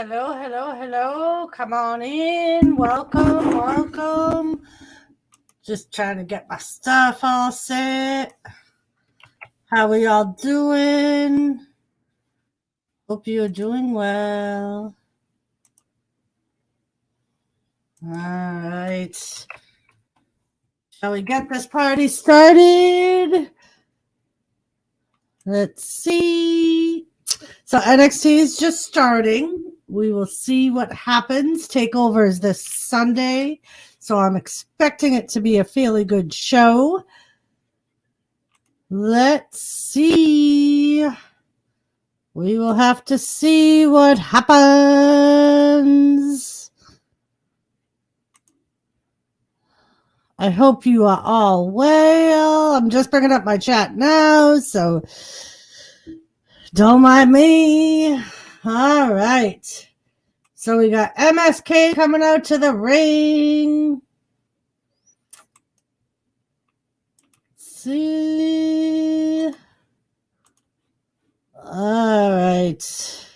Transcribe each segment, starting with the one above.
Hello, hello, hello. Come on in. Welcome, welcome. Just trying to get my stuff all set. How are y'all doing? Hope you're doing well. All right. Shall we get this party started? Let's see. So NXT is just starting. We will see what happens. Takeover is this Sunday. So I'm expecting it to be a fairly good show. Let's see. We will have to see what happens. I hope you are all well. I'm just bringing up my chat now, so don't mind me. All right. So we got MSK coming out to the ring. See. All right.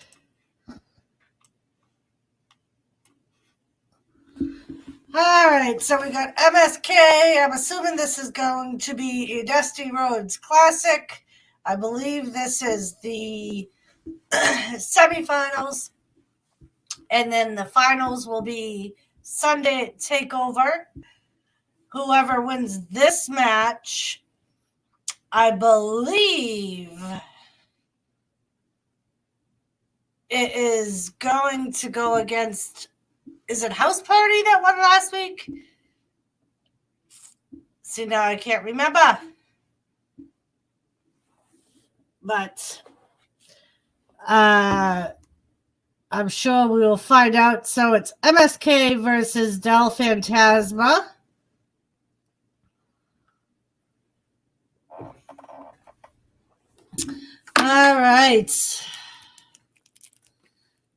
All right, so we got MSK. I'm assuming this is going to be a Dusty Rhodes Classic. I believe this is the semifinals. And then the finals will be Sunday at TakeOver. Whoever wins this match, I believe it is going to go against, is it House Party that won last week? See, now I can't remember. But I'm sure we will find out. So it's MSK versus Del Fantasma. All right.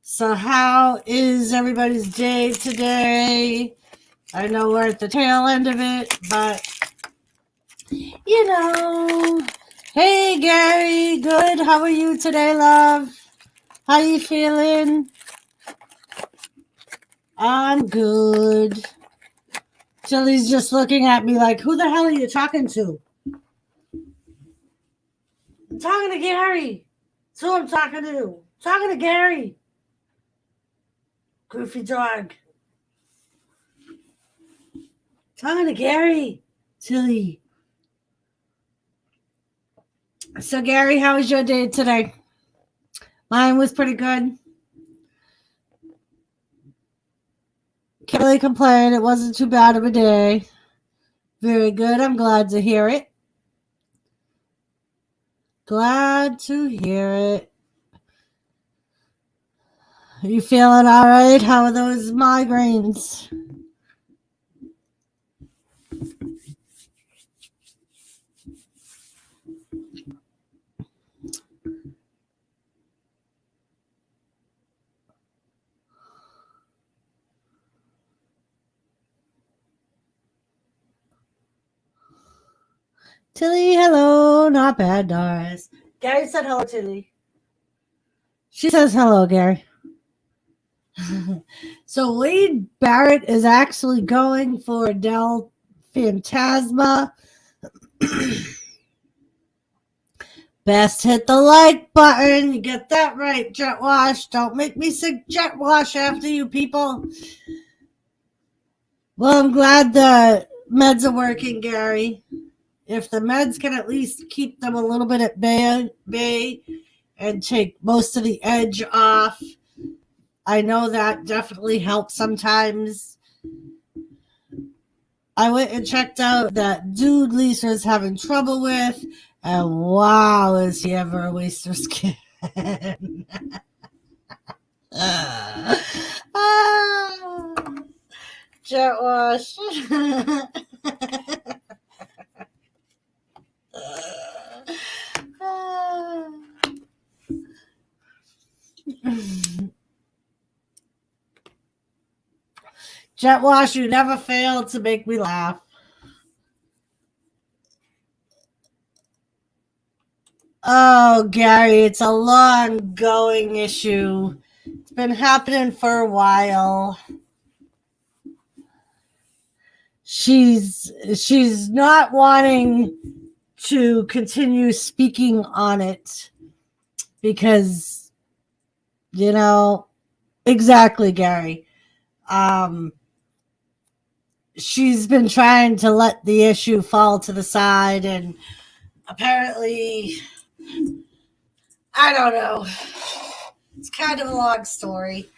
So how is everybody's day today? I know we're at the tail end of it, but you know. Hey Gary, good. How are you today, love? How you feeling? I'm good. Chili's just looking at me like, who the hell are you talking to? I'm talking to Gary. That's who I'm talking to. I'm talking to Gary. Goofy dog. Talking to Gary. Chili. So Gary, how was your day today? Mine was pretty good. Can't really complain. It wasn't too bad of a day. Very good. I'm glad to hear it. Glad to hear it. Are you feeling all right? How are those migraines? Tilly, hello. Not bad, Doris. Gary said hello, Tilly. She says hello, Gary. So Wade Barrett is actually going for Del Fantasma. Best hit the like button. You get that right, Jet Wash. Don't make me say Jet Wash after you, people. Well, I'm glad the meds are working, Gary. If the meds can at least keep them a little bit at bay and take most of the edge off, I know that definitely helps sometimes. I went and checked out that dude Lisa's having trouble with, and wow, is he ever a waste of skin. Jet wash. Jet Wash, you never fail to make me laugh. Oh, Gary, it's a long going issue. It's been happening for a while. She's not wanting to continue speaking on it because, exactly, Gary. She's been trying to let the issue fall to the side, and apparently, I don't know. It's kind of a long story.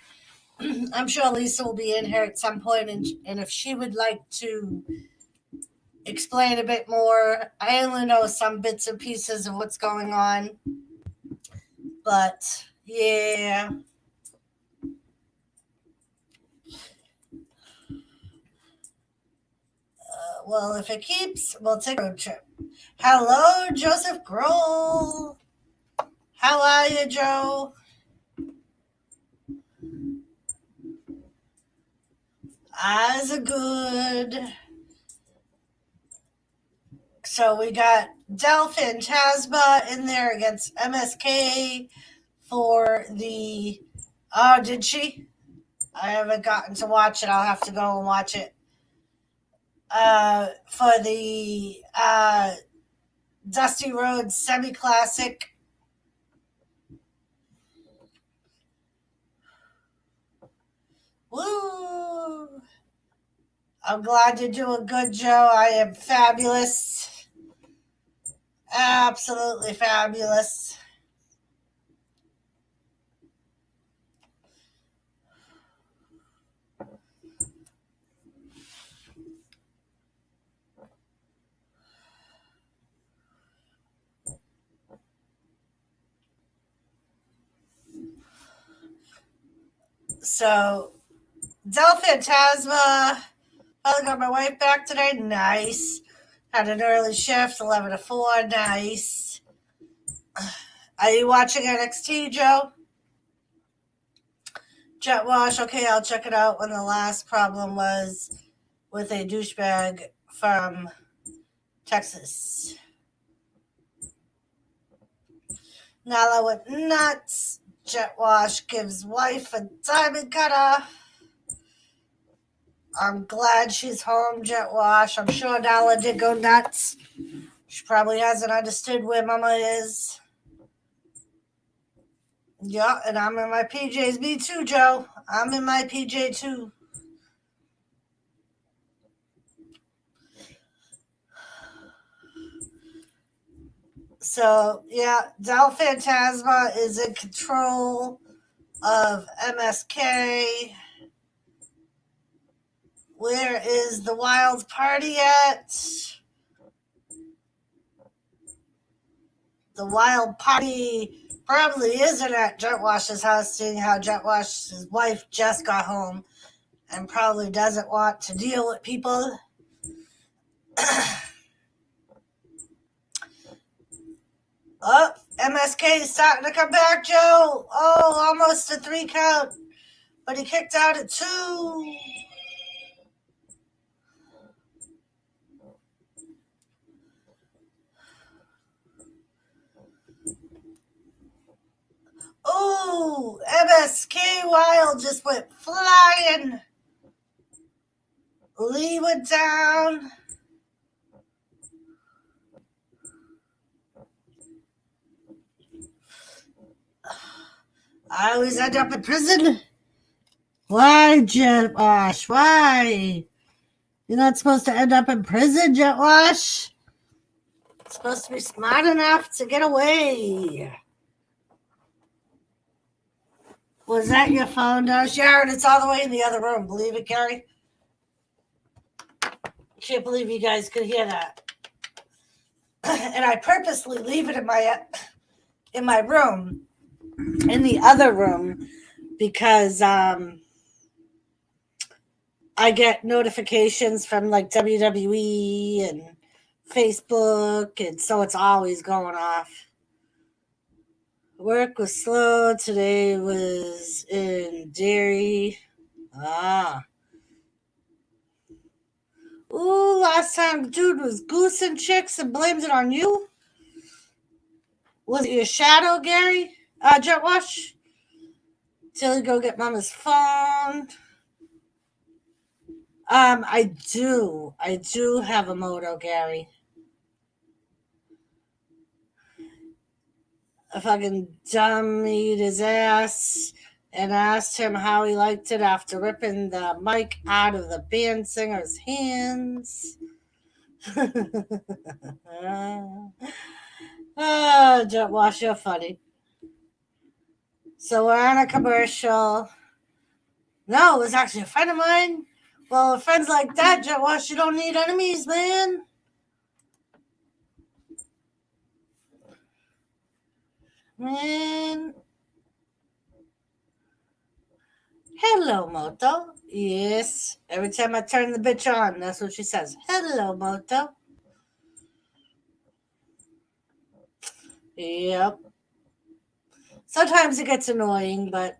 I'm sure Lisa will be in here at some point, and if she would like to explain a bit more, I only know some bits and pieces of what's going on. But, yeah. Well, if it keeps, we'll take a road trip. Hello, Joseph Grohl. How are you, Joe? Eyes are good. So we got Del Phantasma in there against MSK for the... Oh, did she? I haven't gotten to watch it. I'll have to go and watch it. For the Dusty Rhodes Semi-Classic. Woo! I'm glad you're doing good, Joe. I am fabulous. Absolutely fabulous. So, Del Phantasma. I got my wife back today. Nice. Had an early shift, 11 to 4. Nice. Are you watching NXT, Joe? Jet Wash. Okay, I'll check it out when the last problem was with a douchebag from Texas. Nala went nuts. Jet Wash gives wife a diamond cutter. I'm glad she's home, Jet Wash. I'm sure Nala did go nuts. She probably hasn't understood where Mama is. Yeah, and I'm in my PJs. Me too, Joe. I'm in my PJ too. So, yeah, Del Phantasma is in control of MSK. Where is the Wild Party at? The Wild Party probably isn't at Jet Wash's house, seeing how Jet Wash's wife just got home and probably doesn't want to deal with people. Oh, MSK is starting to come back, Joe. Oh, almost a 3 count. But he kicked out at 2. Oh, MSK Wild just went flying. Lee went down. I always end up in prison. Why, Jet Wash? Why? You're not supposed to end up in prison, Jet Wash. You're supposed to be smart enough to get away. Was that your phone, though, Sharon? It's all the way in the other room. Believe it, Gary? Can't believe you guys could hear that. And I purposely leave it in my room, in the other room, because I get notifications from like WWE and Facebook, and so it's always going off. Work was slow. Today was in dairy. Ooh, last time dude was goosing chicks and blamed it on you. Was it your shadow, Gary? Jet Wash? Till go get Mama's phone. I do. I do have a moto, Gary. I fucking dummied his ass and asked him how he liked it after ripping the mic out of the band singer's hands. Oh, Jet Wash, you're funny. So we're on a commercial. No, it was actually a friend of mine. Well, friends like that, Jet Wash, you don't need enemies, man. Man. Hello, Moto. Yes. Every time I turn the bitch on, that's what she says. Hello, Moto. Yep. Sometimes it gets annoying, but,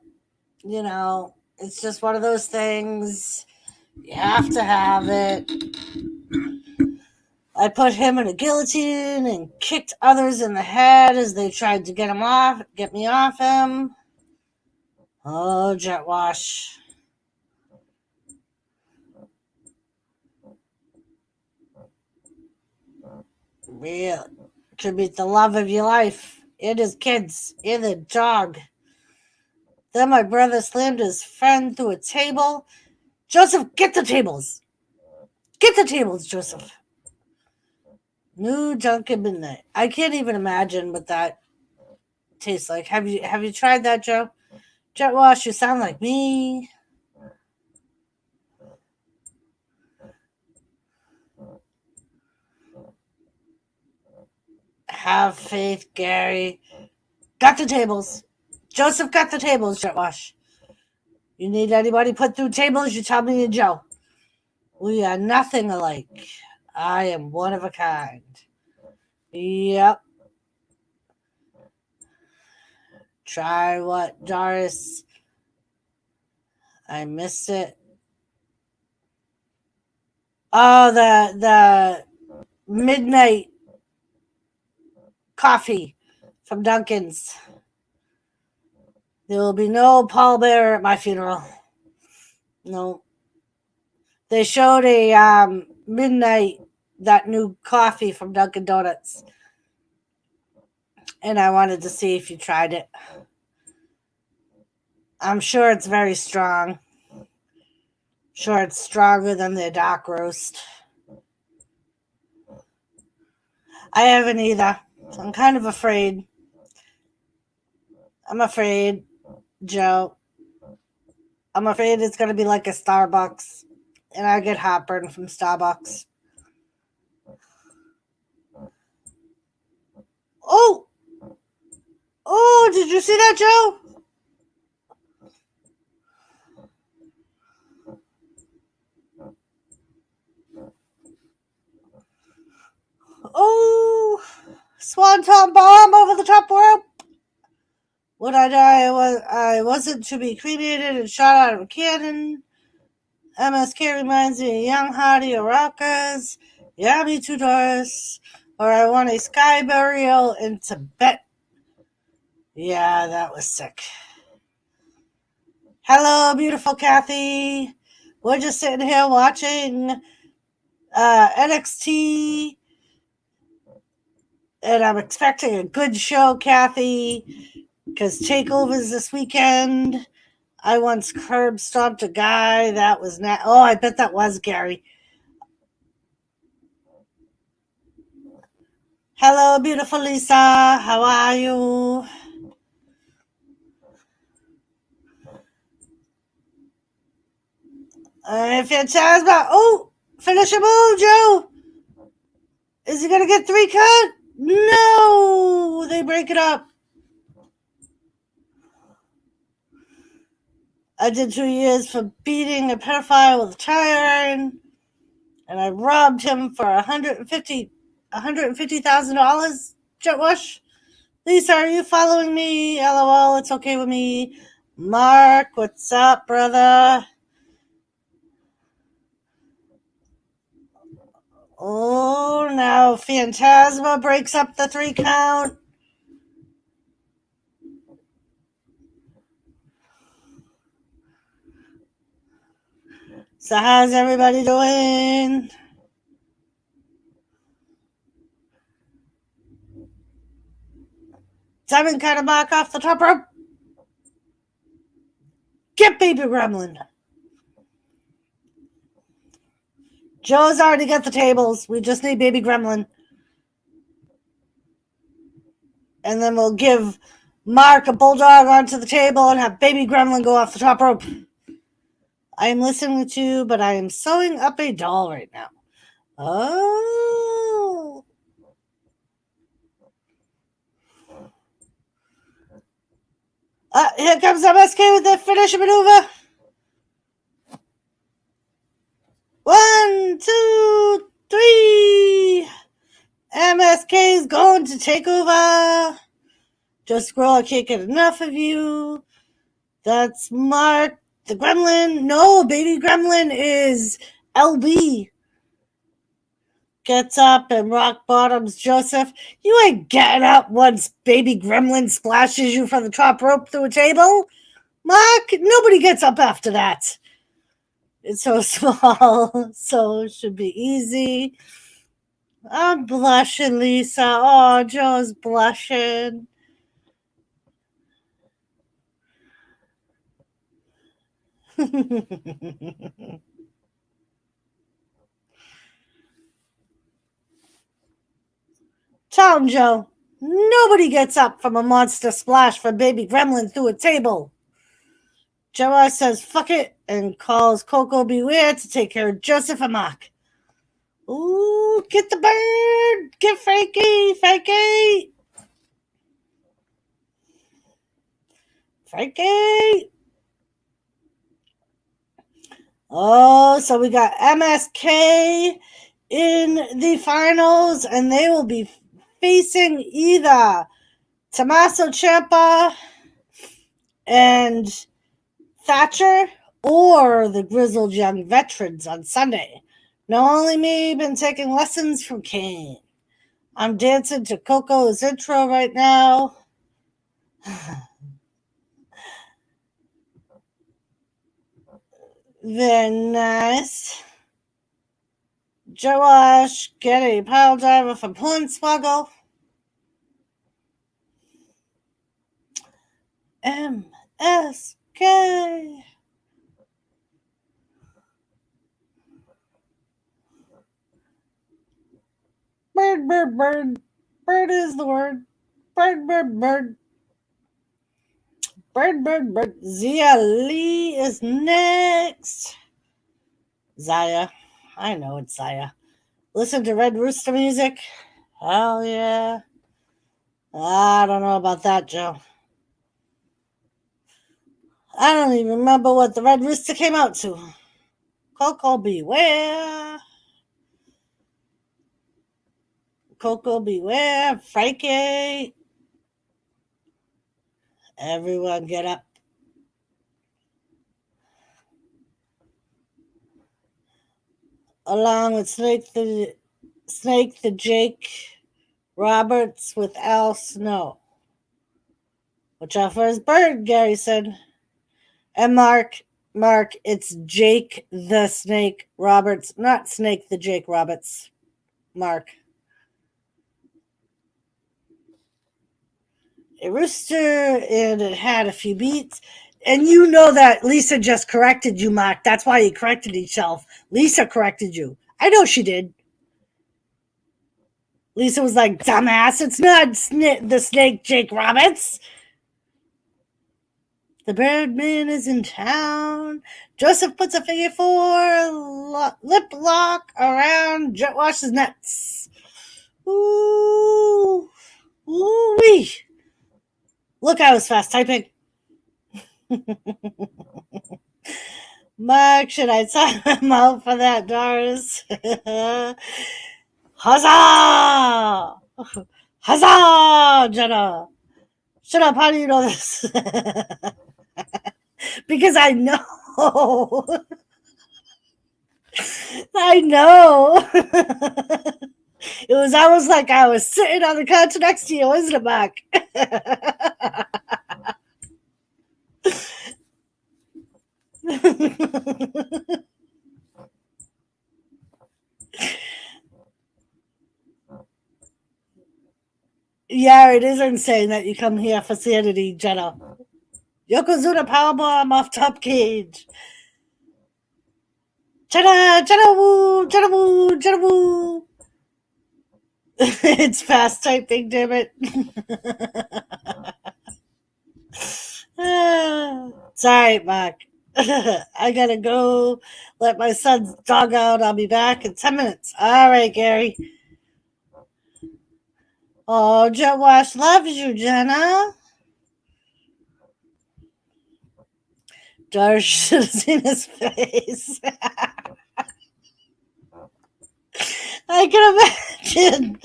you know, it's just one of those things. You have to have it. I put him in a guillotine and kicked others in the head as they tried to get me off him. Oh, Jet Wash. Real. Could be the love of your life. It is kids. It is dog. Then my brother slammed his friend through a table. Joseph, get the tables. Get the tables, Joseph. New Dunkin' Midnight. I can't even imagine what that tastes like. Have you tried that, Joe? Jet Wash, you sound like me. Have faith, Gary. Got the tables. Joseph got the tables, Jet Wash. You need anybody put through tables, you tell me and Joe. We are nothing alike. I am one of a kind. Yep. Try what, Doris? I missed it. Oh, the midnight coffee from Dunkin's. There will be no pallbearer at my funeral. No. They showed a midnight, that new coffee from Dunkin' Donuts. And I wanted to see if you tried it. I'm sure it's very strong. Sure, it's stronger than the dark roast. I haven't either. So I'm kind of afraid. I'm afraid, Joe. I'm afraid it's going to be like a Starbucks. And I get heartburn from Starbucks. Oh! Oh, did you see that, Joe? Oh! Swanton bomb over the top rope. When I die, I wasn't to be cremated and shot out of a cannon. MSK reminds me of young Hardy or Rockers. Yeah, me too, Doris. Or I want a sky burial in Tibet. Yeah, that was sick. Hello, beautiful Kathy. We're just sitting here watching NXT. And I'm expecting a good show, Kathy, because takeovers this weekend. I once curb stomped a guy. That was not. Oh, I bet that was Gary. Hello, beautiful Lisa. How are you? Phantasma. Oh, finish him move, Joe. Is he going to get 3 cut? No, they break it up. I did 2 years for beating a pedophile with a tire iron, and I robbed him for $150,000. Jet Wash. Lisa, are you following me? LOL, it's okay with me. Mark, what's up, brother? Oh, now Phantasma breaks up the 3 count. So how's everybody doing? Simon kind of back off the top rope. Get baby gremlin. Joe's already got the tables. We just need baby gremlin. And then we'll give Mark a bulldog onto the table and have baby gremlin go off the top rope. I am listening to you, but I am sewing up a doll right now. Oh. Here comes MSK with the finish maneuver. 1, 2, 3. MSK is going to take over. Just scroll, I can't get enough of you. That's Mark, the gremlin. No, baby gremlin is LB. Gets up and rock bottoms Joseph. You ain't getting up once baby gremlin splashes you from the top rope through a table. Mark, nobody gets up after that. It's so small, so it should be easy. I'm blushing, Lisa. Oh, Joe's blushing. Tell him, Joe. Nobody gets up from a monster splash for baby gremlin through a table. Joe says fuck it and calls Coco Beware to take care of Joseph and Mark. Ooh, get the bird! Get Frankie! Frankie! Frankie! Oh, so we got MSK in the finals, and they will be facing either Tommaso Ciampa and Thatcher or the grizzled young veterans on Sunday. Now, only me been taking lessons from Kane. I'm dancing to Coco's intro right now. Very nice. Joash, get a pile driver from Hornswoggle. MSK. Bird, bird, bird. Bird is the word. Bird, bird, bird. Bird, bird, bird. Zia Lee is next. Zaya. I know it's Zaya. Listen to Red Rooster music? Hell yeah. I don't know about that, Joe. I don't even remember what the Red Rooster came out to. Coco Beware. Coco Beware. Frankie. Everyone get up. Along with Snake the Jake Roberts with Al Snow. Watch out for his bird, Gary said. And Mark, it's Jake the Snake Roberts, not Snake the Jake Roberts. Mark. A rooster, and it had a few beats. And you know that Lisa just corrected you, Mark. That's why he corrected himself. Lisa corrected you. I know she did. Lisa was like, dumbass, it's not the Snake Jake Roberts. The Birdman is in town. Joseph puts a figure 4 lip lock around Jet Wash's nuts. Ooh. Ooh-wee. Look, I was fast typing. Mark, should I sign him out for that, Doris? Huzzah! Huzzah, Jenna! Shut up, how do you know this? Because I know. I know. It was almost like I was sitting on the couch next to you, wasn't it, Mark? Yeah, it is insane that you come here for sanity, Jenna. Yokozuna powerbomb off top cage. Jenna, Jenna woo, Jenna woo, Jenna woo. It's fast typing, damn it. It's alright, Mark. I gotta go let my son's dog out. I'll be back in 10 minutes. Alright, Gary. Oh, Jet Wash loves you, Jenna. Darsh should have seen his face. I can imagine.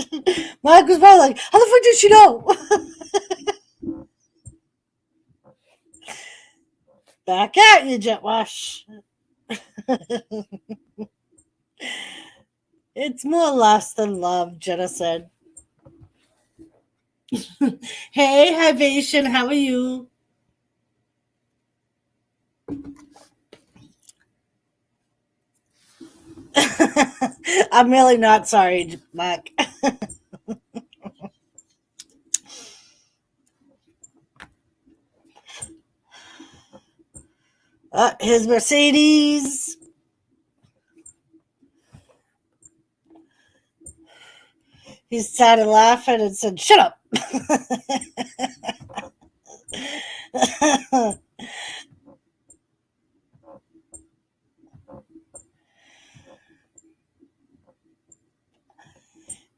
Mark was probably like, how the fuck did she know? Back at you, Jet Wash. It's more lost than love, Jenna said. Hey, Hivation, how are you? I'm really not sorry, Mark. His Mercedes. He started laughing and said, shut up.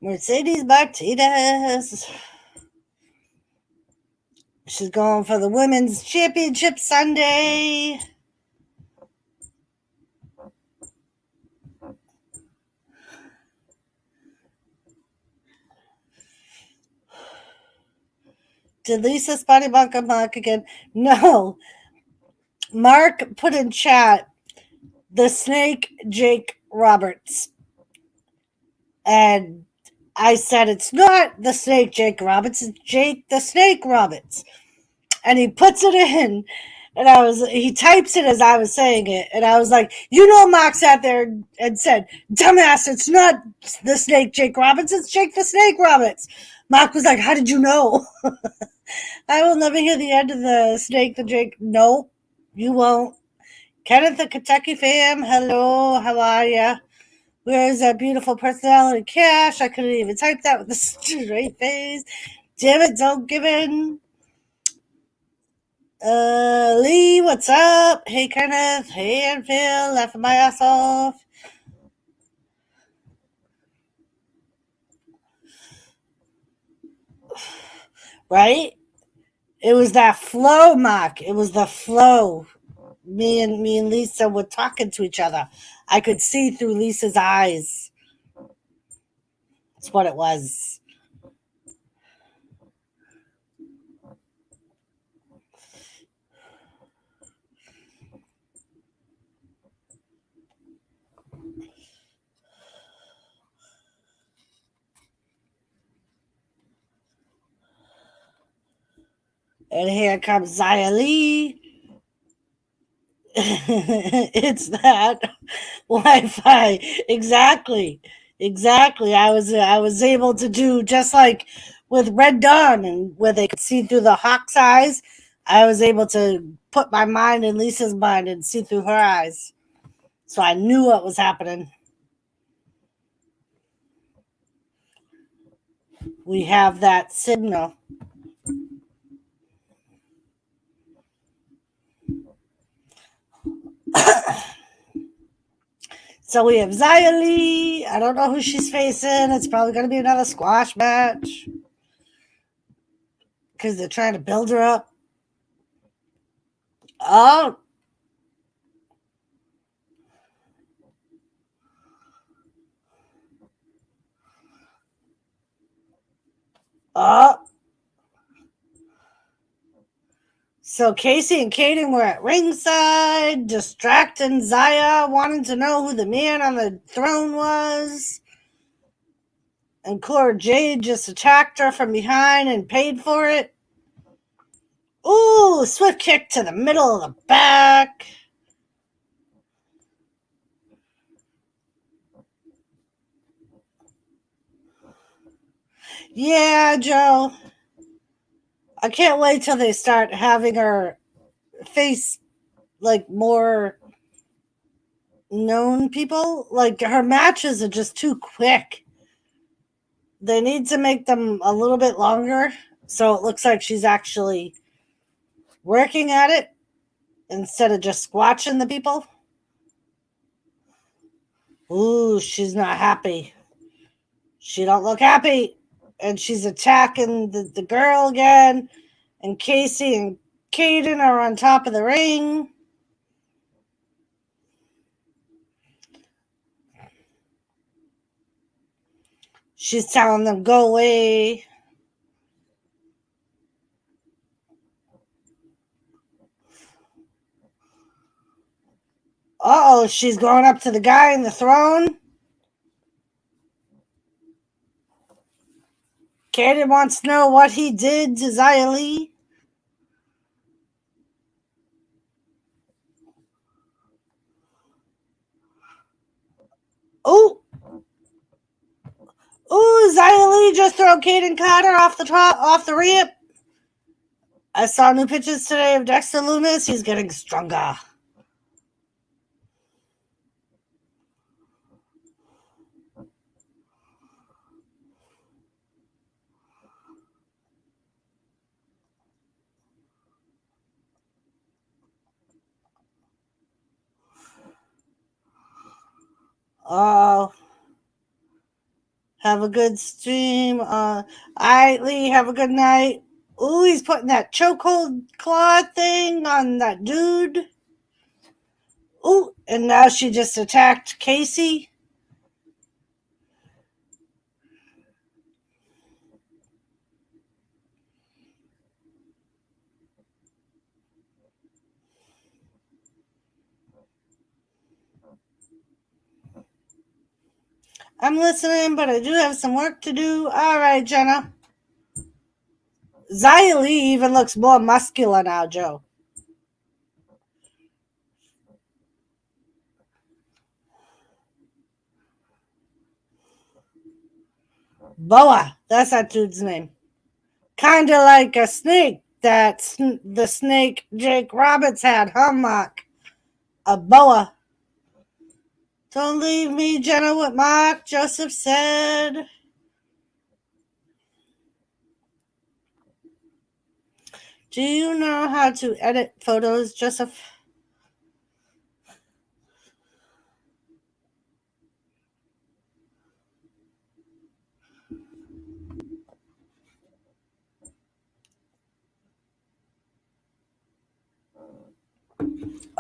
Mercedes Martinez. She's going for the women's championship Sunday. Did Lisa spotty Mark on Mark again? No. Mark put in chat the snake Jake Roberts. And I said it's not the snake Jake Roberts, it's Jake the Snake Roberts. And he puts it in, and he types it as I was saying it, and I was like, Mark sat there and said, dumbass, it's not the snake Jake Roberts, it's Jake the Snake Roberts. Mark was like, how did you know? I will never hear the end of the snake the Jake. No, you won't. Kenneth the Kentucky fam, hello, how are ya? Where's that beautiful personality Cash? I couldn't even type that with a straight face. Damn it, don't give in. Lee, what's up? Hey, Kenneth. Hey, Anvil. Laughing my ass off. Right? It was that flow, Mark. It was the flow. Me and Lisa were talking to each other. I could see through Lisa's eyes. That's what it was. And here comes Zaya Lee. It's that Wi-Fi. Exactly. I was able to do just like with Red Dawn, and where they could see through the hawk's eyes. I was able to put my mind in Lisa's mind and see through her eyes. So I knew what was happening. We have that signal. So we have Zaya Lee. I don't know who she's facing. It's probably going to be another squash match because they're trying to build her up. Oh. Oh. So Casey and Kaden were at ringside, distracting Zaya, wanting to know who the man on the throne was. And Cora Jade just attacked her from behind and paid for it. Ooh, swift kick to the middle of the back. Yeah, Joe. I can't wait till they start having her face like more known people. Like her matches are just too quick. They need to make them a little bit longer so it looks like she's actually working at it instead of just squatching the people. Ooh, she's not happy. She don't look happy. And she's attacking the girl again. And Casey and Caden are on top of the ring. She's telling them, go away. Uh-oh, she's going up to the guy in the throne. Caden wants to know what he did to Xia Li. Oh, ooh, Xia Li just threw Caden Carter off the ramp. I saw new pictures today of Dexter Loomis. He's getting stronger. Oh, have a good stream. All right, Lee, have a good night. Ooh, he's putting that chokehold claw thing on that dude. Ooh, and now she just attacked Casey. I'm listening, but I do have some work to do. All right, Jenna. Xia Li even looks more muscular now, Joe. Boa, that's that dude's name. Kind of like a snake that the snake Jake Roberts had, huh, Mark? A boa. Don't leave me, Jenna, what Mark Joseph said. Do you know how to edit photos, Joseph?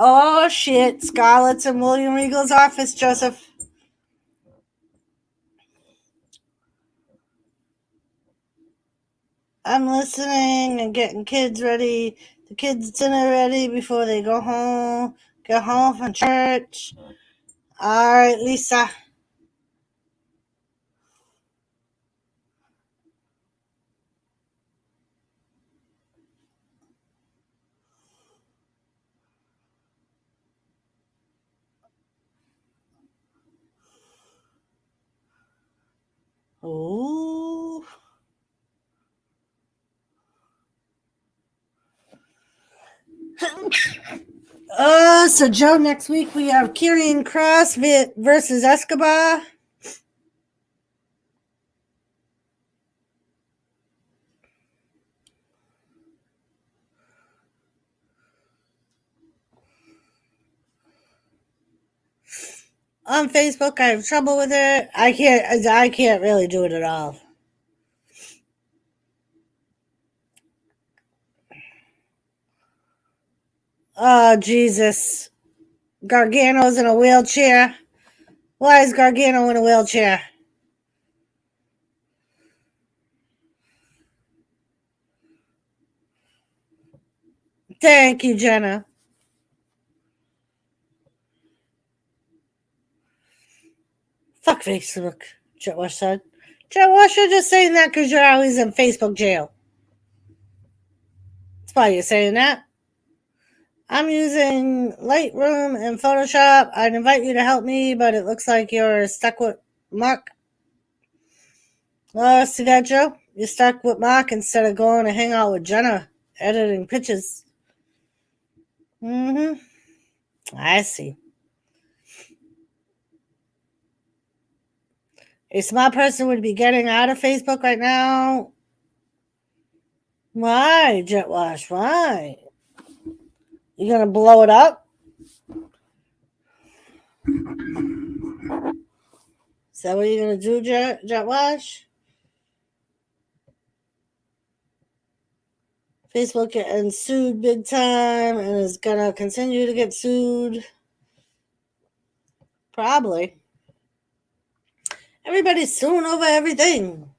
Oh, shit. Scarlett's in William Regal's office, Joseph. I'm listening and getting kids ready. The kids' dinner ready before they go home. Get home from church. All right, Lisa. Ooh. So Joe, next week we have Karrion Kross versus Escobar. On Facebook, I have trouble with it. I can't really do it at all. Oh, Jesus. Gargano's in a wheelchair. Why is Gargano in a wheelchair? Thank you, Jenna. Fuck Facebook, Jet Wash said. Jet Wash, you're just saying that because you're always in Facebook jail. That's why you're saying that. I'm using Lightroom and Photoshop. I'd invite you to help me, but it looks like you're stuck with Mark. See that, Joe? You're stuck with Mark instead of going to hang out with Jenna, editing pictures. Mm-hmm. I see. A smart person would be getting out of Facebook right now. Why, Jetwash? Why? You gonna blow it up? Is that what you're gonna do, Jetwash? Facebook getting sued big time and is gonna continue to get sued. Probably. Everybody's suing over everything.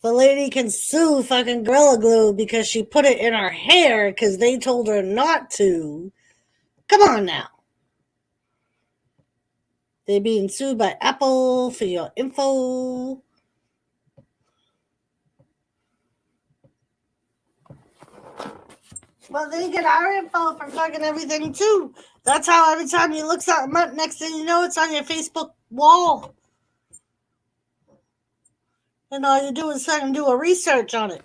The lady can sue fucking Gorilla Glue because she put it in her hair because they told her not to. Come on now. They're being sued by Apple for your info. Well, they get our info for fucking everything too. That's how every time you look something up, next thing you know, it's on your Facebook wall. And all you do is fucking do a research on it.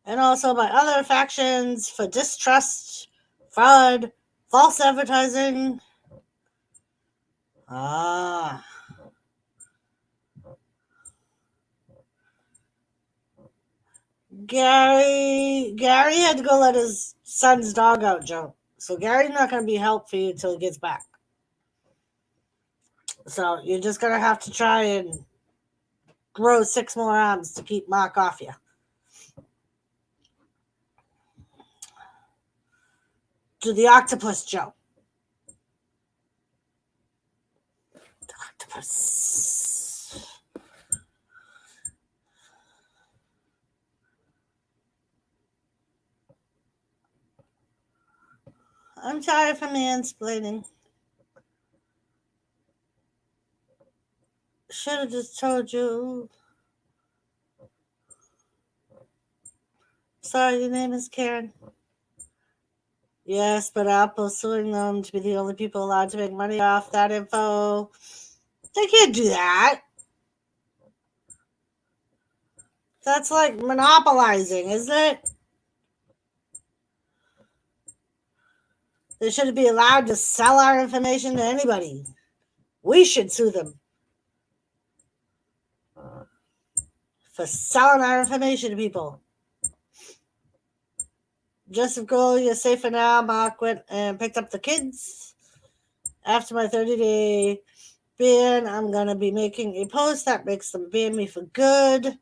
And also by other factions for distrust, fraud, false advertising. Gary had to go let his son's dog out, Joe. So Gary's not going to be help for you until he gets back. So you're just going to have to try and grow 6 more arms to keep Mark off you. Do the octopus, Joe. The octopus. I'm tired from mansplaining. Should have just told you. Sorry, your name is Karen. Yes, but Apple's suing them to be the only people allowed to make money off that info. They can't do that. That's like monopolizing, isn't it? They shouldn't be allowed to sell our information to anybody. We should sue them for selling our information to people. Joseph Gold, you're safe for now. Mark went and picked up the kids. After my 30-day ban, I'm going to be making a post that makes them ban me for good.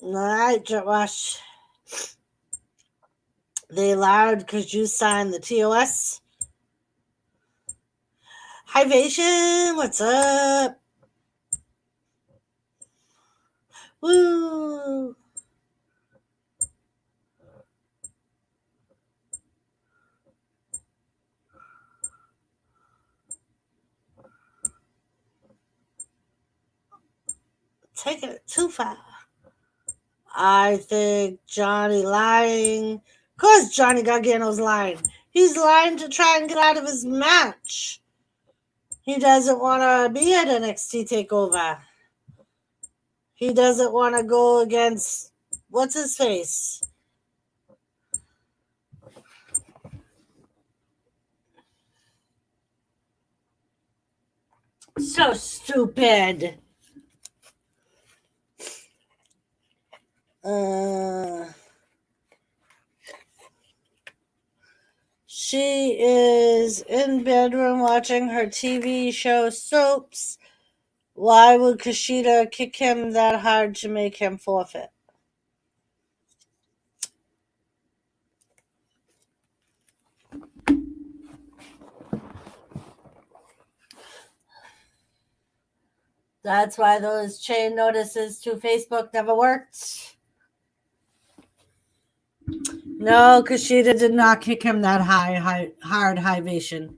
All right, Josh. They allowed because you signed the TOS. Hi, Vation. What's up? Woo. Taking it too far. I think Johnny lying. Of course Johnny Gargano's lying. He's lying to try and get out of his match. He doesn't want to be at NXT TakeOver. He doesn't want to go against, what's his face? So stupid. She is in bedroom watching her TV show Soaps. Why would Kushida kick him that hard to make him forfeit? That's why those chain notices to Facebook never worked. No, Kushida did not kick him that hard hivation.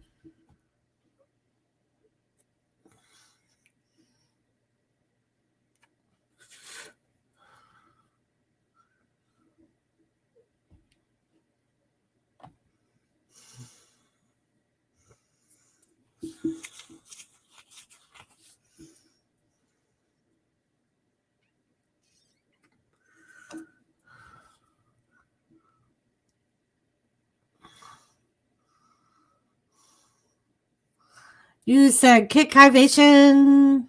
You said kick hivation.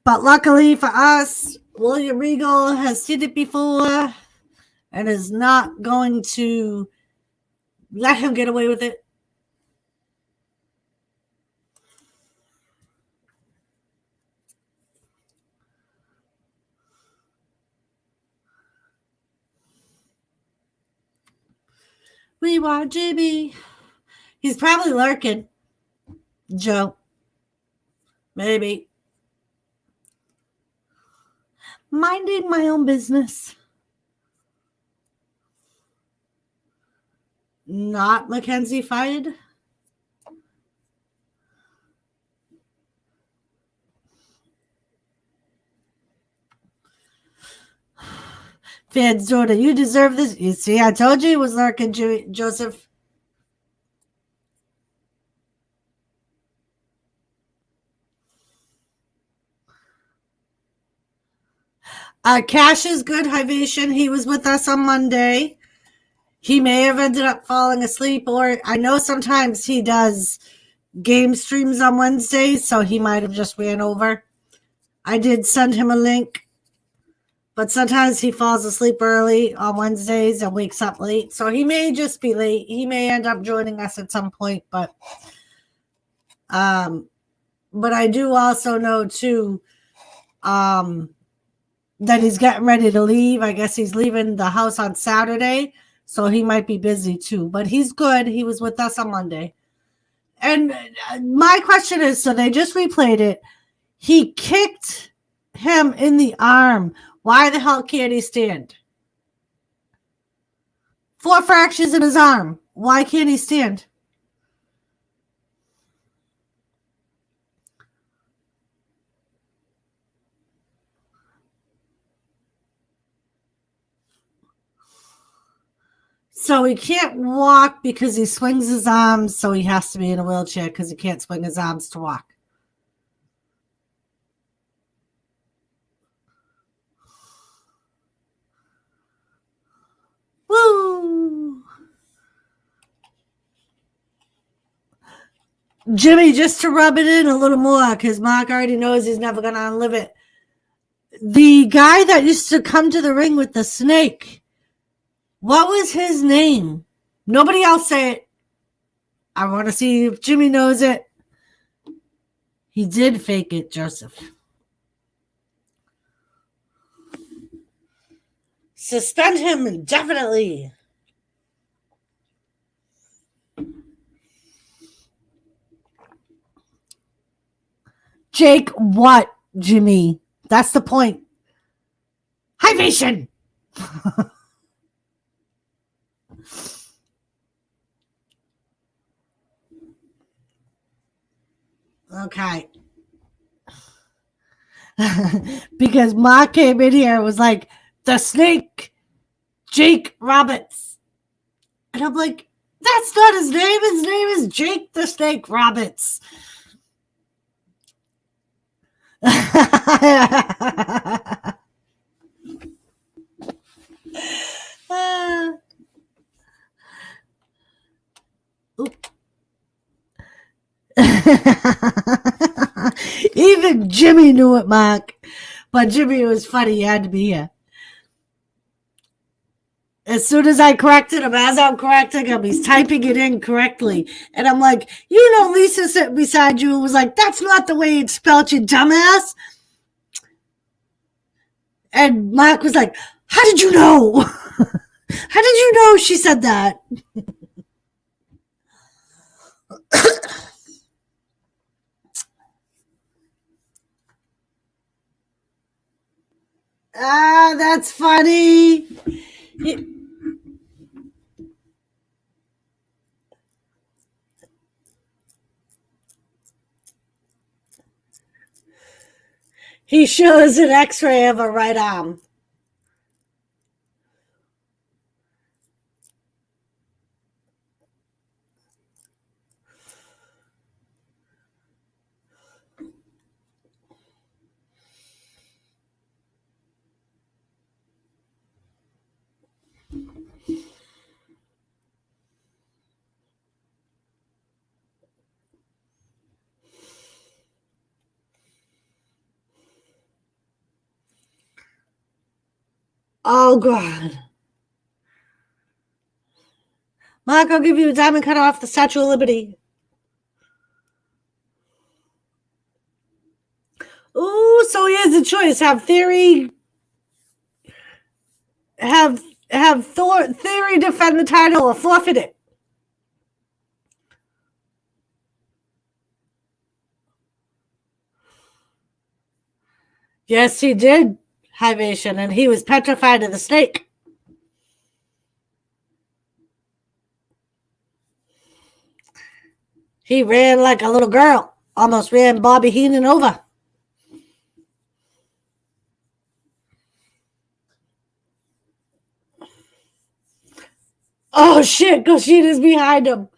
But luckily for us, William Regal has seen it before and is not going to let him get away with it. We want Jimmy. He's probably lurking. Joe. Maybe. Minding my own business. Not Mackenzie fired. Fans, Jordan, you deserve this. You see, I told you it was lurking, Joseph. Cash is good, Hivation. He was with us on Monday. He may have ended up falling asleep, or I know sometimes he does game streams on Wednesdays, so he might have just ran over. I did send him a link, but sometimes he falls asleep early on Wednesdays and wakes up late, so he may just be late. He may end up joining us at some point, but I do also know too that he's getting ready to leave. I guess he's leaving the house on Saturday, so he might be busy too, but he's good. He was with us on Monday. And my question is, so they just replayed it. He kicked him in the arm. Why the hell can't he stand? 4 fractures in his arm. Why can't he stand? So he can't walk because he swings his arms, so he has to be in a wheelchair because he can't swing his arms to walk. Woo! Jimmy, just to rub it in a little more, because Mark already knows he's never going to unlive it. The guy that used to come to the ring with the snake, what was his name? Nobody else say it. I want to see if Jimmy knows it. He did fake it, Joseph. Suspend him indefinitely. Jake, what, Jimmy? That's the point. Hivation! Okay. Because Ma came in here and was like, the snake, Jake Roberts. And I'm like, that's not his name. His name is Jake the Snake Roberts. Even Jimmy knew it, Mark. But Jimmy, was funny. He had to be here. As soon as I corrected him, as I'm correcting him, he's typing it in correctly. And I'm like, Lisa sitting beside you and was like, that's not the way it's spelled, you dumbass. And Mark was like, how did you know? How did you know she said that? That's funny. He shows an x-ray of a right arm. Oh, God. Mark, I'll give you a diamond cut off the Statue of Liberty. Ooh, so here's the choice. Have Theory Theory defend the title or forfeit it. Yes, he did, Hivation, and he was petrified of the snake. He ran like a little girl. Almost ran Bobby Heenan over. Oh, shit, Kushina's behind him.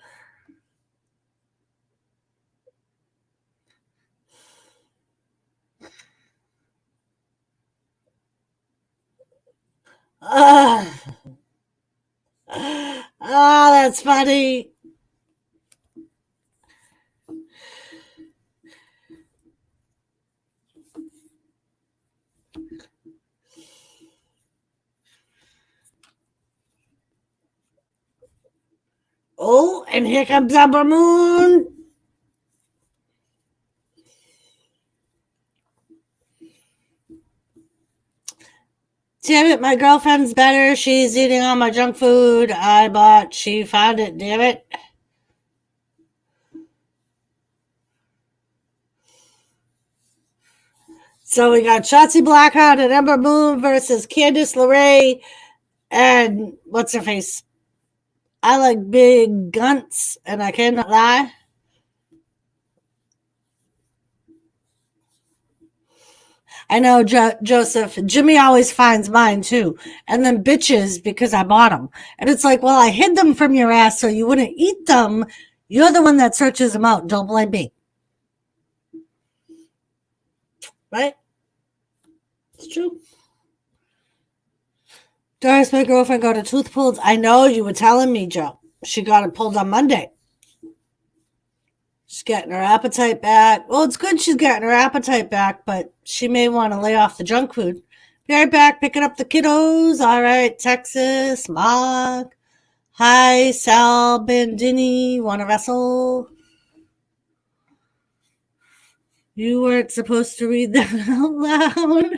That's funny. Oh, and here comes Ember Moon. Damn it, my girlfriend's better. She's eating all my junk food I bought. She found it, damn it. So we got Shotzi Blackheart and Ember Moon versus Candice LeRae and what's her face? I like big gunts, and I cannot lie. I know, Joseph. Jimmy always finds mine too, and then bitches because I bought them. And it's like, well, I hid them from your ass so you wouldn't eat them. You're the one that searches them out. Don't blame me. Right? It's true. Doris, my girlfriend, got her tooth pulled. I know, you were telling me, Joe. She got it pulled on Monday. She's getting her appetite back. Well, it's good she's getting her appetite back, but she may want to lay off the junk food. Be right back, picking up the kiddos. All right, Texas, Mark. Hi, Sal Bandini. Want to wrestle? You weren't supposed to read that out loud.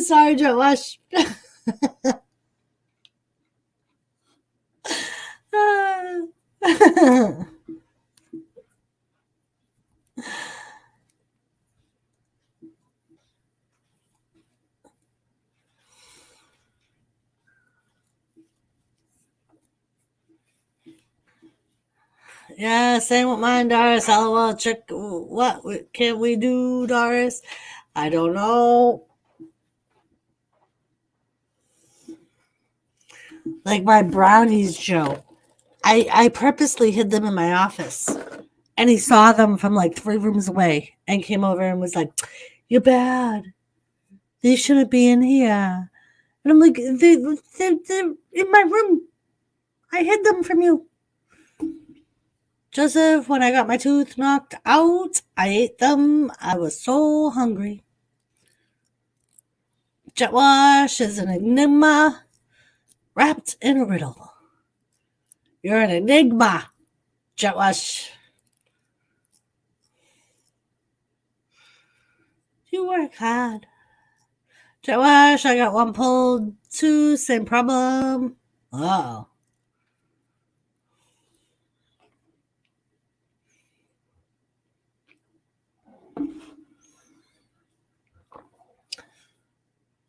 Sorry, Josh. Yeah, same with mine, Doris. LOL. Check what can we do, Doris? I don't know. Like my brownies, Joe. I purposely hid them in my office. And he saw them from like 3 rooms away and came over and was like, "You're bad. They shouldn't be in here." And I'm like, they're in my room. I hid them from you. Joseph, when I got my tooth knocked out, I ate them. I was so hungry. Jet Wash is an enigma wrapped in a riddle. You're an enigma, Jet Wash. You work hard. Jet Wash, I got 1 pulled, 2, same problem. Oh.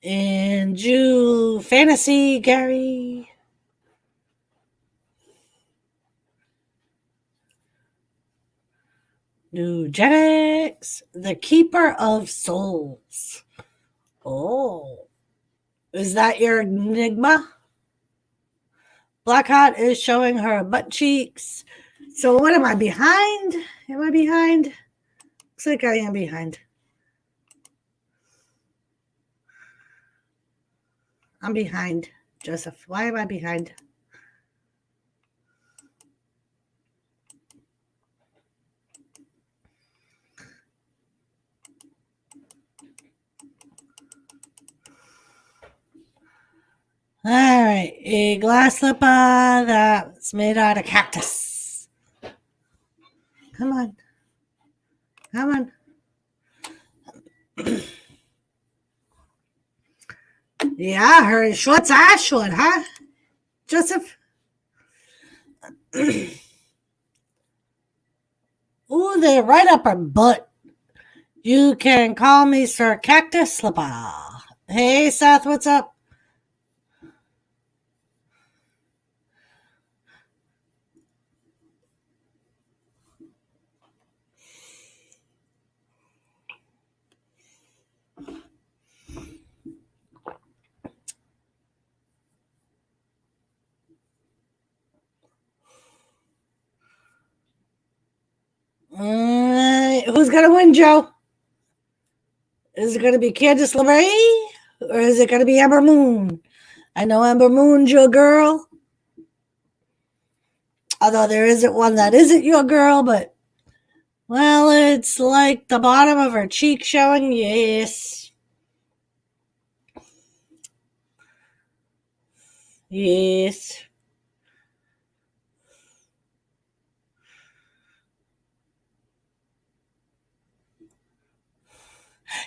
And Jew Fantasy, Gary. Nugenics, the Keeper of Souls. Oh. Is that your enigma? Blackheart is showing her butt cheeks. So what am I behind? Am I behind? Looks like I am behind. I'm behind, Joseph. Why am I behind? All right, a glass slipper that's made out of cactus. Come on. Come on. Yeah, her shorts are short, huh? Joseph? Ooh, they're right up her butt. You can call me Sir Cactus Slipper. Hey, Seth, what's up? Who's going to win, Joe? Is it going to be Candace LeRae or is it going to be Ember Moon? I know Ember Moon's your girl. Although there isn't one that isn't your girl, but, well, it's like the bottom of her cheek showing. Yes. Yes.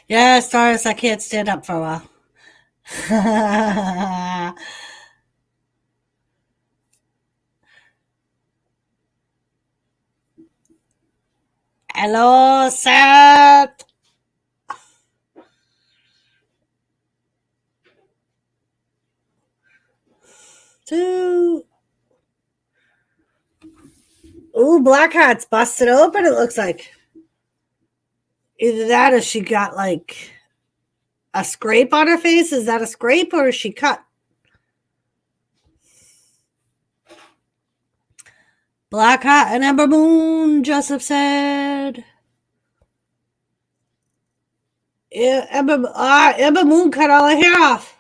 Yes, Doris, I can't stand up for a while. Hello, Seth. Two. Ooh, Blackheart's busted open, it looks like. Either that or she got like a scrape on her face. Is that a scrape or is she cut? Blackheart and Ember Moon, Joseph said. Yeah, Ember Moon cut all her hair off.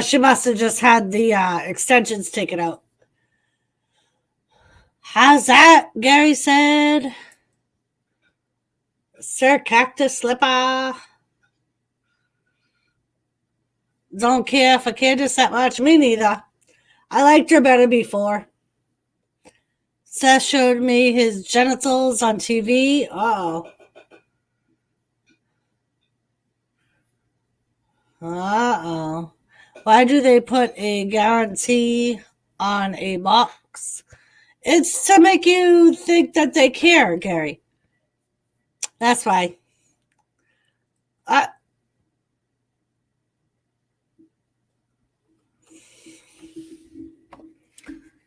She must have just had the extensions taken out. How's that? Gary said. Sir Cactus Slipper. Don't care for Candace that much. Me neither. I liked her better before. Seth showed me his genitals on TV. Uh-oh. Uh-oh. Why do they put a guarantee on a box? It's to make you think that they care, Gary. That's why.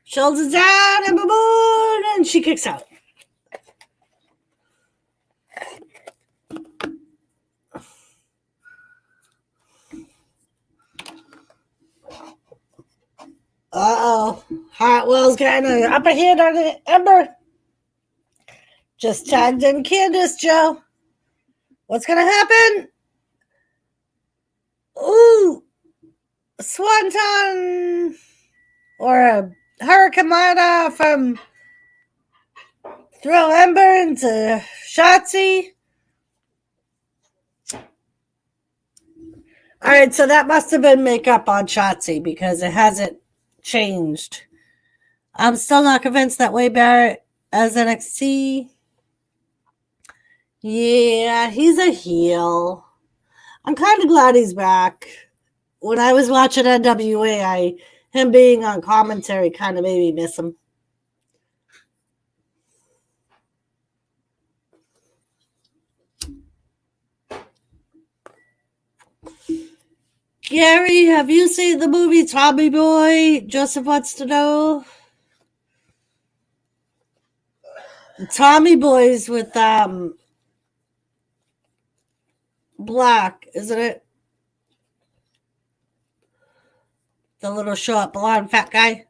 Shoulders down, Ember Moon, and she kicks out. Uh-oh. Hartwell's getting an upper hand on it. Ember. Just tagged in Candace, Joe. What's going to happen? Ooh. Swanton. Or a Hurricane Lana from Throw Ember into Shotzi. All right, so that must have been makeup on Shotzi because it hasn't changed. I'm still not convinced that Wade Barrett as NXT. Yeah, he's a heel. I'm kind of glad he's back. When I was watching NWA, him being on commentary kind of made me miss him. Gary, have you seen the movie Tommy Boy? Joseph wants to know. Tommy Boy's with Black, isn't it? The little short blonde fat guy.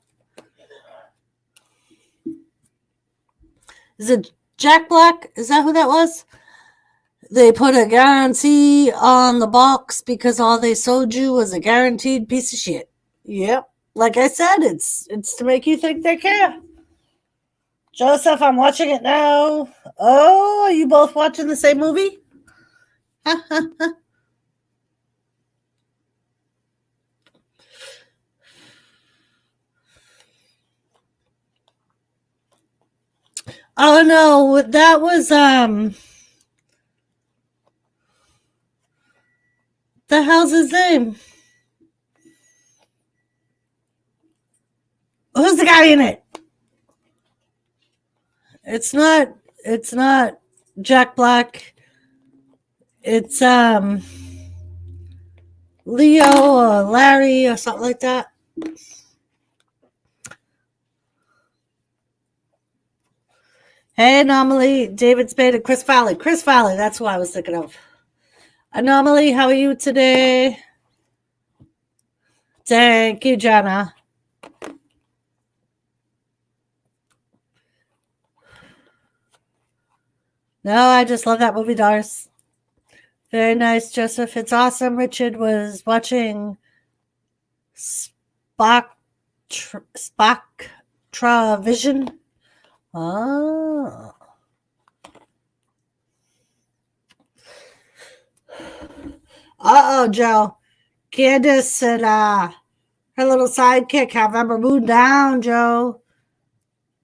Is it Jack Black? Is that who that was? They put a guarantee on the box because all they sold you was a guaranteed piece of shit. Yep. Like I said, it's to make you think they care. Joseph, I'm watching it now. Oh, are you both watching the same movie? Oh no, that was the hell's his name? Who's the guy in it? It's not Jack Black. It's Leo or Larry or something like that. Hey, Anomaly, David Spade and Chris Farley. Chris Farley, that's who I was thinking of. Anomaly, how are you today? Thank you, Jana. No, I just love that movie, Doris. Very nice, Joseph. It's awesome. Richard was watching Spectravision. Oh. Uh-oh, Joe. Candace and her little sidekick have Ember Moon down, Joe.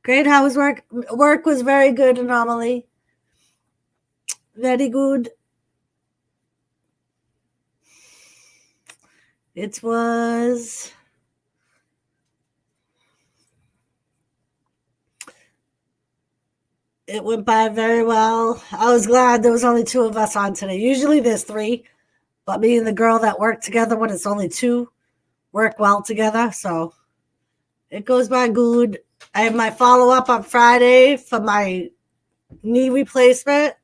Great. How was work? Work was very good, Anomaly. Very good. It was. It went by very well. I was glad there was only two of us on today. Usually there's three, but me and the girl that work together when it's only two work well together. So it goes by good. I have my follow-up on Friday for my knee replacement.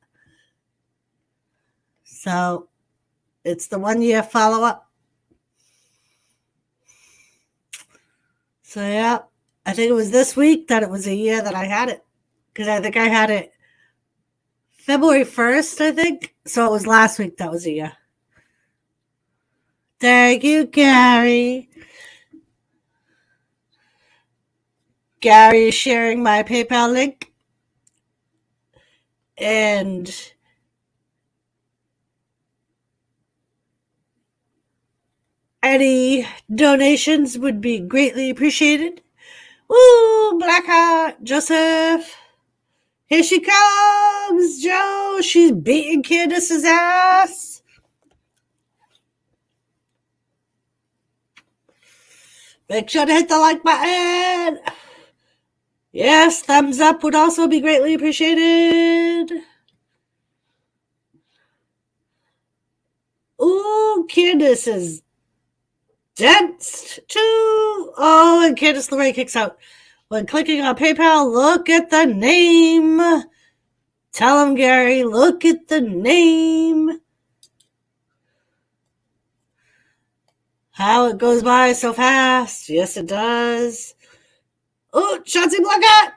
So it's the 1 year follow-up. So yeah, I think it was this week that it was a year that I had it. Because I think I had it February 1st, I think. So it was last week that was a year. Thank you, Gary. Gary is sharing my PayPal link. And any donations would be greatly appreciated. Woo, Blackheart, Joseph. Here she comes, Joe. She's beating Candace's ass. Make sure to hit the like button. Yes, thumbs up would also be greatly appreciated. Ooh, Candace is danced too. Oh, and Candace LeRae kicks out. When clicking on PayPal, look at the name. Tell him, Gary, look at the name. How it goes by so fast. Yes, it does. Oh, Shotzi Blackout.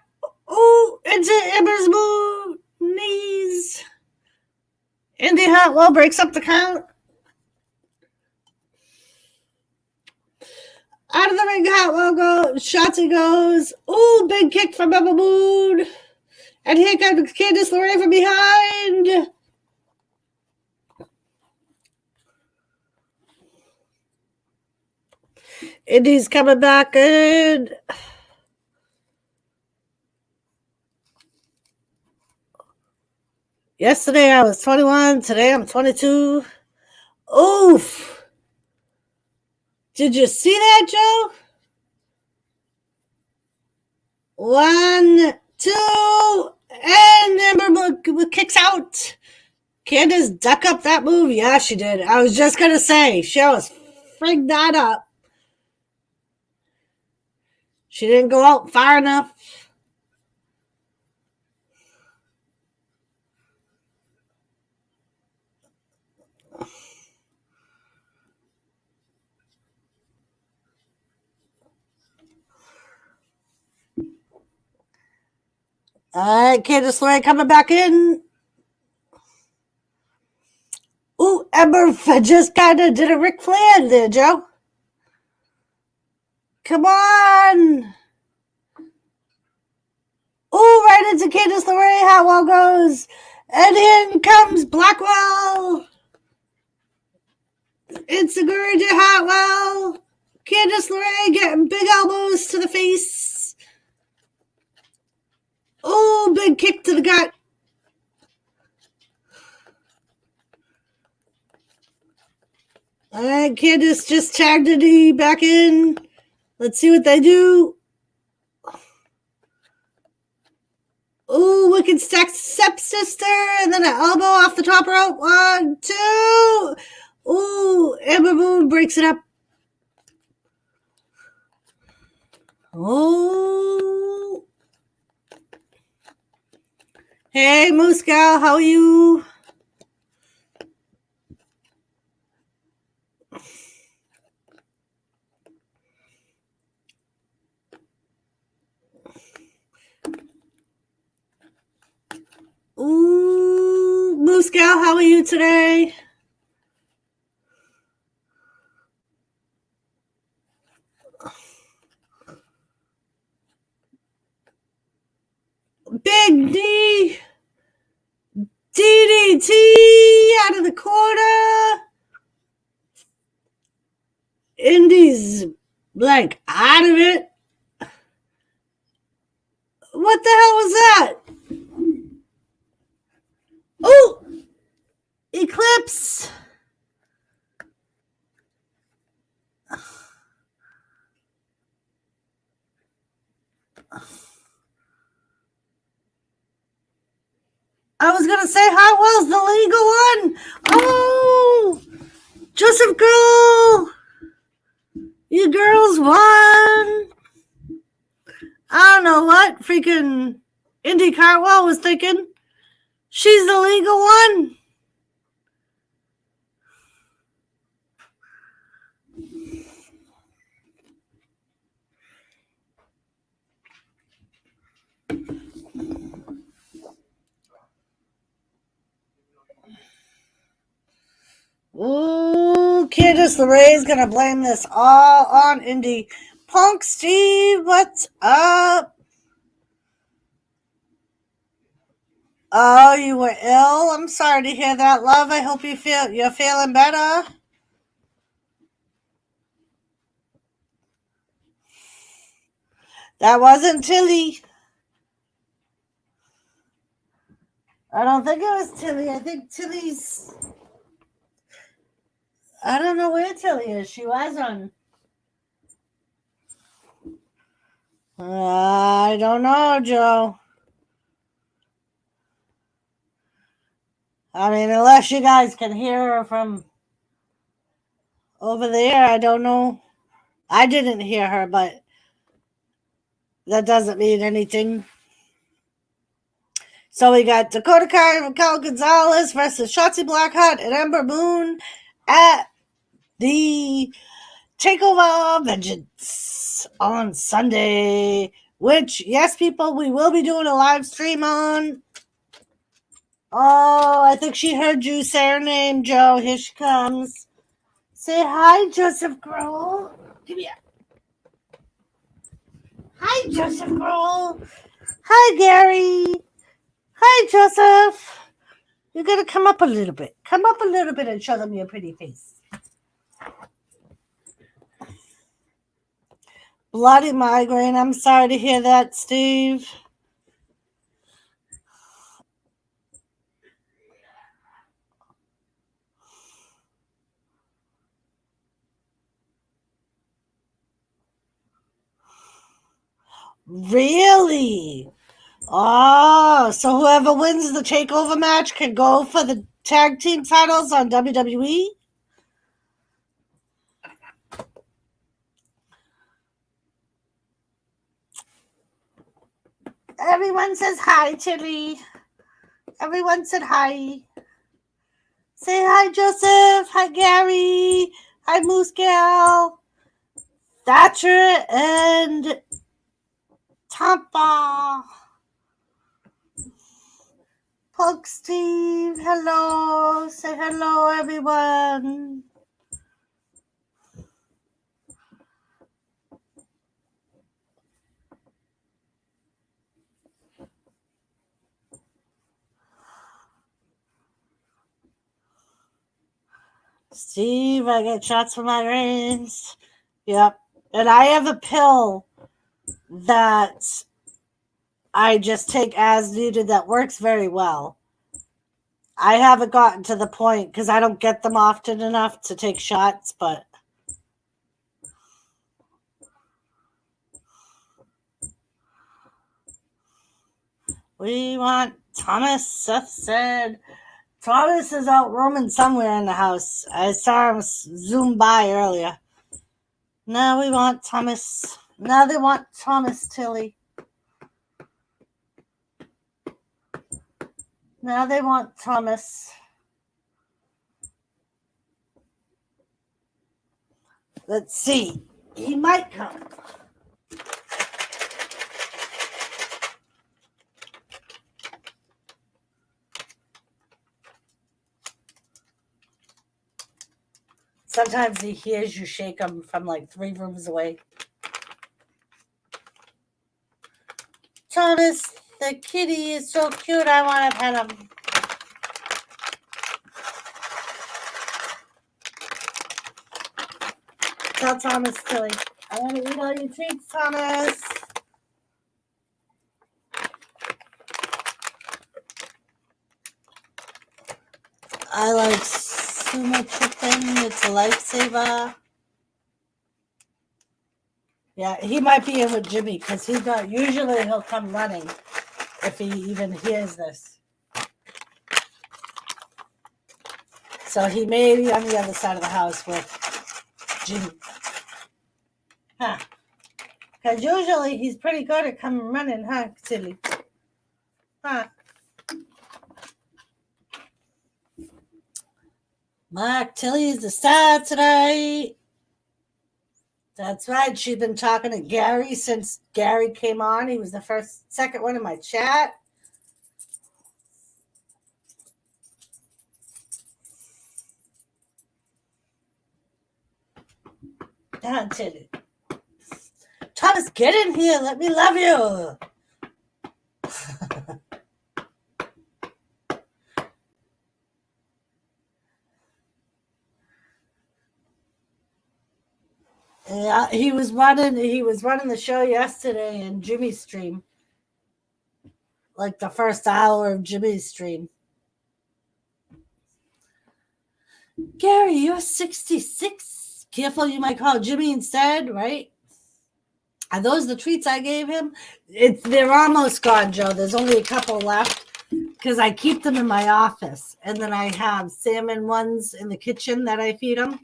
Oh, into Ember's Moon knees. Indy Hartwell breaks up the count. Out of the ring, Hartwell goes. Shotzi goes. Oh, big kick from Ember Moon. And here comes Candice LeRae from behind. Indy's coming back in. Yesterday I was 21. Today I'm 22. Oof. Did you see that, Joe? 1, 2, and Ember kicks out. Candace duck up that move. Yeah, she did. I was just going to say, she was frigged that up. She didn't go out far enough. All right, Candice LeRae coming back in. Ooh, Ember just kind of did a Ric Flair there, Joe. Come on. Ooh, right into Candice LeRae. How well goes. And in comes Blackwell. It's a Gurja Hotwell. Candice LeRae getting big elbows to the face. Oh, big kick to the gut. All right, Candice just tagged a knee back in. Let's see what they do. Ooh, wicked stepsister, and then an elbow off the top rope. 1, 2. Ooh, Amber Moon breaks it up. Oh. Hey, Moose Gal, how are you? Ooh, Moose Gal, how are you today? Big D. DDT out of the corner. Indy's like out of it. What the hell was that? Oh, Eclipse. I was going to say Hotwell's the legal one. Oh, Joseph Girl. You girls won. I don't know what freaking Indy Cartwell was thinking. She's the legal one. Ooh, Candice LeRae's gonna blame this all on Indy. Punk Steve, what's up? Oh, you were ill? I'm sorry to hear that, love. I hope you're feeling better. That wasn't Tilly. I don't think it was Tilly. I think Tilly's... I don't know where Tilly is. She was on... I don't know, Joe. I mean, unless you guys can hear her from over there, I don't know. I didn't hear her, but that doesn't mean anything. So we got Dakota Kai and Raquel Gonzalez versus Shotzi Blackheart and Ember Moon at the Takeover Vengeance on Sunday. Which, yes, people, we will be doing a live stream on. Oh, I think she heard you say her name, Joe. Here she comes. Say hi, Joseph Grohl. Give me a... Hi, Joseph Grohl. Hi, Gary. Hi, Joseph. You're going to come up a little bit. Come up a little bit and show them your pretty face. Bloody migraine. I'm sorry to hear that, Steve. Really? Oh, so whoever wins the takeover match can go for the tag team titles on WWE? Everyone says hi, Tilly. Everyone said hi. Say hi, Joseph. Hi, Gary. Hi, Moose Gal. Thatcher and Tampa. Pug Steve. Hello. Say hello, everyone. Steve, I get shots for migraines. Yep. And I have a pill that I just take as needed that works very well. I haven't gotten to the point because I don't get them often enough to take shots, but we want Thomas. Seth said Thomas is out roaming somewhere in the house. I saw him zoom by earlier. Now we want Thomas. Now they want Thomas Tilly. Now they want Thomas. Let's see. He might come. Sometimes he hears you shake him from like 3 rooms away. Thomas, the kitty is so cute. I want to pet him. Tell Thomas Tilly, I want to eat all your treats, Thomas. I like sumo chicken. It's a lifesaver. Yeah, he might be in with Jimmy because he's not. Usually he'll come running if he even hears this. So he may be on the other side of the house with Jimmy. Huh. Because usually he's pretty good at coming running, huh, Tilly? Huh. Mark Tilly is the star tonight. That's right. She's been talking to Gary since Gary came on. He was the second one in my chat. Down, Tilly. Thomas, get in here. Let me love you. Yeah, he was running the show yesterday in Jimmy's stream. Like the first hour of Jimmy's stream. Gary, you're 66. Careful, you might call Jimmy instead, right? Are those the treats I gave him? They're almost gone, Joe. There's only a couple left because I keep them in my office. And then I have salmon ones in the kitchen that I feed them.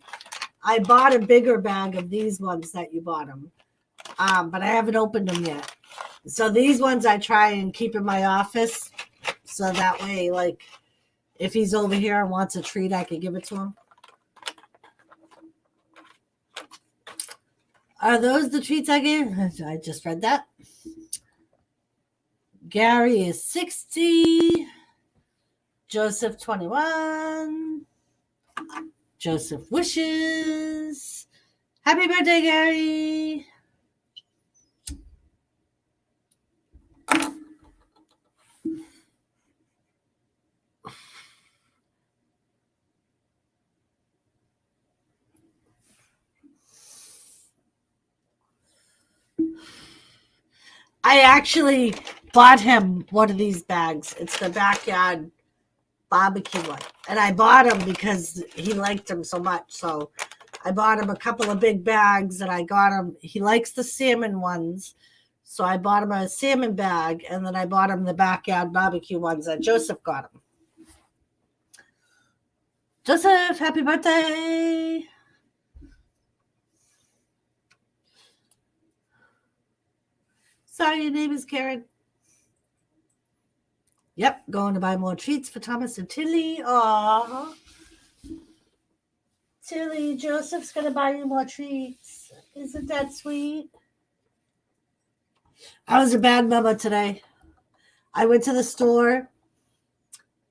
I bought a bigger bag of these ones that you bought them, but I haven't opened them yet. So these ones I try and keep in my office so that way, like, if he's over here and wants a treat, I can give it to him. Are those the treats I gave? I just read that. Gary is 60. Joseph, 21. Joseph wishes. Happy birthday, Gary. I actually bought him one of these bags. It's the backyard barbecue one. And I bought him because he liked them so much. So I bought him a couple of big bags and I got him. He likes the salmon ones. So I bought him a salmon bag and then I bought him the backyard barbecue ones that Joseph got him. Joseph, happy birthday. Sorry, your name is Karen. Yep, going to buy more treats for Thomas and Tilly. Aww. Tilly, Joseph's going to buy you more treats. Isn't that sweet? I was a bad mama today. I went to the store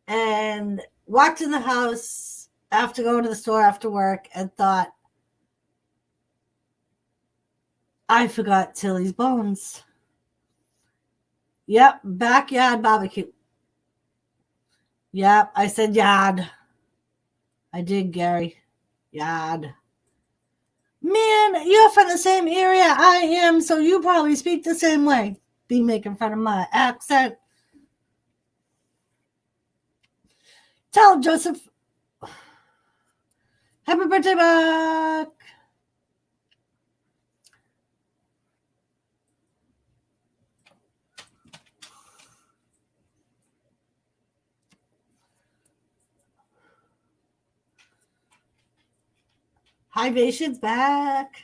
and walked in the house after going to the store after work and thought, I forgot Tilly's bones. Yep, backyard barbecue. Yep, I said yard. I did, Gary. Yad. Man, you're from the same area I am, so you probably speak the same way. Be making fun of my accent. Tell Joseph. Happy birthday, Buck. Hivation's back.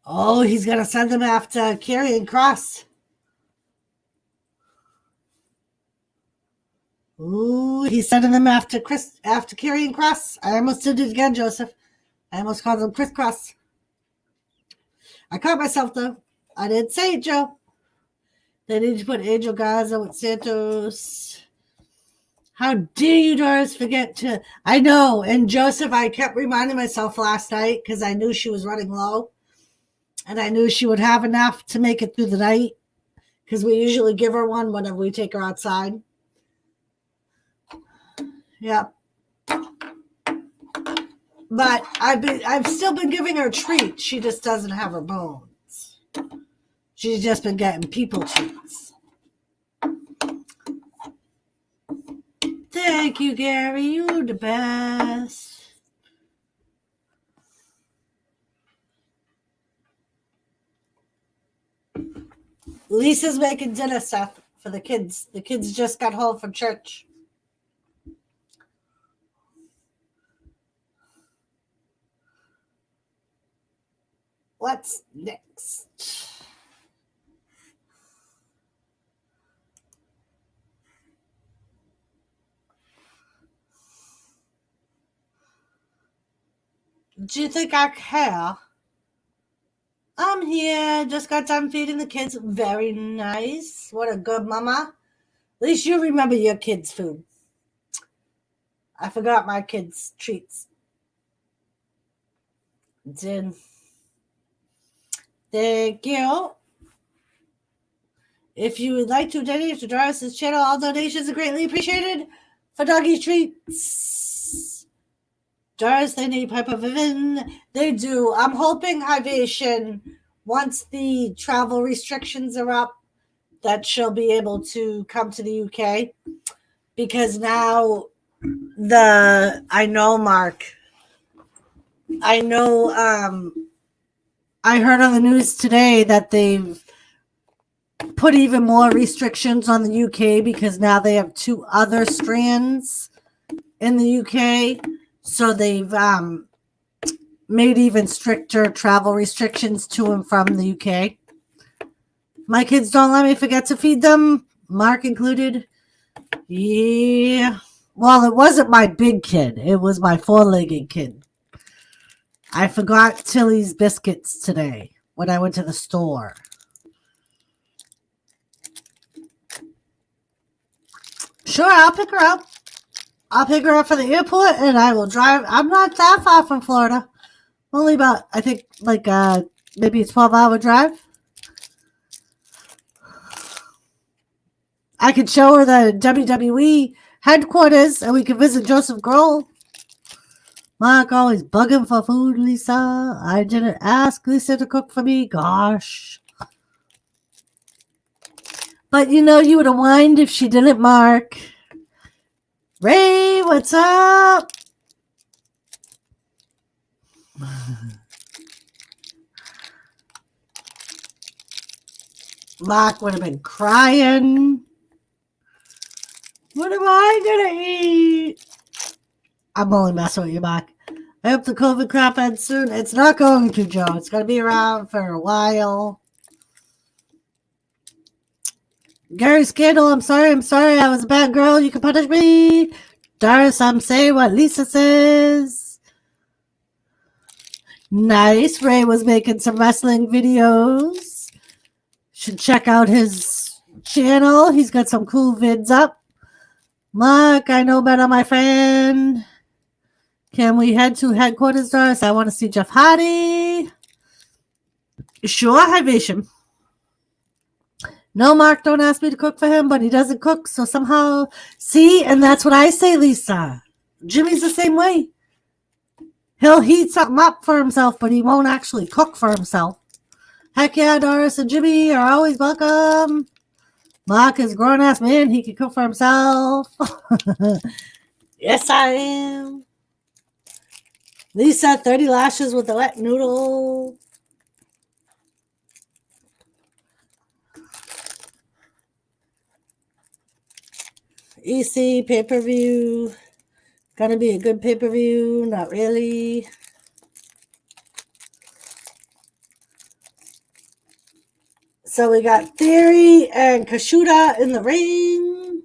Oh, he's going to send them after Carrying Cross. Ooh, he's sending them after Carrying Cross. I almost did it again, Joseph. I almost called him Crisscross. I caught myself, though. I didn't say it, Joe. They need to put Angel Gaza with Santos. How dare you, Doris, forget to... I know. And Joseph, I kept reminding myself last night because I knew she was running low. And I knew she would have enough to make it through the night because we usually give her one whenever we take her outside. Yep. But I've still been giving her treats. She just doesn't have her bones. She's just been getting people treats. Thank you, Gary. You're the best. Lisa's making dinner stuff for the kids. The kids just got home from church. What's next? Do you think I care? I'm here. Just got done feeding the kids. Very nice. What a good mama. At least you remember your kids' food. I forgot my kids' treats. Did. Thank you. If you would like to donate to Doris's channel, all donations are greatly appreciated for doggy treats. Doris, they need Piper Vivian. They do. I'm hoping Hivation, once the travel restrictions are up, that she'll be able to come to the UK. Because now I know Mark. I know I heard on the news today that they've put even more restrictions on the UK because now they have 2 other strands in the UK. So they've made even stricter travel restrictions to and from the UK. My kids don't let me forget to feed them, Mark included. Yeah. Well, it wasn't my big kid. It was my 4-legged kid. I forgot Tilly's biscuits today when I went to the store. Sure, I'll pick her up. I'll pick her up from the airport and I will drive. I'm not that far from Florida. Only about, I think, like maybe a 12-hour drive. I could show her the WWE headquarters and we could visit Joseph Grohl. Mark always bugging for food, Lisa. I didn't ask Lisa to cook for me. Gosh. But you know, you would have whined if she didn't, Mark. Ray, what's up? Mark would have been crying. What am I going to eat? I'm only messing with you, Mark. I hope the COVID crap ends soon. It's not going to, Joe. It's going to be around for a while. Gary Scandal, I'm sorry. I was a bad girl. You can punish me. Doris, I'm saying what Lisa says. Nice. Ray was making some wrestling videos. Should check out his channel. He's got some cool vids up. Mark, I know better, my friend. Can we head to headquarters, Doris? I want to see Jeff Hardy. Sure, Hivation. No, Mark don't ask me to cook for him, but he doesn't cook. So somehow, see, and that's what I say, Lisa. Jimmy's the same way. He'll heat something up for himself, but he won't actually cook for himself. Heck yeah, Doris and Jimmy are always welcome. Mark is a grown-ass man. He can cook for himself. Yes, I am. Lisa, 30 lashes with a wet noodle. EC pay-per-view. Gonna be a good pay-per-view. Not really. So we got Theory and Kashuda in the ring.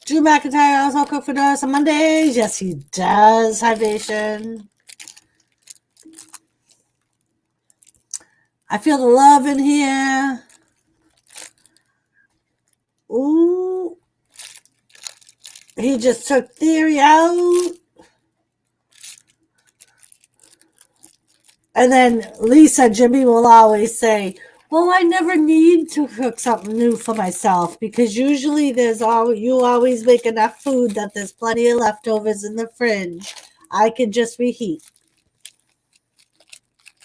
Drew McIntyre also cook for us on Mondays. Yes, he does, Hydration. I feel the love in here. Ooh. He just took Theory out. And then Lisa, Jimmy will always say, well, I never need to cook something new for myself because usually you always make enough food that there's plenty of leftovers in the fridge. I can just reheat.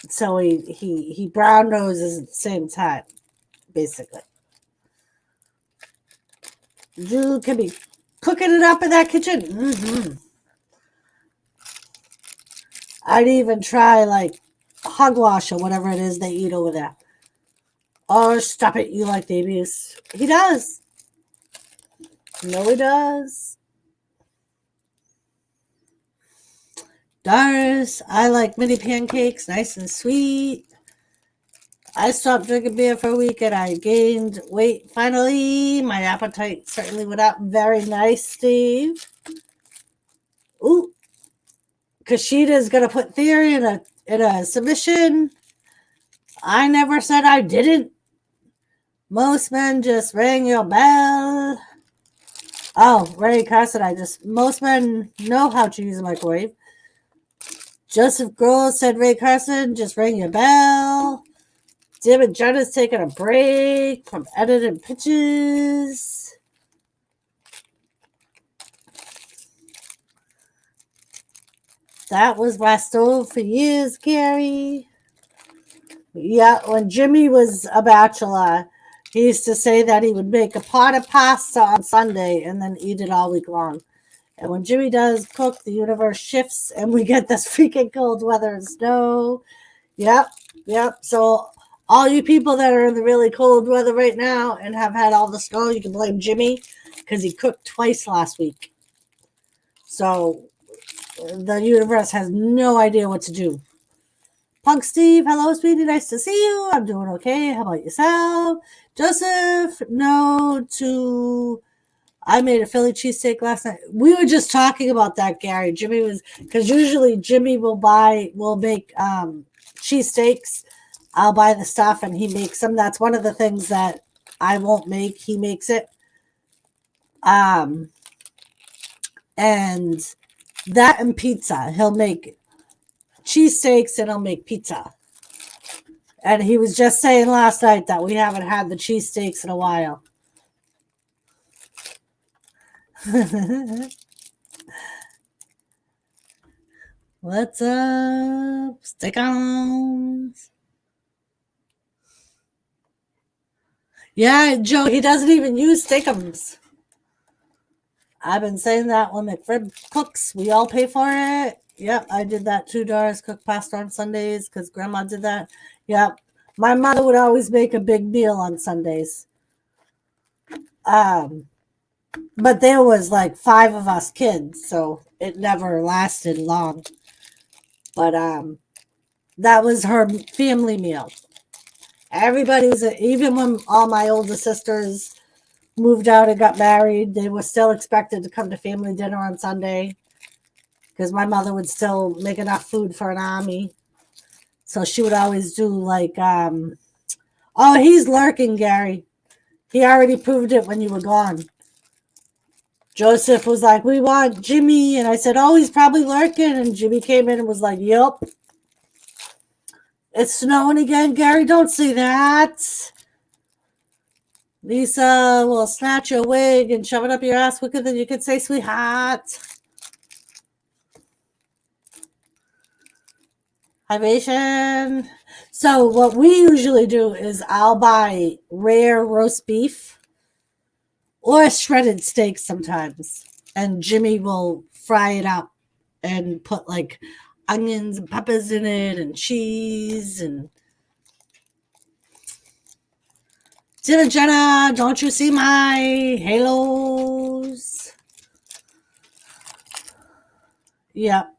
So he brown noses at the same time, basically. Drew can be cooking it up in that kitchen. Mm-hmm. I'd even try like hogwash or whatever it is they eat over there. Oh, stop it. You like the abuse. He does. No, he does. Doris, I like mini pancakes, nice and sweet. I stopped drinking beer for a week and I gained weight finally. My appetite certainly went up. Very nice, Steve. Ooh. Kashida's going to put Theory in a submission. I never said I didn't. Most men just rang your bell. Oh, Ray Carson, most men know how to use a microwave. Joseph Grohl said, Ray Carson, just ring your bell. David Judd is taking a break from editing pitches. That was my stove for years, Gary. Yeah, when Jimmy was a bachelor, he used to say that he would make a pot of pasta on Sunday and then eat it all week long. And when Jimmy does cook, the universe shifts and we get this freaking cold weather and snow. Yep. So all you people that are in the really cold weather right now and have had all the snow, you can blame Jimmy because he cooked twice last week. So the universe has no idea what to do. Punk Steve, hello, sweetie. Nice to see you. I'm doing okay. How about yourself? Joseph, I made a Philly cheesesteak last night. We were just talking about that, Gary. Because usually Jimmy will make cheesesteaks. I'll buy the stuff and he makes them. That's one of the things that I won't make. He makes it. And that and pizza. He'll make cheesesteaks and he'll make pizza. And he was just saying last night that we haven't had the cheesesteaks in a while. What's up? Stick-ons. Yeah, Joe, he doesn't even use steakums. I've been saying that when McFred cooks, we all pay for it. Yep, I did that too, Doris. Cook pasta on Sundays because Grandma did that. Yep. My mother would always make a big meal on Sundays. But there was like 5 of us kids, so it never lasted long. But that was her family meal. Everybody was, even when all my older sisters moved out and got married, they were still expected to come to family dinner on Sunday because my mother would still make enough food for an army. So she would always do like, oh, he's lurking, Gary. He already proved it when you were gone. Joseph was like, we want Jimmy. And I said, oh, he's probably lurking. And Jimmy came in and was like, yep. It's snowing again, Gary. Don't say that. Lisa will snatch your wig and shove it up your ass quicker than you could say sweetheart. Hibation. So what we usually do is I'll buy rare roast beef or shredded steak sometimes. And Jimmy will fry it up and put like onions and peppers in it and cheese and Jenna, don't you see my halos? Yep.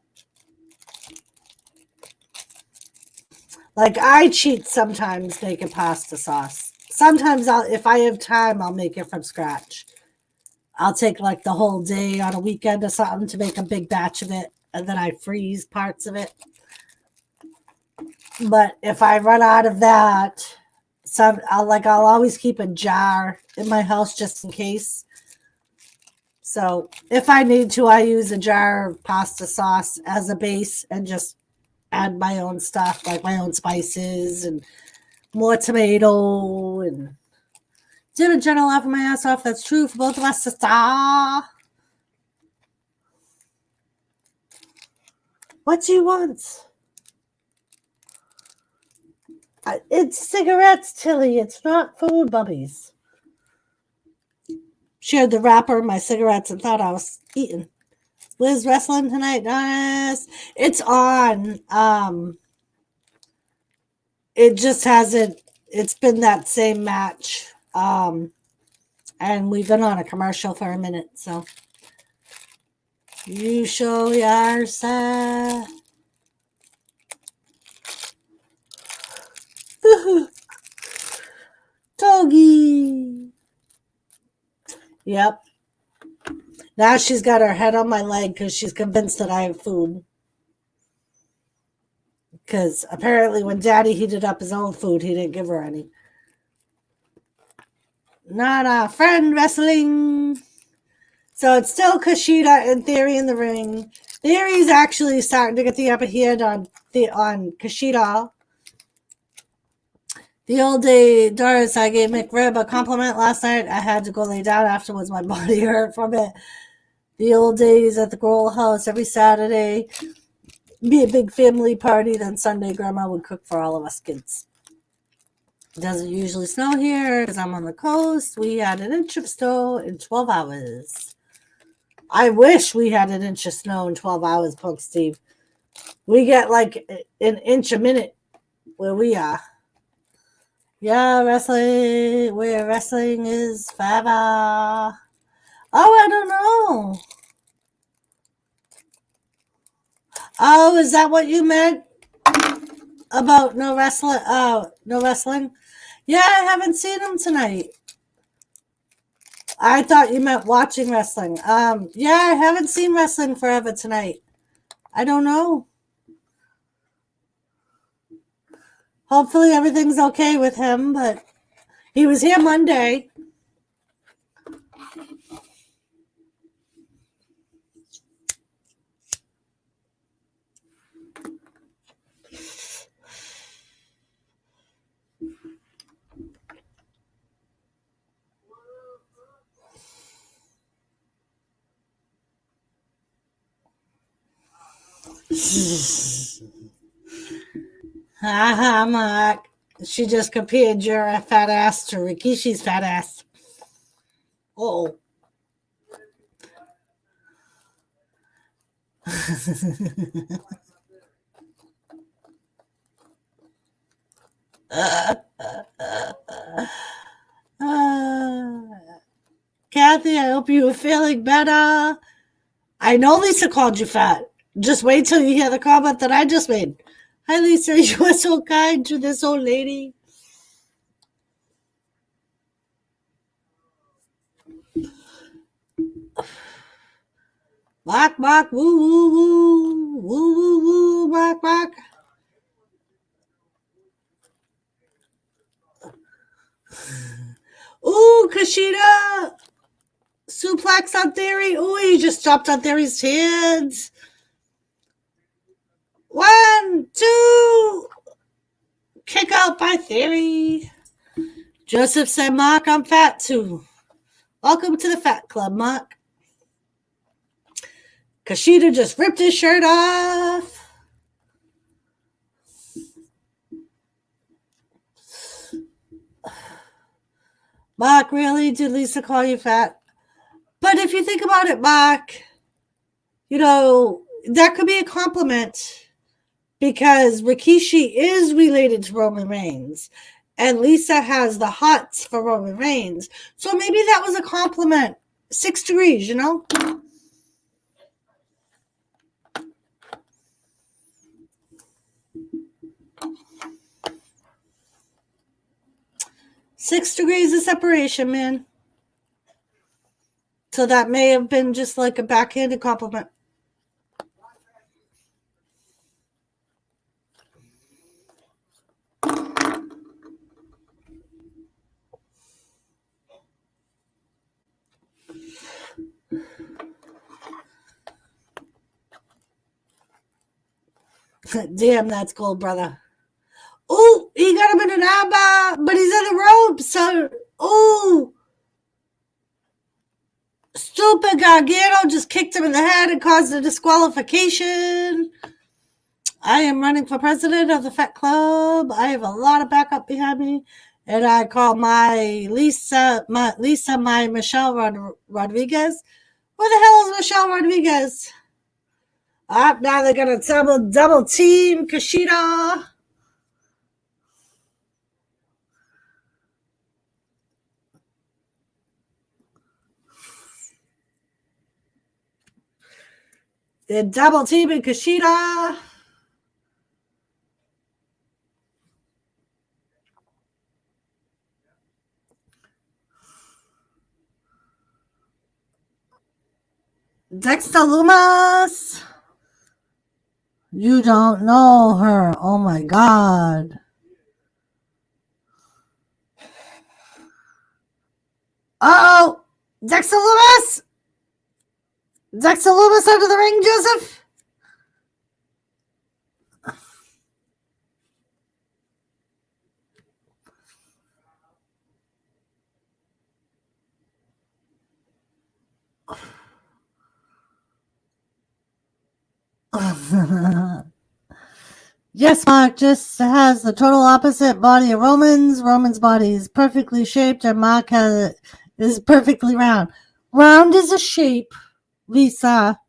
Like I cheat sometimes making pasta sauce. Sometimes if I have time, I'll make it from scratch. I'll take like the whole day on a weekend or something to make a big batch of it, and then I freeze parts of it. But if I run out of that, I'll always keep a jar in my house just in case. So if I need to, I use a jar of pasta sauce as a base and just add my own stuff, like my own spices and more tomato and did a general laugh my ass off. That's true for both of us, sister. What do you want? It's cigarettes, Tilly. It's not food, bubbies. Shared the wrapper of my cigarettes and thought I was eating. Liz wrestling tonight, nice. It's on. It just hasn't. It's been that same match. And we've been on a commercial for a minute, so you show yourself. Doggy. Yep. Now she's got her head on my leg because she's convinced that I have food. Because apparently when Daddy heated up his own food, he didn't give her any. Not a friend wrestling. So it's still Kushida and Theory in the ring. Theory's actually starting to get the upper hand on Kushida. The old day, Doris, I gave McRib a compliment last night. I had to go lay down afterwards. My body hurt from it. The old days at the Grohl house every Saturday. Be a big family party. Then Sunday, Grandma would cook for all of us kids. It doesn't usually snow here because I'm on the coast. We had an inch of snow in 12 hours. I wish we had an inch of snow in 12 hours, Punk Steve. We get like an inch a minute where we are. Yeah, wrestling, where wrestling is forever. Oh, I don't know. Oh, is that what you meant about no wrestling? No wrestling? Yeah, I haven't seen them tonight. I thought you meant watching wrestling. Yeah, I haven't seen wrestling forever tonight. I don't know. Hopefully everything's okay with him, but he was here Monday. Haha, Mark. She just compared your fat ass to Rikishi's fat ass. Oh. Kathy, I hope you are feeling better. I know Lisa called you fat. Just wait till you hear the comment that I just made. Hi, Lisa. You are so kind to this old lady. Bark, bark, woo, woo, woo. Woo, woo, woo, bark, bark. Ooh, Kushida. Suplex on Theory. Ooh, he just dropped on Theory's hands. 1, 2. Kick out by Theory. Joseph said, Mark, I'm fat too. Welcome to the fat club, Mark. Kushida just ripped his shirt off. Mark, really? Did Lisa call you fat? But if you think about it, Mark, that could be a compliment because Rikishi is related to Roman Reigns and Lisa has the hots for Roman Reigns. So maybe that was a compliment. 6 degrees, 6 degrees of separation, man. So that may have been just like a backhanded compliment. Damn, that's cold, brother. Oh, he got him in an armbar, but he's in the ropes. So, stupid Gargano just kicked him in the head and caused a disqualification. I am running for president of the Fat Club. I have a lot of backup behind me. And I call my Lisa, my Michelle Rodriguez. Where the hell is Michelle Rodriguez? Now they're going to double team Kushida. They're double teaming Kushida. Dexter Lumis. You don't know her. Oh my God. Uh-oh. Dexter Lumis. Dexter Lumis under the ring, Joseph. Yes, Mark just has the total opposite body of Roman's. Roman's body is perfectly shaped and Mark is perfectly round. Round is a shape, Lisa.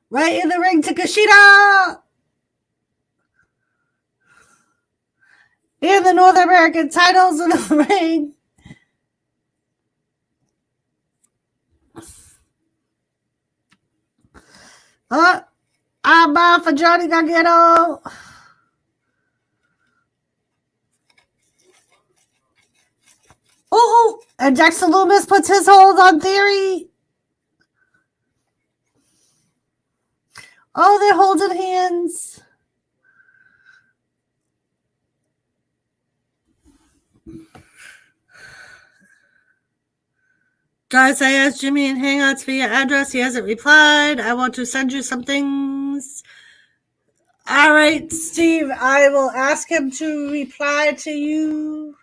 Right in the ring to Kushida. And the North American titles in the ring. I'm for Johnny Gargano. Oh, and Dexter Lumis puts his hold on Theory. Oh, they're holding hands. Guys, I asked Jimmy in Hangouts for your address. He hasn't replied. I want to send you some things. All right, Steve, I will ask him to reply to you.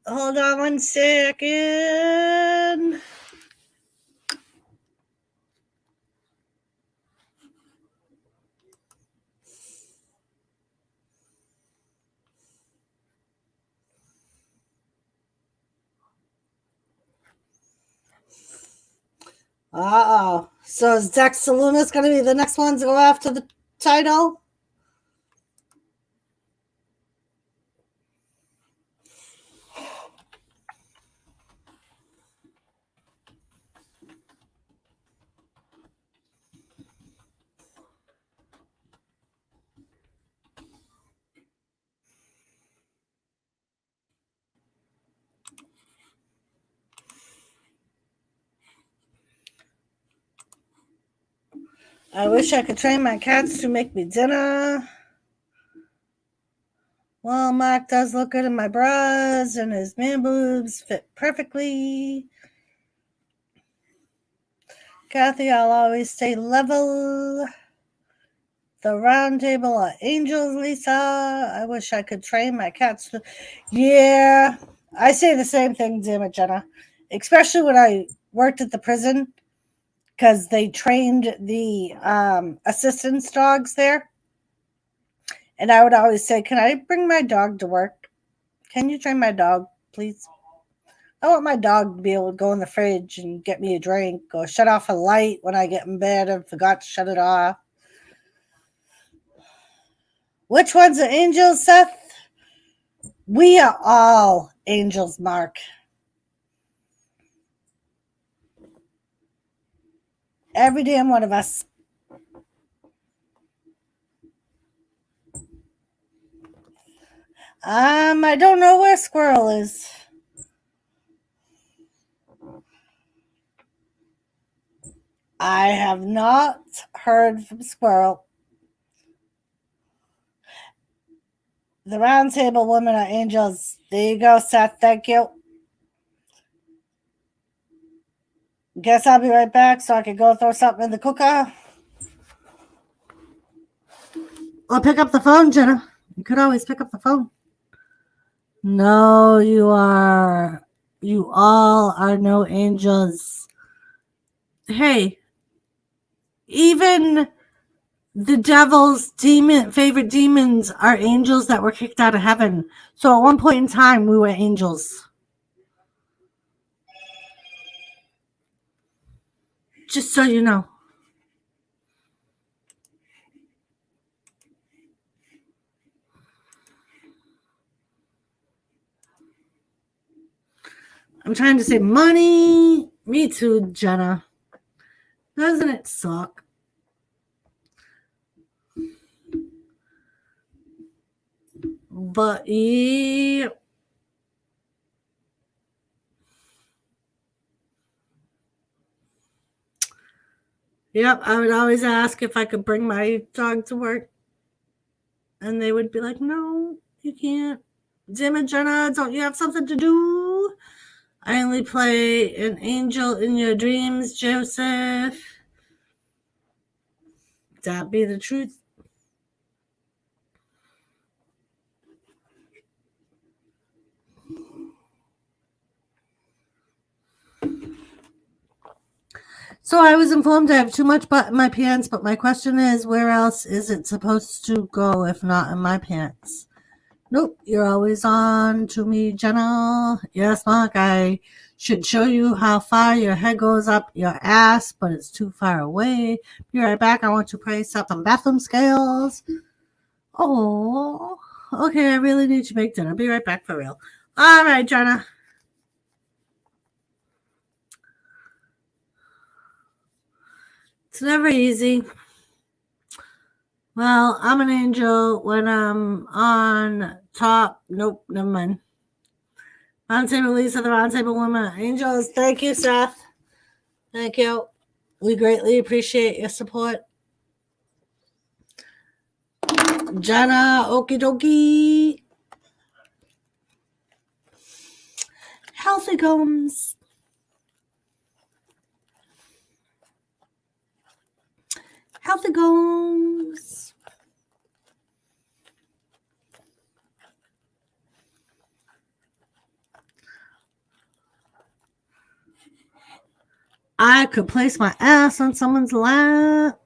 Hold on 1 second. Uh-oh. So is Dexter Lumis going to be the next one to go after the title? I wish I could train my cats to make me dinner. Well, Mark does look good in my bras, and his man boobs fit perfectly. Kathy, I'll always stay level. The round table of angels, Lisa. I wish I could train my cats to. Yeah, I say the same thing, damn it, Jenna. Especially when I worked at the prison, because they trained the assistance dogs there. And I would always say, "Can I bring my dog to work? Can you train my dog, please? I want my dog to be able to go in the fridge and get me a drink or shut off a light when I get in bed and forgot to shut it off." Which one's an angel, Seth? We are all angels, Mark. Every damn one of us. I don't know where Squirrel is. I have not heard from Squirrel. The round table women are angels. There you go, Seth. Thank you. Guess I'll be right back so I can go throw something in the cooker. Or pick up the phone, Jenna. You could always pick up the phone. No, you are. You all are no angels. Hey, even the devil's favorite demons are angels that were kicked out of heaven. So at one point in time, we were angels. Just so you know. I'm trying to save money. Me too, Jenna. Doesn't it suck? But yeah. Yep, I would always ask if I could bring my dog to work. And they would be like, no, you can't. Jim and Jenna, don't you have something to do? I only play an angel in your dreams, Joseph. That be the truth. So I was informed I have too much butt in my pants, but my question is, where else is it supposed to go if not in my pants? Nope, you're always on to me, Jenna. Yes, Mark, I should show you how far your head goes up your ass, but it's too far away. Be right back. I want to price up some bathroom scales. Oh, okay, I really need to make dinner. Be right back for real. All right, Jenna. It's never easy. Well, I'm an angel when I'm on top. Nope, never mind. Roundtable Lisa, the Roundtable Women Angels. Thank you, Seth. Thank you. We greatly appreciate your support. Jenna, okie dokie. Healthy Gomes. Healthy Gomes. I could place my ass on someone's lap.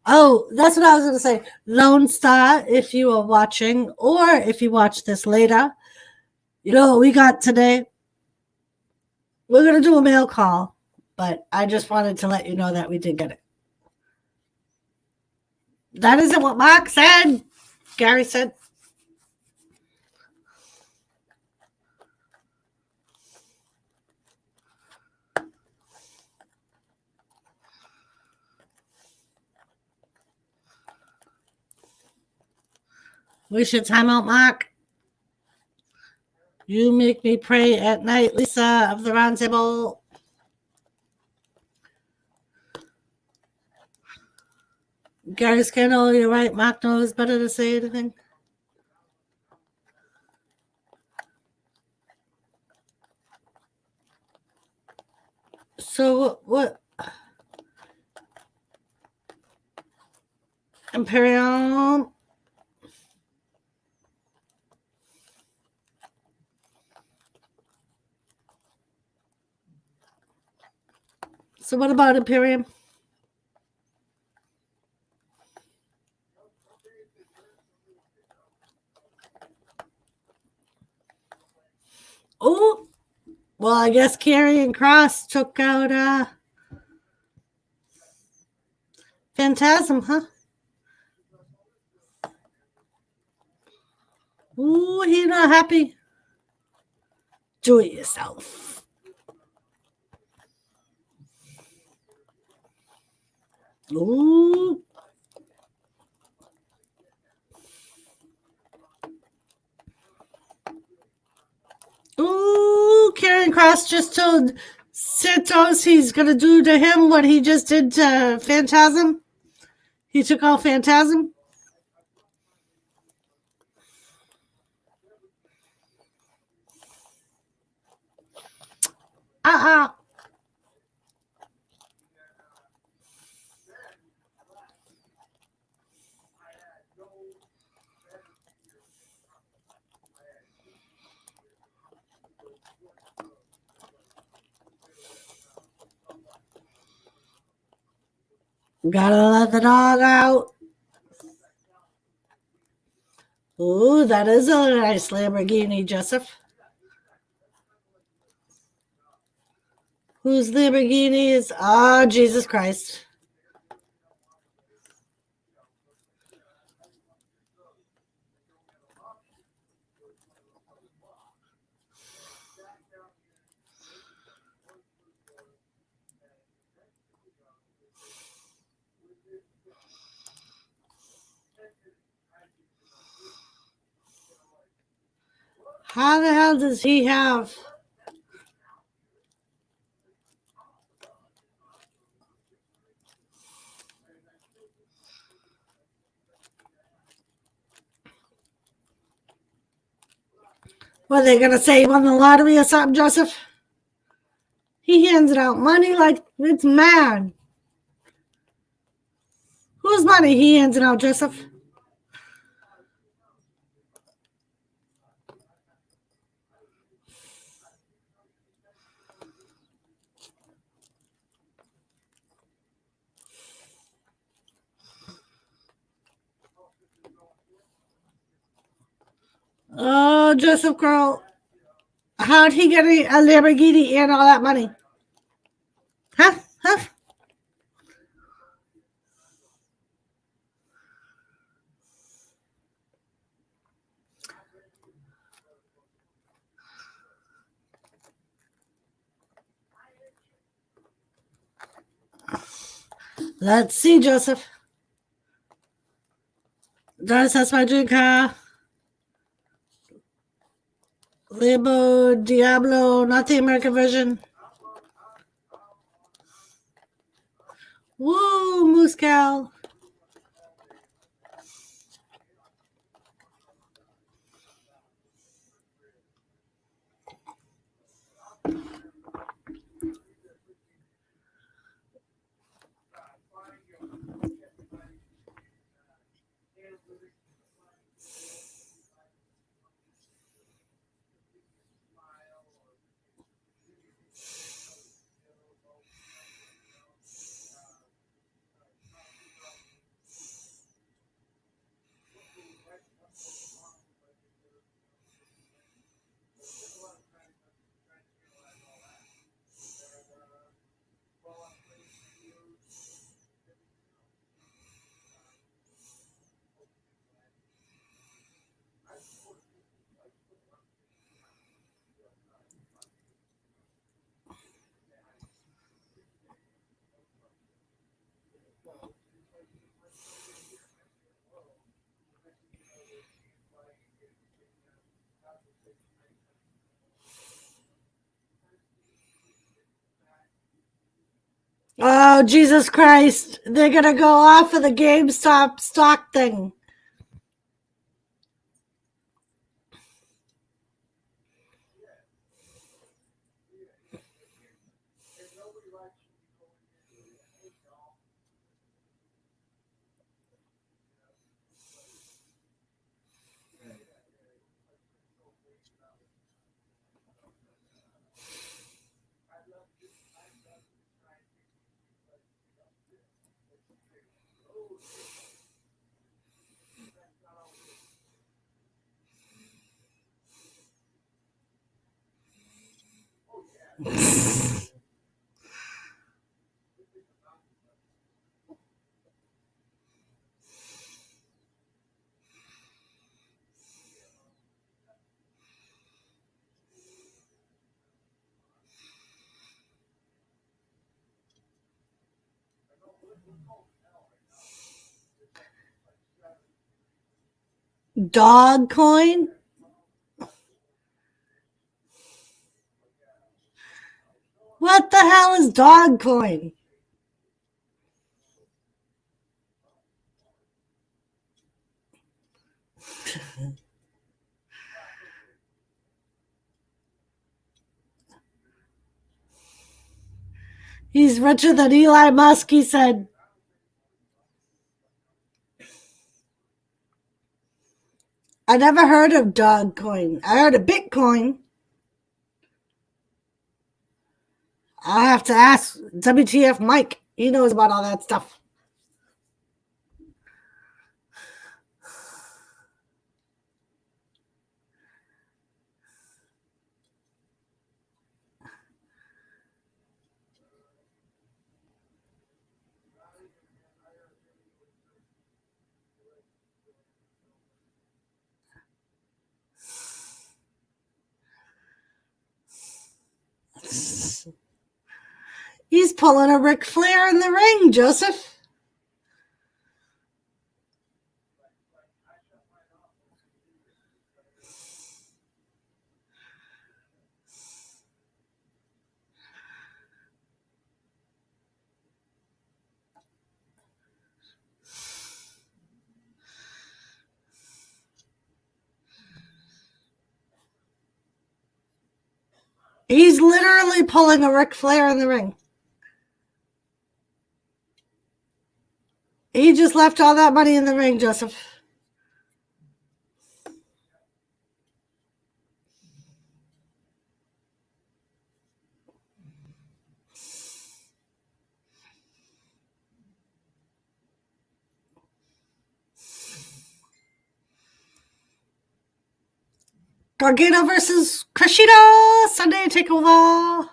Oh, that's what I was going to say. Lone Star, if you are watching, or if you watch this later, you know what we got today? We're going to do a mail call, but I just wanted to let you know that we did get it. That isn't what Mark said. Gary said. We should time out, Mark. You make me pray at night, Lisa of the Round Table. Gary Scandal, you're right. Mark knows better to say anything. So what? Imperial. So what about Imperium? Oh, well, I guess Karrion Kross took out Phantasm, huh? Ooh, he not happy. Do it yourself. Ooh. Ooh, Karrion Kross just told Santos he's gonna do to him what he just did to Phantasm. He took out Phantasm. Uh-uh. Gotta let the dog out. Ooh, that is a nice Lamborghini, Joseph. Whose Lamborghini is? Oh, Jesus Christ. How the hell does he have? What, are they going to say he won the lottery or something, Joseph? He hands out money like it's mad. Whose money he hands it out, Joseph? Oh, Joseph Girl. How'd he get a Lamborghini and all that money? Huh? Huh? Let's see, Joseph. Does that's my drink, huh? Lambo Diablo, not the American version. Woo, Moose Cow. Oh, Jesus Christ. They're going to go off of the GameStop stock thing. Dog coin? What the hell is dog coin? He's richer than Elon Musk, he said. I never heard of dog coin. I heard of Bitcoin. I'll have to ask WTF Mike. He knows about all that stuff. He's pulling a Ric Flair in the ring, Joseph. He's literally pulling a Ric Flair in the ring. He just left all that money in the ring, Joseph. Gargano versus Kushida, Sunday Takeover.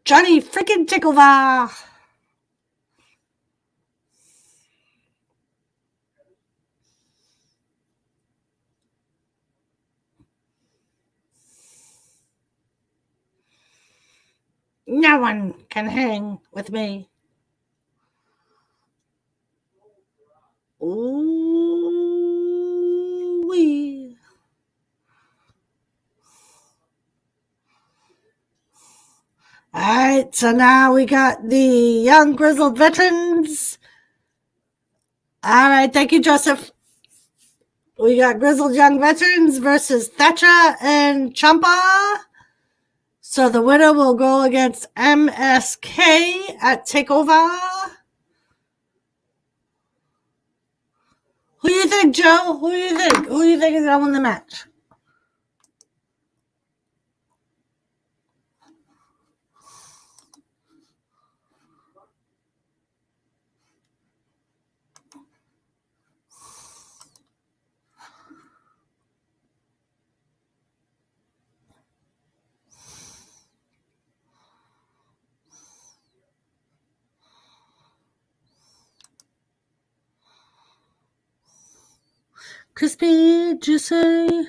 Johnny freaking Takeover. No one can hang with me. Ooh-wee. All right, so now we got the young grizzled veterans. All right, thank you, Joseph. We got grizzled young veterans versus Thatcher and Ciampa. So the winner will go against MSK at TakeOver. Who do you think, Joe? Who do you think? Who do you think is going to win the match? Crispy, juicy.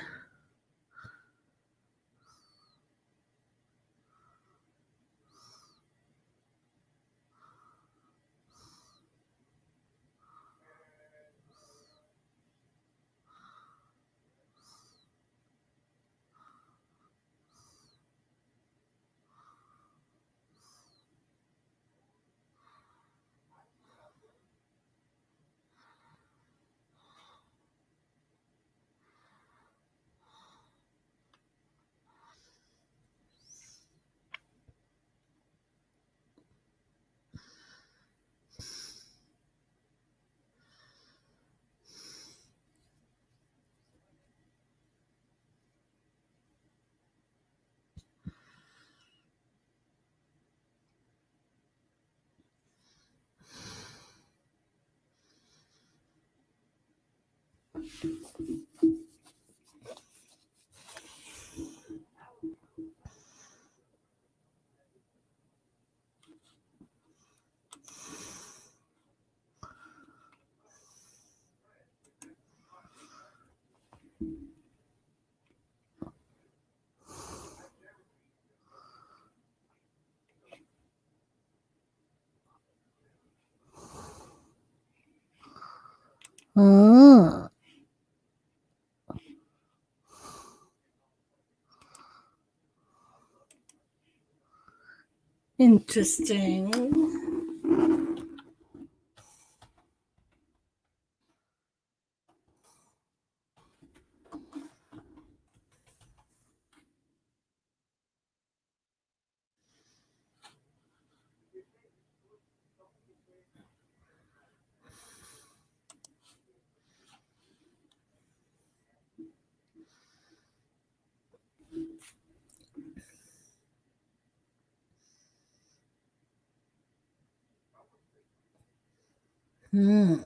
Oh, interesting. Hmm.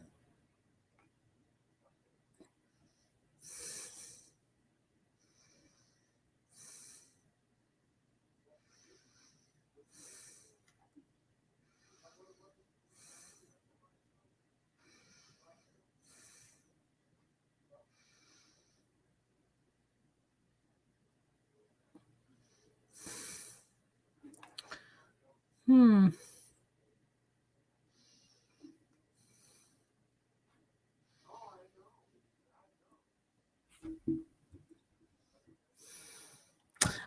Hmm.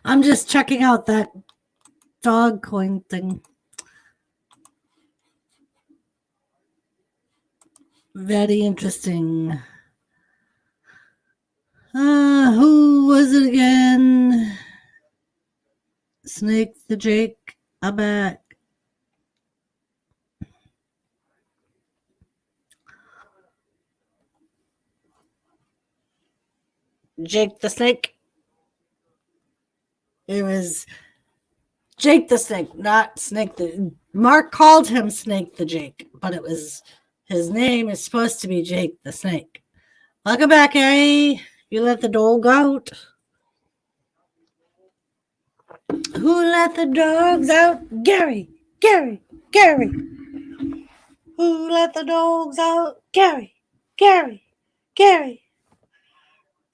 I'm just checking out that dog coin thing. Very interesting. Who was it again? Snake the Jake. I'm back. Jake the Snake. It was Jake the Snake, not Snake the. Mark called him Snake the Jake, but it was his name is supposed to be Jake the Snake. Welcome back, Harry. You let the dog out. Who let the dogs out? Gary. Gary. Gary. Who let the dogs out? Gary. Gary. Gary.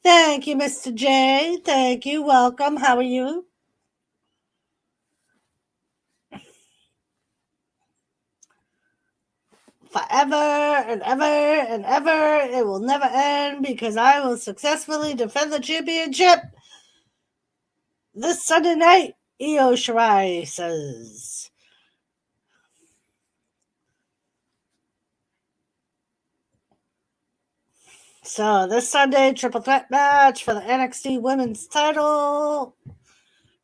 Thank you, Mr. J. Thank you. Welcome. How are you? Forever and ever and ever. It will never end because I will successfully defend the championship this Sunday night. Io Shirai says. So this Sunday, triple threat match for the NXT Women's title.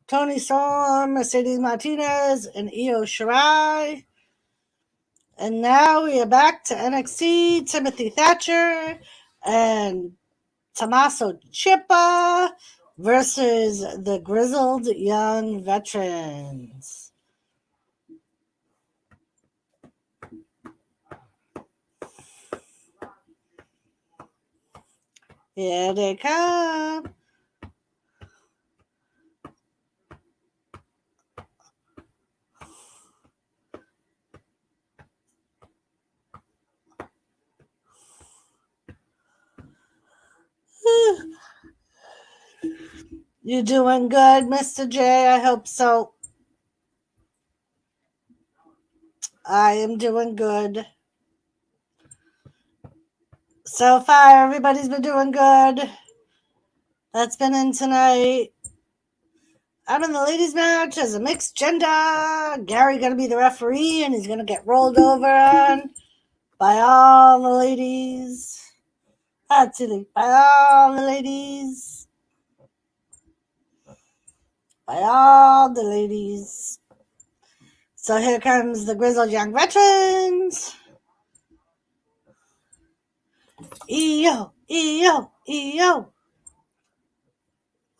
Toni Storm, Mercedes Martinez, and Io Shirai. And now we are back to NXT. Timothy Thatcher and Tommaso Ciampa versus the grizzled young veterans. Here they come. You doing good, Mr. J? I hope so. I am doing good. So far, everybody's been doing good. That's been in tonight. I'm in the ladies' match as a mixed gender. Gary gonna be the referee, and he's gonna get rolled over on by all the ladies. Actually, by all the ladies. By all the ladies. So here comes the grizzled young veterans. EO, EO, EO.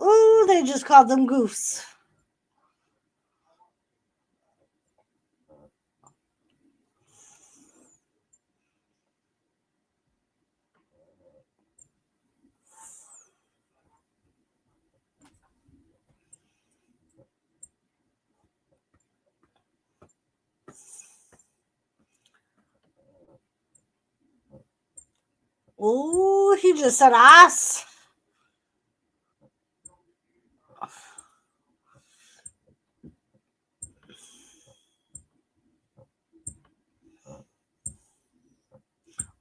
Ooh, they just called them goofs. Ooh, he just said ass.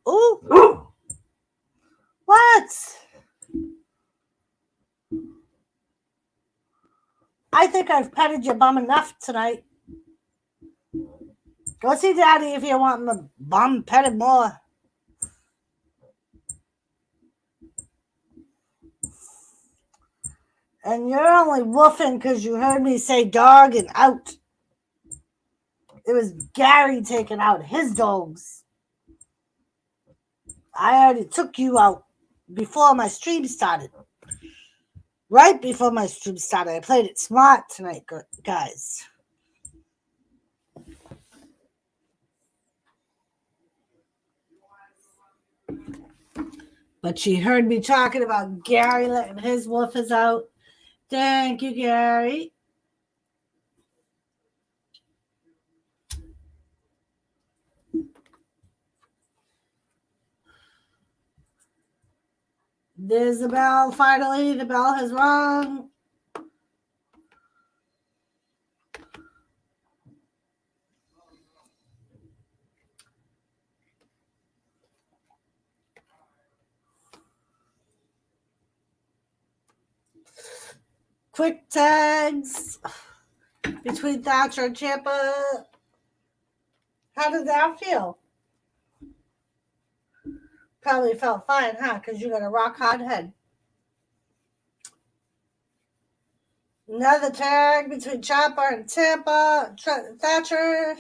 Ooh. What? I think I've petted your bum enough tonight. Go see Daddy if you want the bum petted more. And you're only woofing because you heard me say dog and out. It was Gary taking out his dogs. I already took you out before my stream started. Right before my stream started. I played it smart tonight, guys. But she heard me talking about Gary letting his woofers out. Thank you, Gary. There's the bell. Finally, the bell has rung. Quick tags between Thatcher and Ciampa. How did that feel? Probably felt fine, huh? Because you got a rock hard head. Another tag between Ciampa and Thatcher.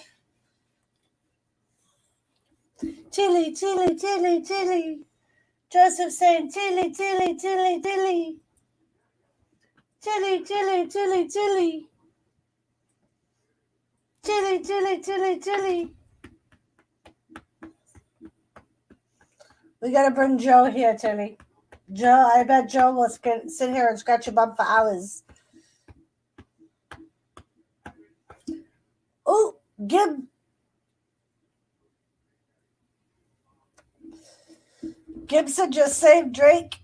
Tilly. Joseph saying Tilly. Tilly. We gotta bring Joe here, Tilly. Joe, I bet Joe will sit here and scratch your bum for hours. Oh, Gibson just saved Drake.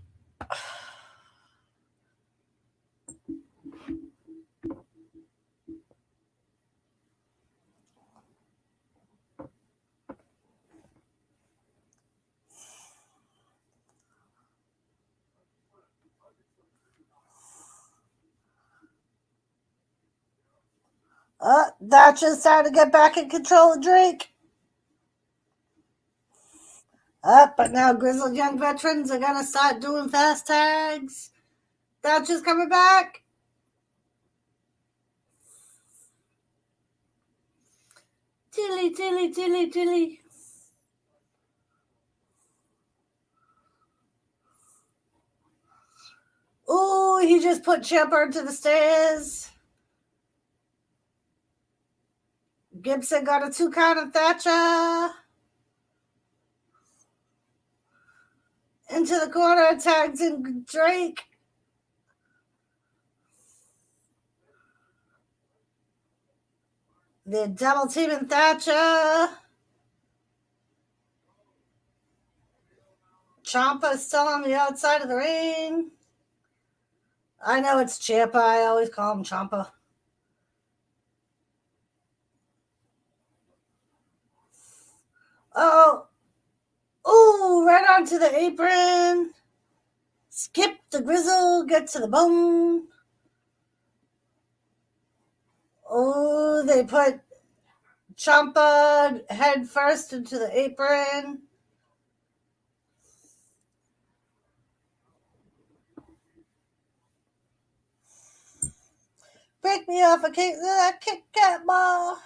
Thatcher's starting to get back in control of Drake. But now grizzled young veterans are going to start doing fast tags. Thatcher's coming back. Tilly. Ooh, he just put Ciampa into the stairs. Gibson got a 2 count of Thatcher. Into the corner, tags in Drake. They're double teaming Thatcher. Ciampa's still on the outside of the ring. I know it's Ciampa. I always call him Ciampa. Oh, right onto the apron. Skip the grizzle, get to the bone. Oh, they put Ciampa head first into the apron. Break me off a Kit Kat ball.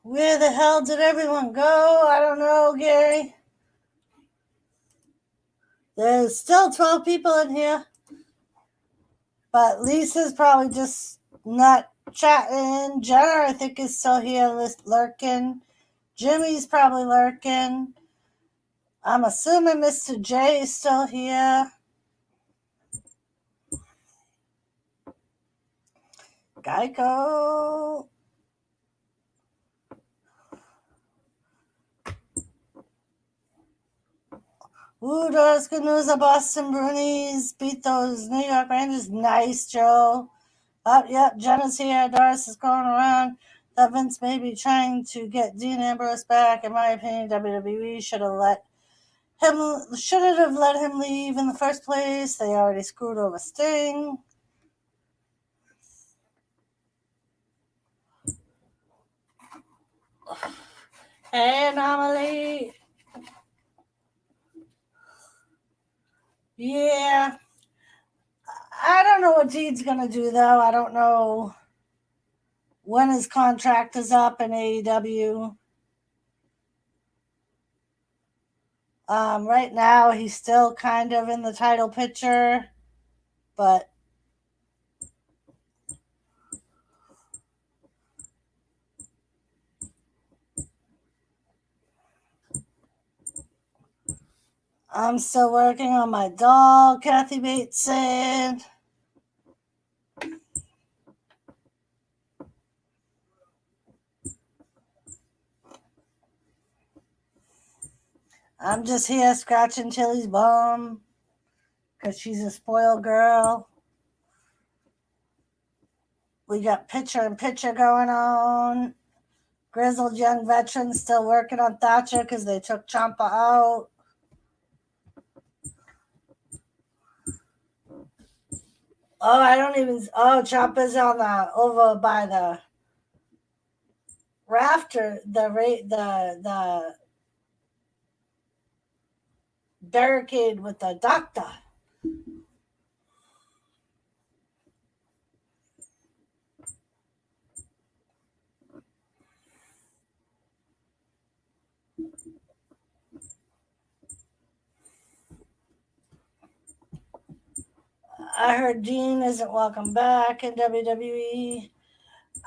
Where the hell did everyone go? I don't know, Gary. There's still 12 people in here. But Lisa's probably just not chatting. Jenna, I think, is still here lurking. Jimmy's probably lurking. I'm assuming Mr. J is still here. Geico. Ooh, Doris, good news. The Boston Brunies beat those New York Rangers. Nice, Joe. Oh, yep, Jenna's here. Doris is going around that Vince may be trying to get Dean Ambrose back. In my opinion, WWE shouldn't have let him leave in the first place. They already screwed over Sting. Hey, Anomaly. Yeah. I don't know what Dean's going to do, though. I don't know when his contract is up in AEW. Right now, he's still kind of in the title picture, but I'm still working on my doll, Kathy Bates said. I'm just here scratching Tilly's bum because she's a spoiled girl. We got picture in picture going on. Grizzled young veterans still working on Thatcher because they took Ciampa out. Oh, I don't even. Oh, Ciampa's on the over by the rafter, the barricade with the doctor. I heard Dean isn't welcome back in WWE.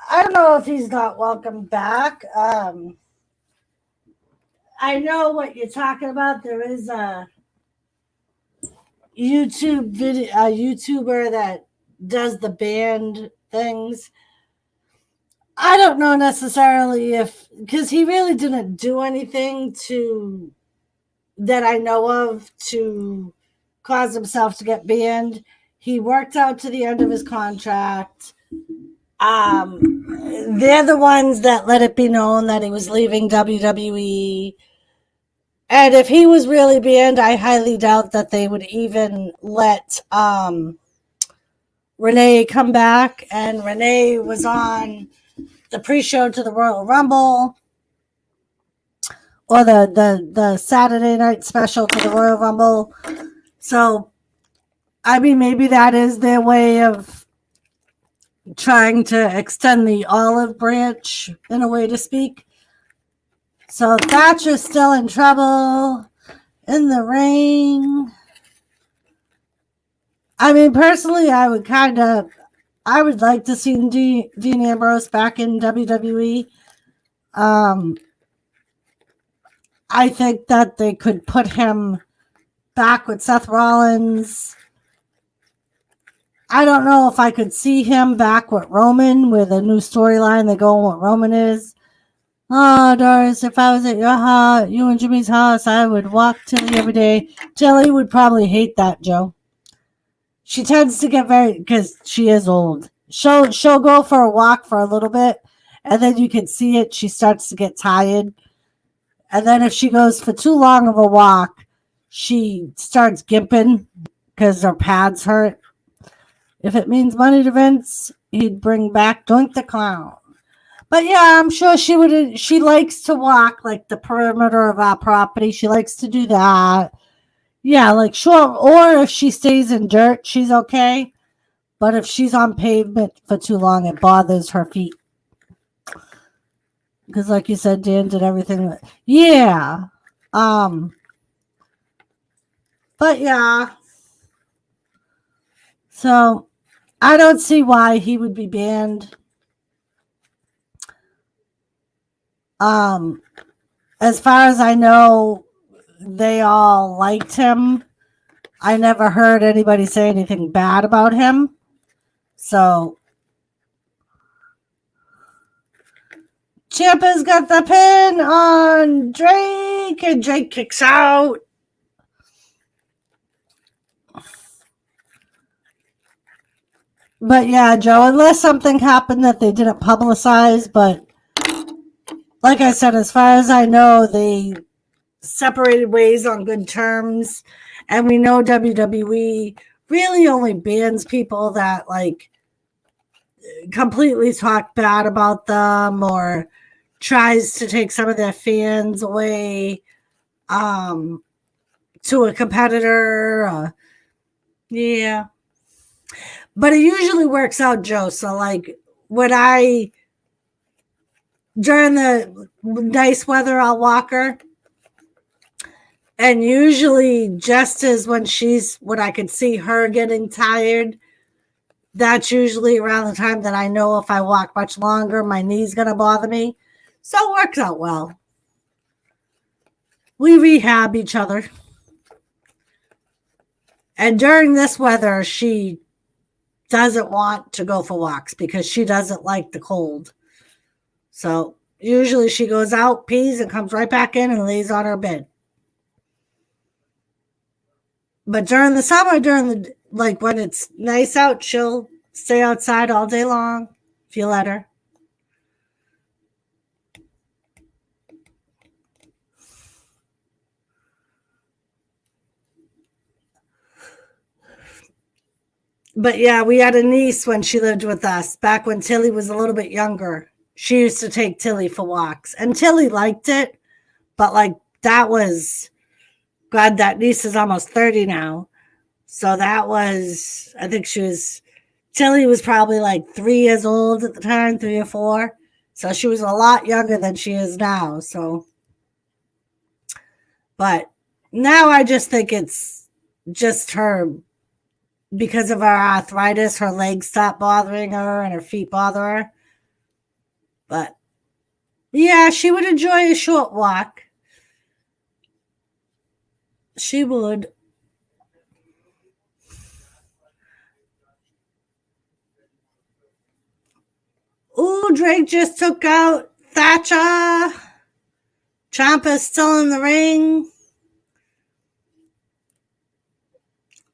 I don't know if he's not welcome back. I know what you're talking about. There is a YouTuber that does the band things. I don't know necessarily if because he really didn't do anything to that I know of to cause himself to get banned. He worked out to the end of his contract. They're the ones that let it be known that he was leaving WWE. And if he was really banned, I highly doubt that they would even let Renee come back. And Renee was on the pre-show to the Royal Rumble or the Saturday night special to the Royal Rumble. So, I mean, maybe that is their way of trying to extend the olive branch in a way to speak. So Thatcher's still in trouble in the ring. I mean, personally, I would like to see Dean Ambrose back in WWE. I think that they could put him back with Seth Rollins. I don't know if I could see him back with Roman with a new storyline. They go on what Roman is. Oh, Doris, if I was at your house, you and Jimmy's house, I would walk Tilly every day. Tilly would probably hate that, Joe. She tends to get because she is old. She'll go for a walk for a little bit, and then you can see it. She starts to get tired. And then if she goes for too long of a walk, she starts gimping because her pads hurt. If it means money to Vince, he'd bring back Doink the Clown. But yeah, I'm sure she would. She likes to walk like the perimeter of our property. She likes to do that. Yeah, like sure. Or if she stays in dirt, she's okay. But if she's on pavement for too long, it bothers her feet. Because, like you said, Dan did everything. Yeah. But yeah. So I don't see why he would be banned. As far as I know, they all liked him. I never heard anybody say anything bad about him. So Ciampa's got the pin on Drake, and Drake kicks out. But yeah, Joe, unless something happened that they didn't publicize, but like I said, as far as I know, they separated ways on good terms. And we know WWE really only bans people that like completely talk bad about them or tries to take some of their fans away to a competitor. Yeah. But it usually works out, Joe. So like when I during the nice weather, I'll walk her. And usually just as when I can see her getting tired, that's usually around the time that I know if I walk much longer, my knee's going to bother me. So it works out well. We rehab each other. And during this weather, she doesn't want to go for walks because she doesn't like the cold. So usually she goes out, pees, and comes right back in and lays on her bed. But during the summer, like when it's nice out, she'll stay outside all day long if you let her. But yeah, we had a niece when she lived with us back when Tilly was a little bit younger. She used to take Tilly for walks, and Tilly liked it. But like that was, God, that niece is almost 30 now. So that was, I think Tilly was probably like 3 years old at the time, 3 or 4. So she was a lot younger than she is now. So, but now I just think it's just her because of her arthritis, her legs stop bothering her and her feet bother her. But yeah, she would enjoy a short walk. She would. Ooh, Drake just took out Thatcher. Ciampa's still in the ring.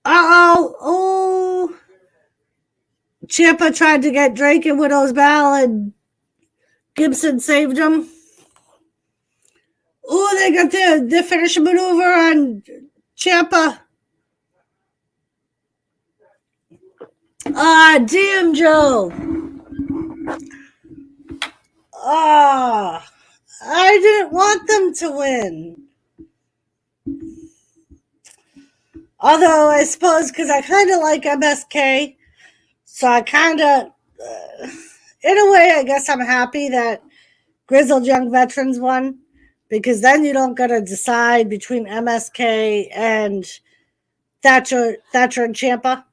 Oh. Ciampa tried to get Drake in Widow's Bell and Gibson saved him. Ooh, they got the finishing maneuver on Ciampa. Damn, Joe. I didn't want them to win. Although I suppose because I kind of like MSK, so I kind of, in a way, I guess I'm happy that Grizzled Young Veterans won because then you don't got to decide between MSK and Thatcher and Ciampa.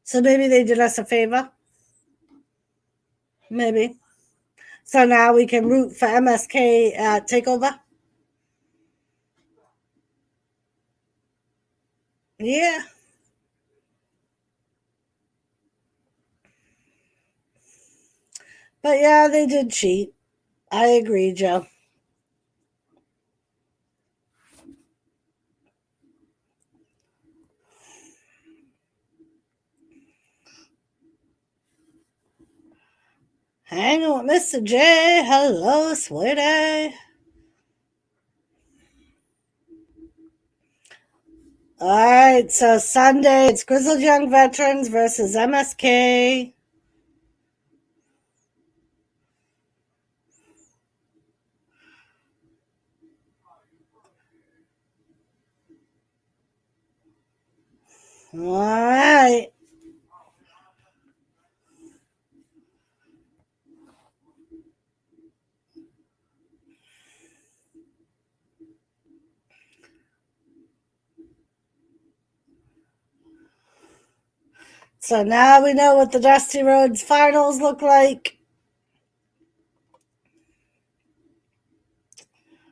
So maybe they did us a favor. Maybe. So now we can root for MSK at TakeOver. Yeah. But yeah, they did cheat. I agree, Joe. Hang on, Mr. J. Hello, sweetie. All right, so Sunday it's Grizzled Young Veterans versus MSK. All right. So now we know what the Dusty Rhodes finals look like.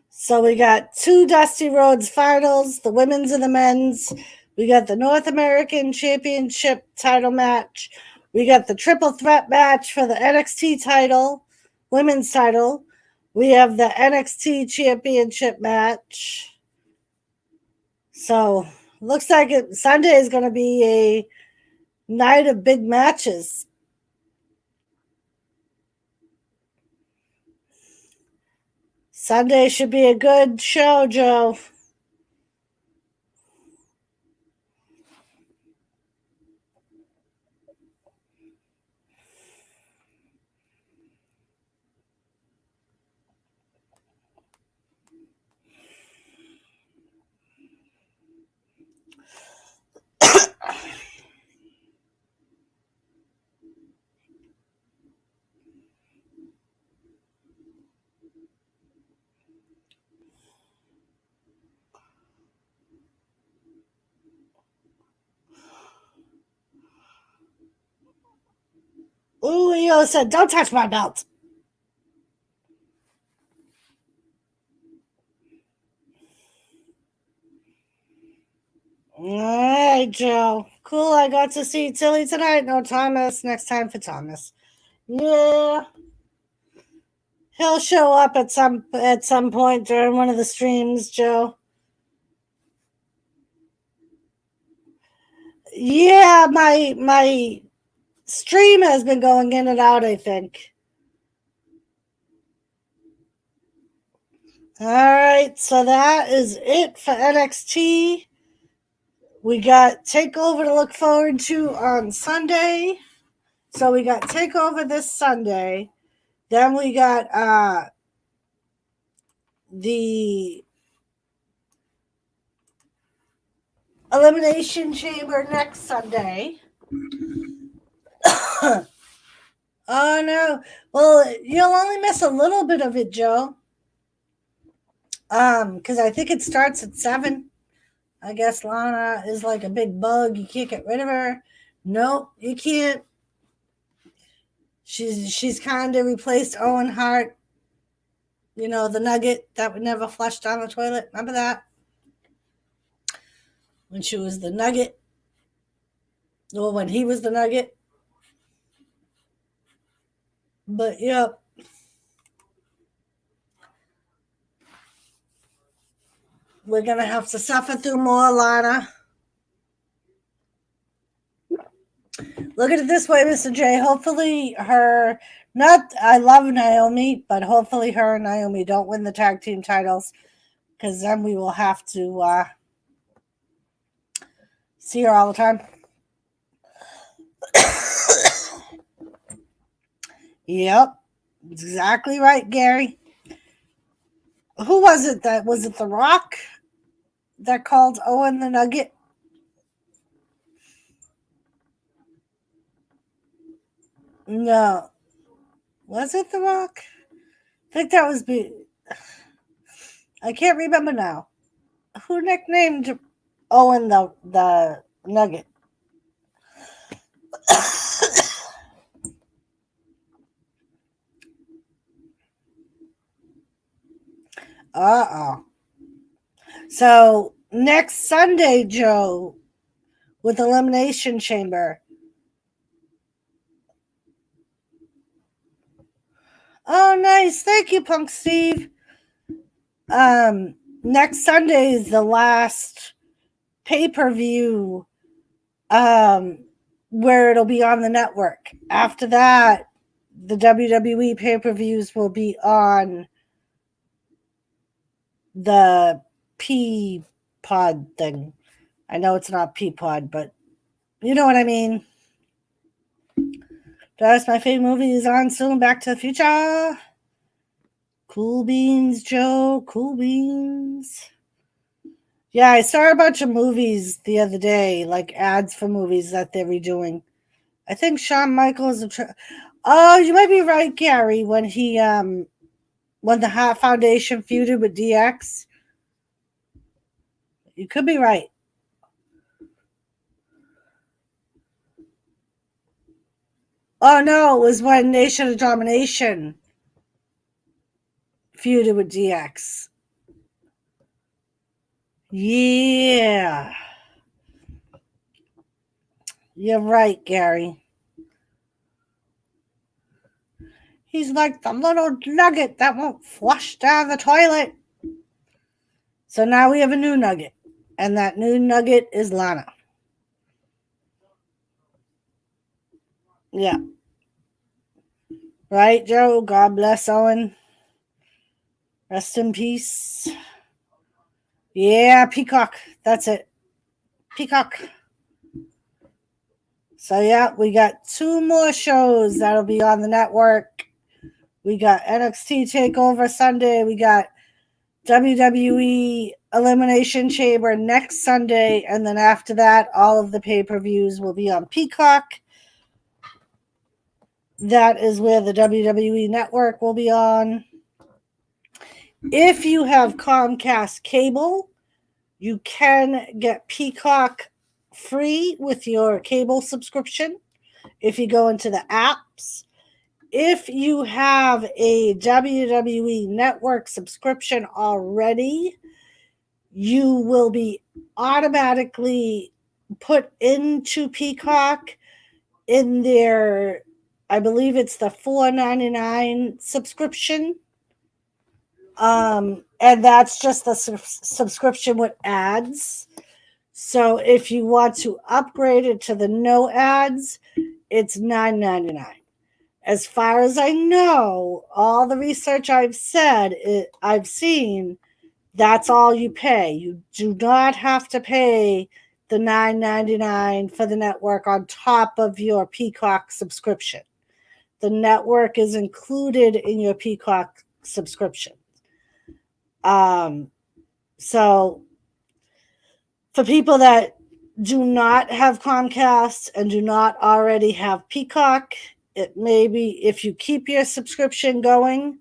So we got 2 Dusty Rhodes finals, the women's and the men's. We got the North American Championship title match. We got the triple threat match for the NXT title, women's title. We have the NXT Championship match. So looks like Sunday is going to be Night of big matches. Sunday should be a good show, Joe. Ooh, Leo said, don't touch my belt. All right, Joe. Cool, I got to see Tilly tonight. No Thomas. Next time for Thomas. Yeah. He'll show up at some point during one of the streams, Joe. Yeah, my stream has been going in and out, I think. All right, so that is it for NXT. We got TakeOver to look forward to on Sunday. So we got TakeOver this Sunday. Then we got the Elimination Chamber next Sunday. Oh no. Well, you'll only miss a little bit of it, Joe. Because I think it starts at 7. I guess Lana is like a big bug. You can't get rid of her. Nope, you can't. She's kind of replaced Owen Hart. You know, the nugget that would never flush down the toilet. Remember that? When she was the nugget. Or when he was the nugget. But, yep. We're going to have to suffer through more, Lana. Look at it this way, Mr. J. Hopefully I love Naomi, but hopefully her and Naomi don't win the tag team titles, because then we will have to see her all the time. Yep. Exactly right, Gary. Who was it The Rock that called Owen the Nugget? No. Was it The Rock? I think that was I can't remember now. Who nicknamed Owen the Nugget? Uh-oh. So next Sunday, Joe, with Elimination Chamber. Oh, nice. Thank you, Punk Steve. Next Sunday is the last pay-per-view where it'll be on the network. After that, the WWE pay-per-views will be on the P-Pod thing. I know it's not P-Pod, but you know what I mean. That's my favorite movie is on soon. Back to the Future. Cool beans, Joe. Cool beans. Yeah, I saw a bunch of movies the other day, like ads for movies that they're redoing. I think Shawn Michaels. Oh, you might be right, Gary. When the Hart Foundation feuded with DX, you could be right. Oh no, it was when Nation of Domination feuded with DX. Yeah. You're right, Gary. He's like the little nugget that won't flush down the toilet. So now we have a new nugget. And that new nugget is Lana. Yeah. Right, Joe? God bless Owen. Rest in peace. Yeah, Peacock. That's it. Peacock. So, yeah, we got 2 more shows that'll be on the network. We got NXT TakeOver Sunday. We got WWE Elimination Chamber next Sunday. And then after that, all of the pay-per-views will be on Peacock. That is where the WWE Network will be on. If you have Comcast cable, you can get Peacock free with your cable subscription if you go into the apps. If you have a WWE Network subscription already, you will be automatically put into Peacock in their, I believe it's the $4.99 subscription. And that's just the subscription with ads. So if you want to upgrade it to the no ads, it's $9.99. As far as I know, all the research I've seen, that's all you pay. You do not have to pay the $9.99 for the network on top of your Peacock subscription. The network is included in your Peacock subscription. So for people that do not have Comcast and do not already have Peacock, it may be, if you keep your subscription going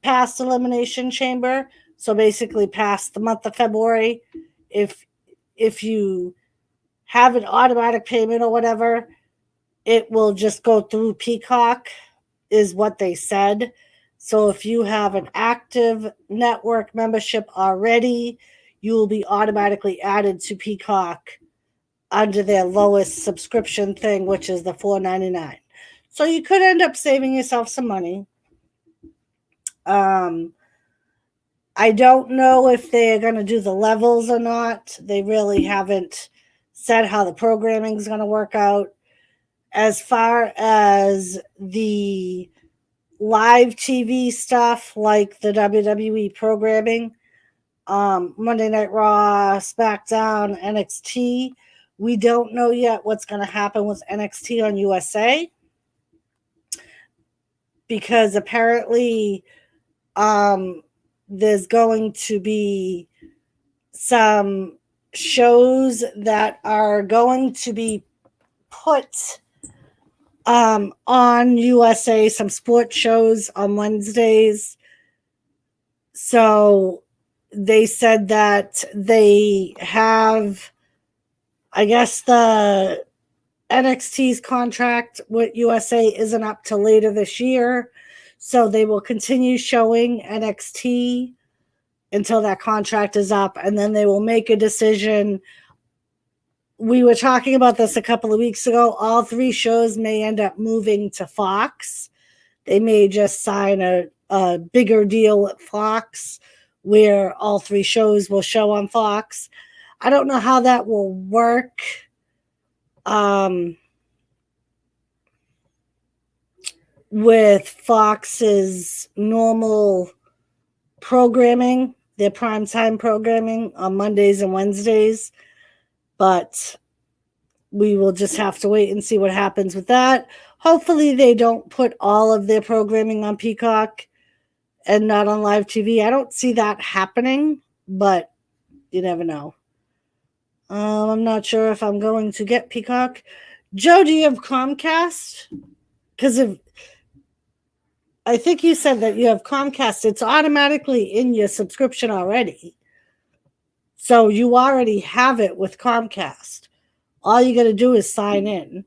past Elimination Chamber, so basically past the month of February, if you have an automatic payment or whatever, it will just go through Peacock, is what they said. So if you have an active network membership already, you will be automatically added to Peacock under their lowest subscription thing, which is the $4.99. So you could end up saving yourself some money. I don't know if they're going to do the levels or not. They really haven't said how the programming is going to work out. As far as the live TV stuff, like the WWE programming, Monday Night Raw, SmackDown, NXT, we don't know yet what's going to happen with NXT on USA, because apparently there's going to be some shows that are going to be put on USA, some sports shows on Wednesdays. So they said that they have, I guess the NXT's contract with USA isn't up till later this year. So they will continue showing NXT until that contract is up, and then they will make a decision. We were talking about this a couple of weeks ago. All 3 shows may end up moving to Fox. They may just sign a bigger deal with Fox where all 3 shows will show on Fox. I don't know how that will work. With Fox's normal programming, their primetime programming on Mondays and Wednesdays. But we will just have to wait and see what happens with that. Hopefully they don't put all of their programming on Peacock and not on live TV. I don't see that happening, but you never know. I'm not sure if I'm going to get Peacock. Joe, do you have Comcast? Because I think you said that you have Comcast. It's automatically in your subscription already. So you already have it with Comcast. All you got to do is sign in.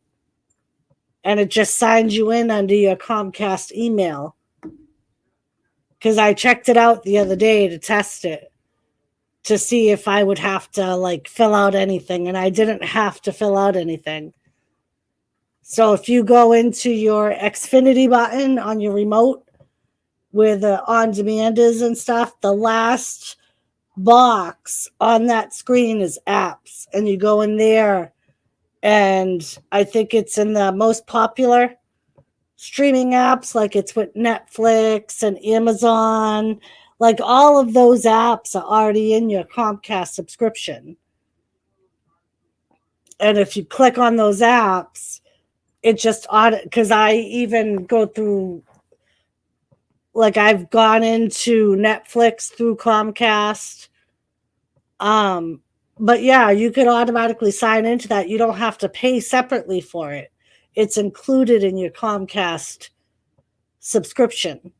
And it just signs you in under your Comcast email. Because I checked it out the other day to test it, to see if I would have to fill out anything. And I didn't have to fill out anything. So if you go into your Xfinity button on your remote where the on-demand is and stuff, the last box on that screen is apps. And you go in there And I think it's in the most popular streaming apps, like it's with Netflix and Amazon. Like all of those apps are already in your Comcast subscription. And if you click on those apps, it just because I even go through, like I've gone into Netflix through Comcast. But yeah, you could automatically sign into that. You don't have to pay separately for it. It's included in your Comcast subscription.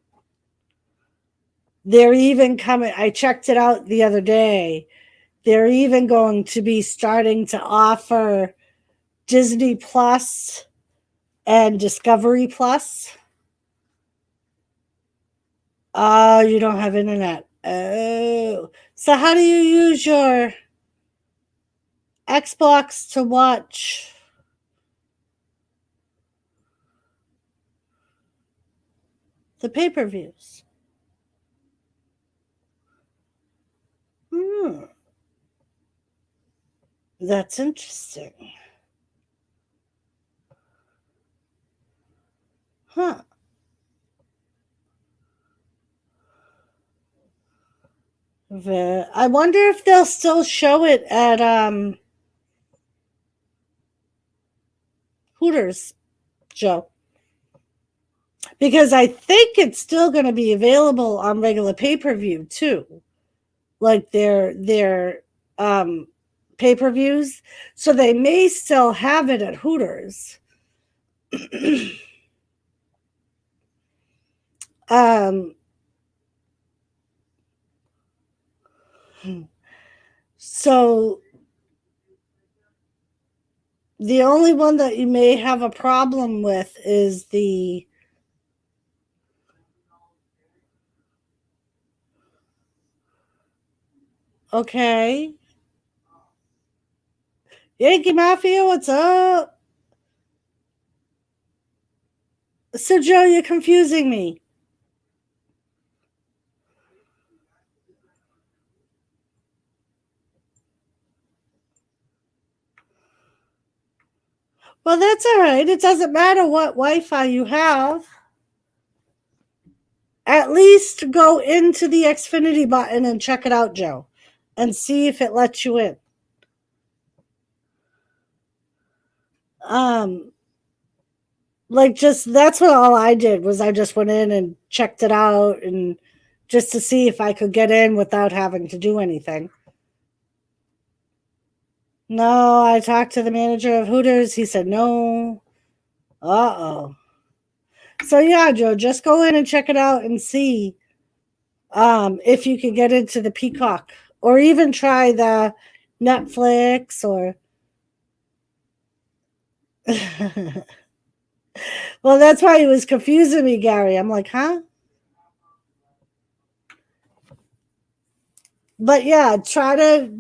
They're even coming, I checked it out the other day. They're even going to be starting to offer Disney Plus and Discovery Plus. Oh, you don't have internet. Oh. So how do you use your Xbox to watch the pay-per-views? That's interesting. Huh. I wonder if they'll still show it at Hooters, Joe. Because I think it's still going to be available on regular pay-per-view too. Like their pay-per-views. So they may still have it at Hooters. So the only one that you may have a problem with is the okay. Yankee Mafia, what's up? So Joe, you're confusing me. Well, that's all right. It doesn't matter what Wi-Fi you have. At least go into the Xfinity button and check it out, Joe, and see if it lets you in. Like just that's what all I did was I just went in and checked it out and just to see if I could get in without having to do anything. No, I talked to the manager of Hooters. He said no. Uh-oh. So yeah, Joe, just go in and check it out and see if you can get into the Peacock or even try the Netflix or well, that's why he was confusing me, Gary. I'm like, huh? But yeah, try to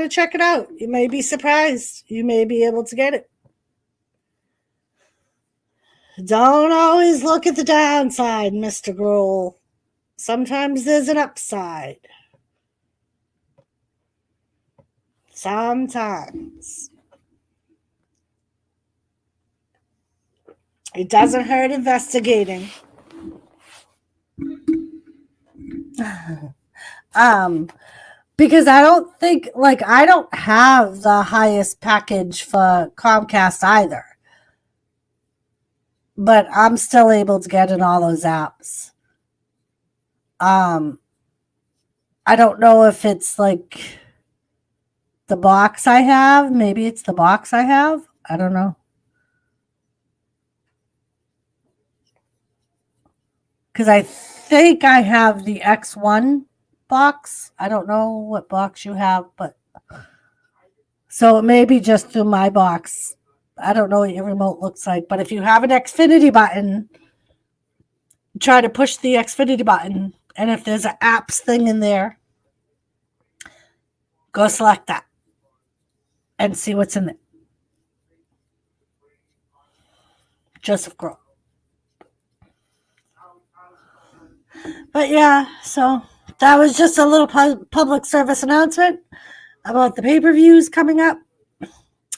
check it out. You may be surprised. You may be able to get it. Don't always look at the downside, Mr. Grohl. Sometimes there's an upside. Sometimes. It doesn't hurt investigating. Because I don't think, like, I don't have the highest package for Comcast either. But I'm still able to get in all those apps. I don't know if it's like the box I have. Maybe it's the box I have. I don't know. Because I think I have the X1 box. I don't know what box you have, but so it may be just through my box. I don't know what your remote looks like, but if you have an Xfinity button, try to push the Xfinity button, and if there's an apps thing in there, go select that and see what's in it. Joseph Grohl. But yeah, so that was just a little public service announcement about the pay-per-views coming up.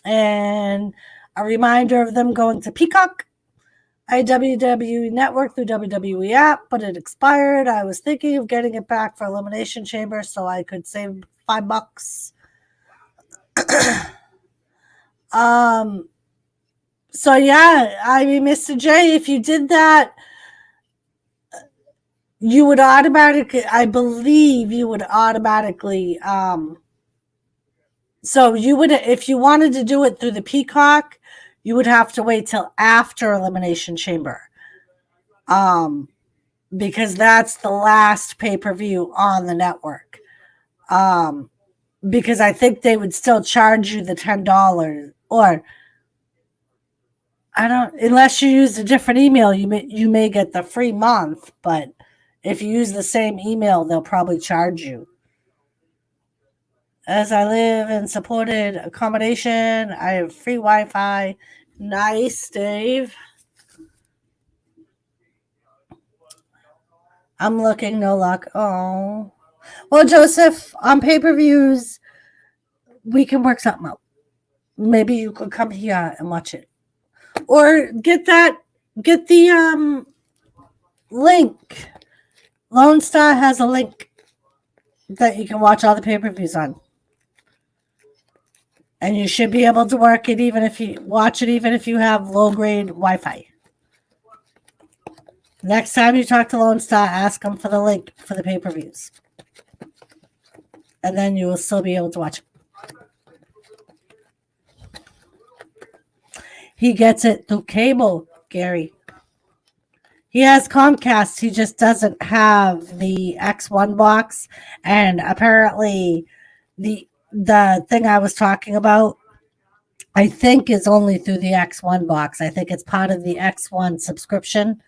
And a reminder of them going to Peacock. I had WWE Network through WWE app, but it expired. I was thinking of getting it back for Elimination Chamber so I could save $5. So yeah, I mean, Mr. J, if you did that, you would automatically, I believe you would automatically, so you would, if you wanted to do it through the Peacock, you would have to wait till after Elimination Chamber. Because that's the last pay-per-view on the network. Because I think they would still charge you the $10, or I don't, unless you use a different email, you may get the free month, but if you use the same email, they'll probably charge you. As I live in supported accommodation, I have free Wi-Fi. Nice, Dave. I'm looking, no luck. Oh. Well, Joseph, on pay-per-views, we can work something out. Maybe you could come here and watch it. Or get the link. Lone Star has a link that you can watch all the pay-per-views on. And you should be able to work it even if you have low-grade Wi-Fi. Next time you talk to Lone Star, ask them for the link for the pay-per-views. And then you will still be able to watch it. He gets it through cable, Gary. He has Comcast. He just doesn't have the X1 box. And apparently the thing I was talking about, I think, is only through the X1 box. I think it's part of the X1 subscription.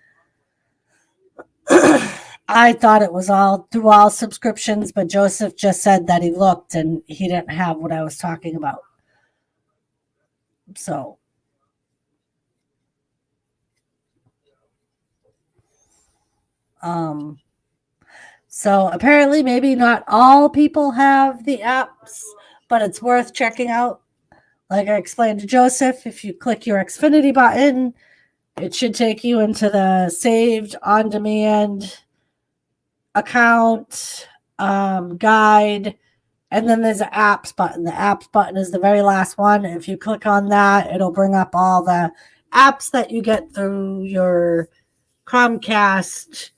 I thought it was all through all subscriptions, but Joseph just said that he looked and he didn't have what I was talking about. So apparently maybe not all people have the apps, but it's worth checking out. Like I explained to Joseph, if you click your Xfinity button, it should take you into the saved on-demand account guide, and then there's an apps button. The apps button is the very last one. If you click on that, it'll bring up all the apps that you get through your Comcast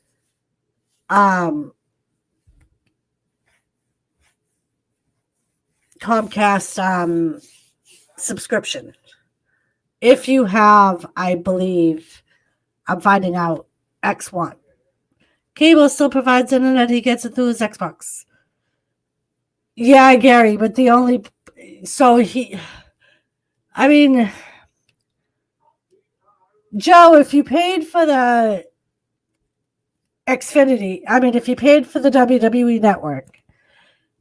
subscription. If you have, I believe, I'm finding out, X1. Cable still provides internet. He gets it through his Xbox. Yeah, Gary, but Joe, if you paid for the Xfinity, if you paid for the WWE Network,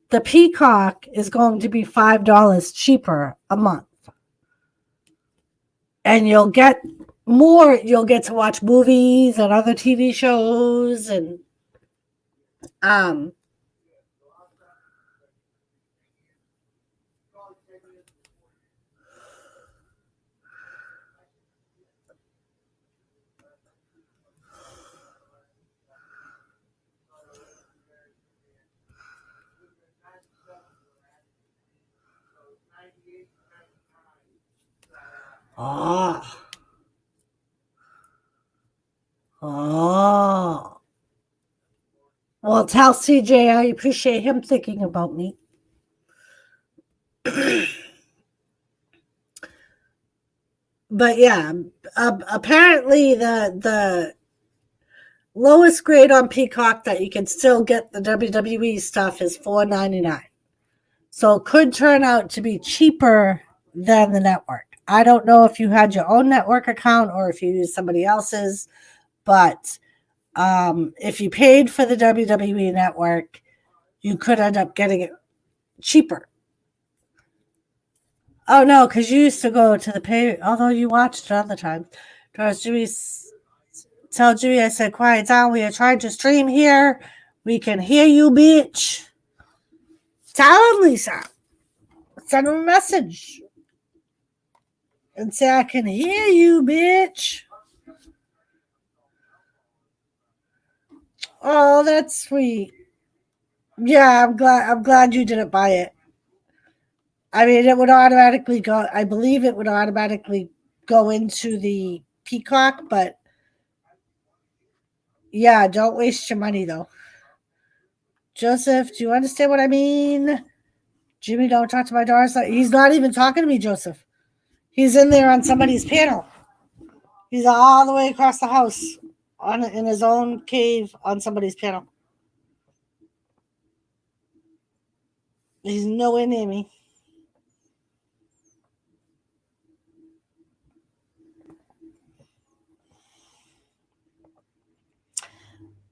the Peacock is going to be $5 cheaper a month. And you'll get more. You'll get to watch movies and other TV shows and Well, tell CJ I appreciate him thinking about me. But yeah, apparently the lowest grade on Peacock that you can still get the WWE stuff is $4.99. So it could turn out to be cheaper than the network. I don't know if you had your own network account or if you used somebody else's, but if you paid for the WWE network, you could end up getting it cheaper. Oh, no, because you used to go to the pay, although you watched it all the time. Tell Jimmy I said, quiet down. We are trying to stream here. We can hear you, bitch. Tell him, Lisa. Send him a message. and say I can hear you, bitch. Oh, that's sweet. Yeah, I'm glad you didn't buy it. I mean, it would automatically go. I believe it would automatically go into the Peacock, but yeah, don't waste your money though. Joseph, do you understand what I mean? Jimmy, don't talk to my daughter. He's not even talking to me, Joseph. He's in there on somebody's panel. He's all the way across the house in his own cave on somebody's panel. He's nowhere near me.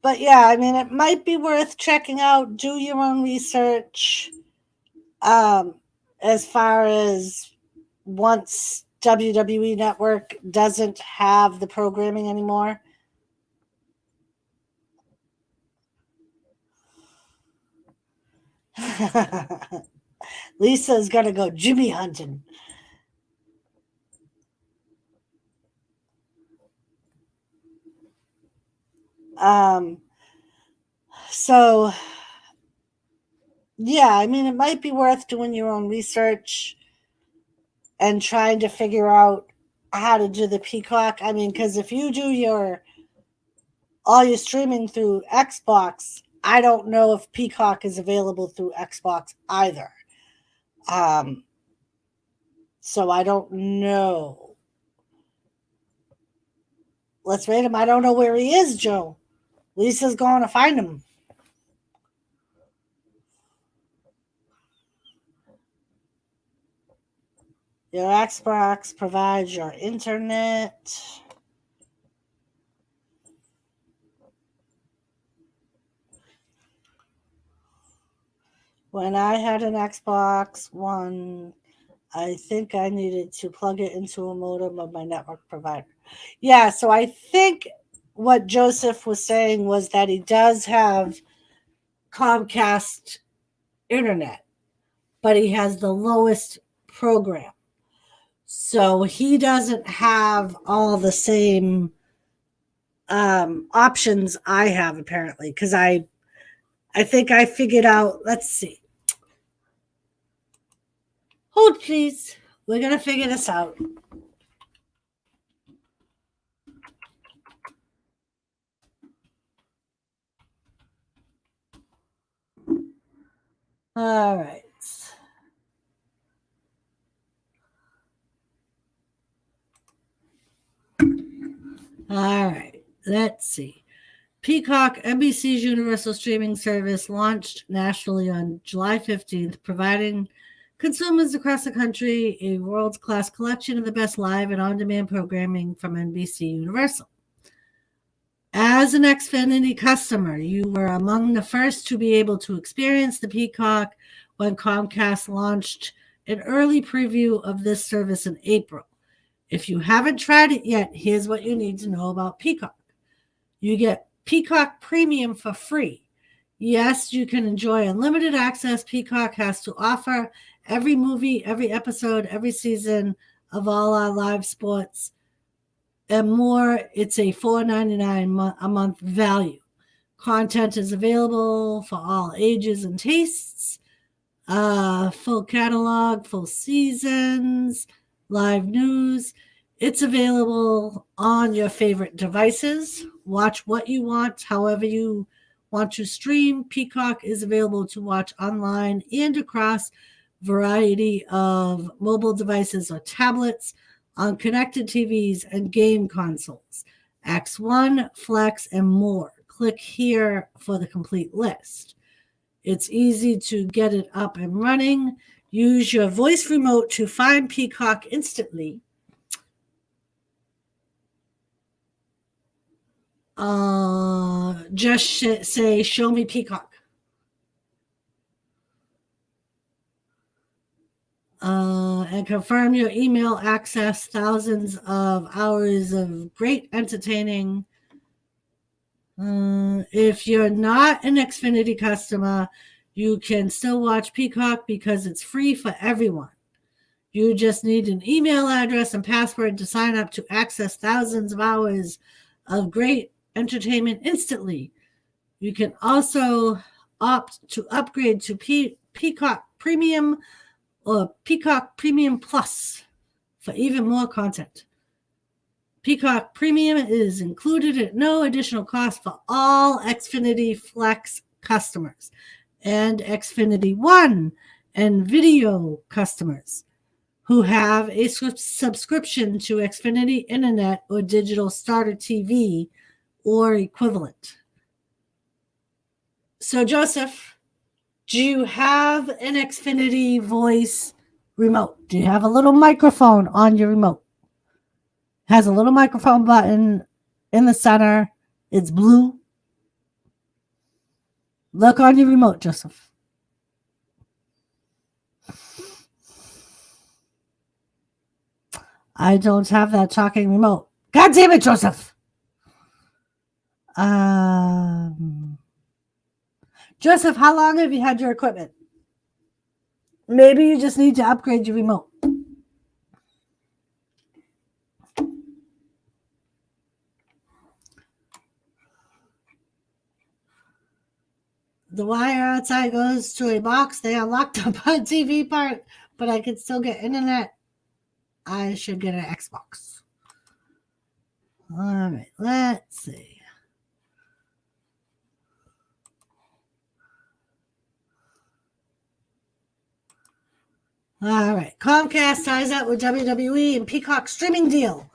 But yeah, I mean, it might be worth checking out. Do your own research. As far as once WWE Network doesn't have the programming anymore. Lisa's gonna go Jimmy hunting. So yeah, I mean, it might be worth doing your own research and trying to figure out how to do the Peacock. I mean, because if you do all your streaming through Xbox, I don't know if Peacock is available through Xbox either. So I don't know. Let's rate him. I don't know where he is, Joe. Lisa's going to find him. Your Xbox provides your internet. When I had an Xbox One, I think I needed to plug it into a modem of my network provider. Yeah, so I think what Joseph was saying was that he does have Comcast internet, but he has the lowest program. So he doesn't have all the same options I have, apparently, because I think I figured out, let's see. Hold, please. We're going to figure this out. All right. All right. Let's see. Peacock, NBC's universal streaming service, launched nationally on July 15th, providing consumers across the country a world-class collection of the best live and on-demand programming from NBC Universal. As an Xfinity customer, you were among the first to be able to experience the Peacock when Comcast launched an early preview of this service in April. If you haven't tried it yet, here's what you need to know about Peacock. You get Peacock Premium for free. Yes, you can enjoy unlimited access Peacock has to offer, every movie, every episode, every season of all our live sports and more. It's a $4.99 a month value. Content is available for all ages and tastes. Full catalog, full seasons, live news. It's available on your favorite devices. Watch what you want, however you want to stream. Peacock is available to watch online and across a variety of mobile devices or tablets, on connected TVs and game consoles, X1, Flex, and more. Click here for the complete list. It's easy to get it up and running. Use your voice remote to find Peacock instantly. Just say, show me Peacock. And confirm your email access. Thousands of hours of great entertaining. If you're not an Xfinity customer, you can still watch Peacock because it's free for everyone. You just need an email address and password to sign up to access thousands of hours of great entertainment instantly. You can also opt to upgrade to Peacock Premium or Peacock Premium Plus for even more content. Peacock Premium is included at no additional cost for all Xfinity Flex customers and Xfinity One and Video customers who have a subscription to Xfinity Internet or Digital Starter TV or equivalent. So, Joseph, do you have an Xfinity voice remote? Do you have a little microphone on your remote? Has a little microphone button in the center. It's blue. Look on your remote, Joseph. I don't have that talking remote. God damn it, Joseph. Joseph, how long have you had your equipment? Maybe you just need to upgrade your remote. The wire outside goes to a box. They unlocked up my TV part, but I can still get internet. I should get an Xbox. All right, let's see. All right, Comcast ties up with WWE and Peacock streaming deal.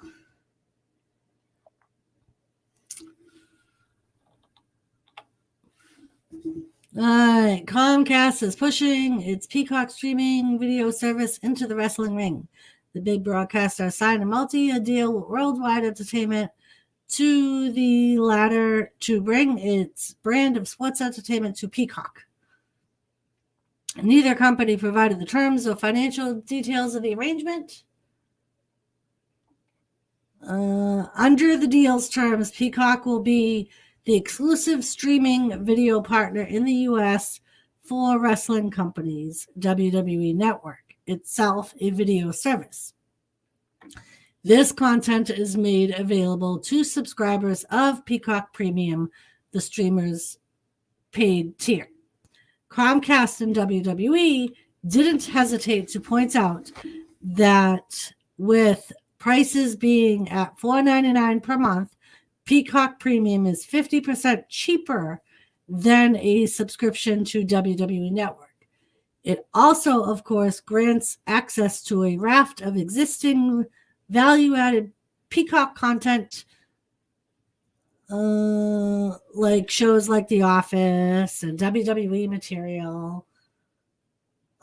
All right, Comcast is pushing its Peacock streaming video service into the wrestling ring. The big broadcaster signed a multi-year deal with Worldwide Entertainment to the latter to bring its brand of sports entertainment to Peacock. Neither company provided the terms or financial details of the arrangement. Under the deal's terms, Peacock will be the exclusive streaming video partner in the U.S. for wrestling companies, WWE Network, itself a video service. This content is made available to subscribers of Peacock Premium, the streamer's paid tier. Comcast and WWE didn't hesitate to point out that with prices being at $4.99 per month, Peacock Premium is 50% cheaper than a subscription to WWE Network. It also, of course, grants access to a raft of existing value-added Peacock content, like shows like The Office and WWE material.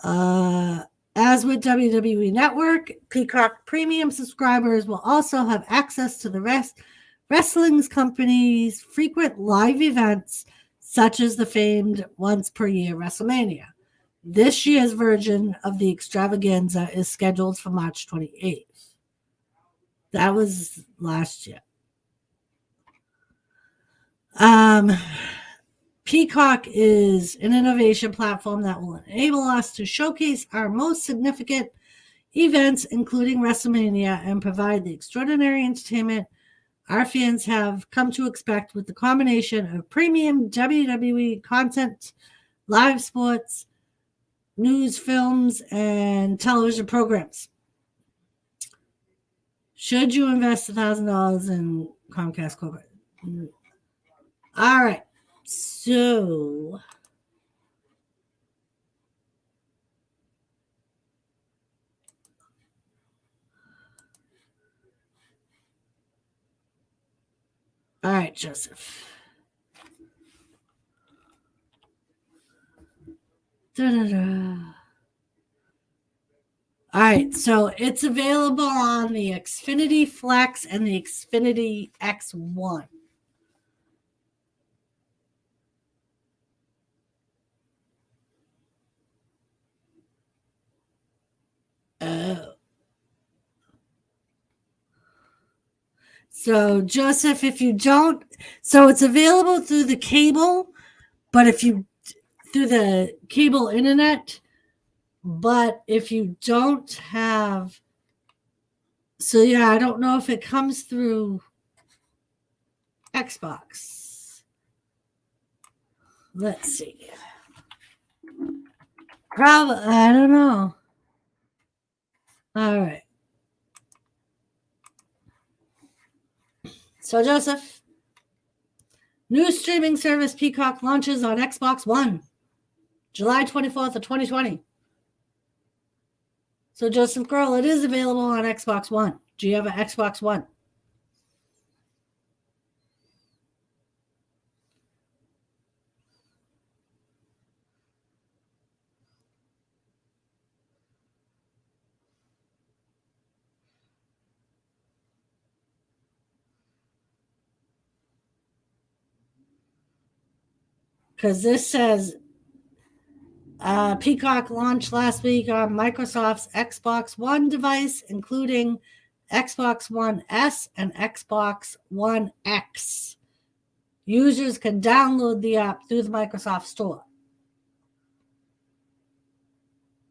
As with WWE Network, Peacock Premium subscribers will also have access to the wrestling's company's frequent live events, such as the famed once-per-year WrestleMania. This year's version of the extravaganza is scheduled for March 28th. That was last year. Peacock is an innovation platform that will enable us to showcase our most significant events, including WrestleMania, and provide the extraordinary entertainment our fans have come to expect with the combination of premium WWE content, live sports, news, films, and television programs. Should you invest $1,000 in Comcast Corporate? All right. So, all right, Joseph. Da-da-da. All right, so it's available on the Xfinity Flex and the Xfinity X1. Oh. So, Joseph, if you don't, so it's available through the cable, but if you, through the cable internet, But if you don't have, so yeah, I don't know if it comes through Xbox. Let's see. Probably, I don't know. All right. So, Joseph, new streaming service Peacock launches on Xbox One, July 24th of 2020. So, Joseph Girl, it is available on Xbox One. Do you have an Xbox One? Because this says Peacock launched last week on Microsoft's Xbox One device, including Xbox One S and Xbox One X. Users can download the app through the Microsoft Store.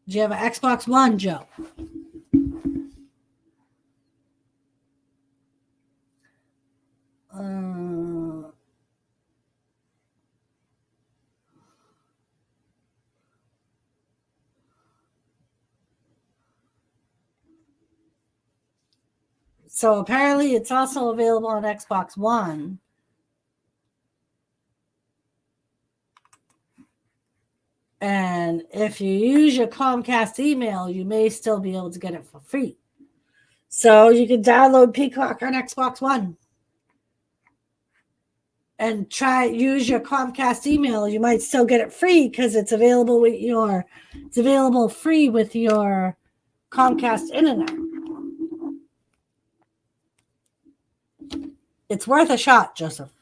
Do you have an Xbox One, Joe? So apparently it's also available on Xbox One. And if you use your Comcast email, you may still be able to get it for free. So you can download Peacock on Xbox One and use your Comcast email. You might still get it free because it's available free with your Comcast internet. It's worth a shot, Joseph.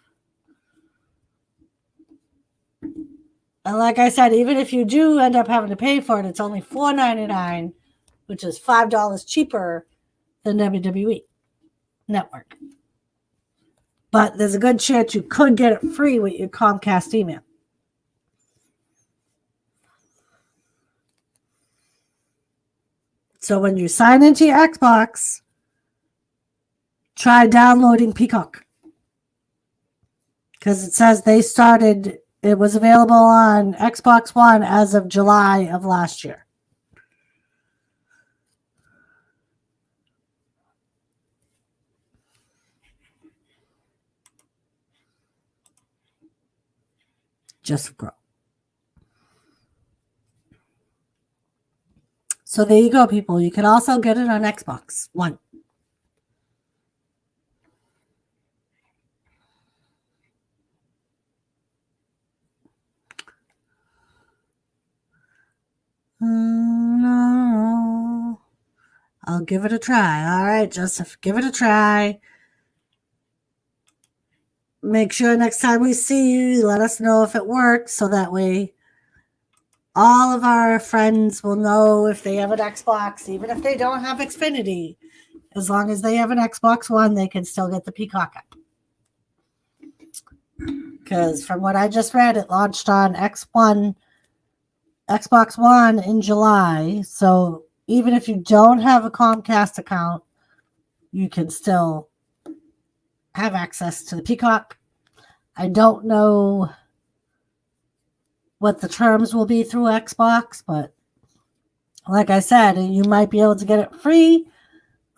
And like I said, even if you do end up having to pay for it, it's only $4.99, which is $5 cheaper than WWE Network. But there's a good chance you could get it free with your Comcast email. So when you sign into your Xbox, try downloading Peacock. Because it says it was available on Xbox One as of July of last year. Just grow. So there you go, people. You can also get it on Xbox One. No. I'll give it a try. All right, Joseph, give it a try. Make sure next time we see you, let us know if it works so that way all of our friends will know if they have an Xbox, even if they don't have Xfinity. As long as they have an Xbox One, they can still get the Peacock app. Because from what I just read, it launched on Xbox One in July. So even if you don't have a Comcast account, you can still have access to the Peacock. I don't know what the terms will be through Xbox, but like I said, you might be able to get it free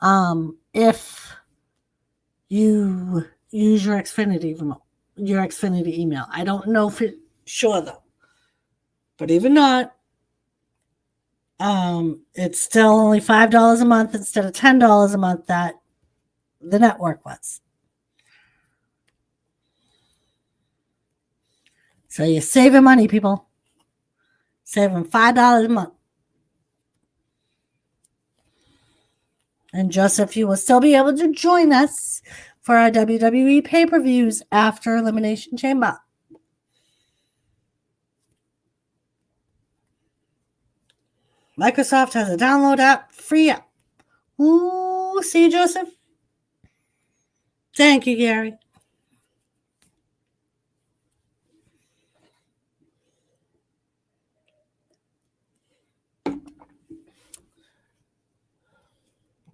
if you use your Xfinity email. I don't know for sure though, but even not, it's still only $5 a month instead of $10 a month that the network was. So you're saving money, people. Saving $5 a month. And Joseph, you will still be able to join us for our WWE pay-per-views after Elimination Chamber. Microsoft has a download app, free app. Ooh, see you, Joseph? Thank you, Gary.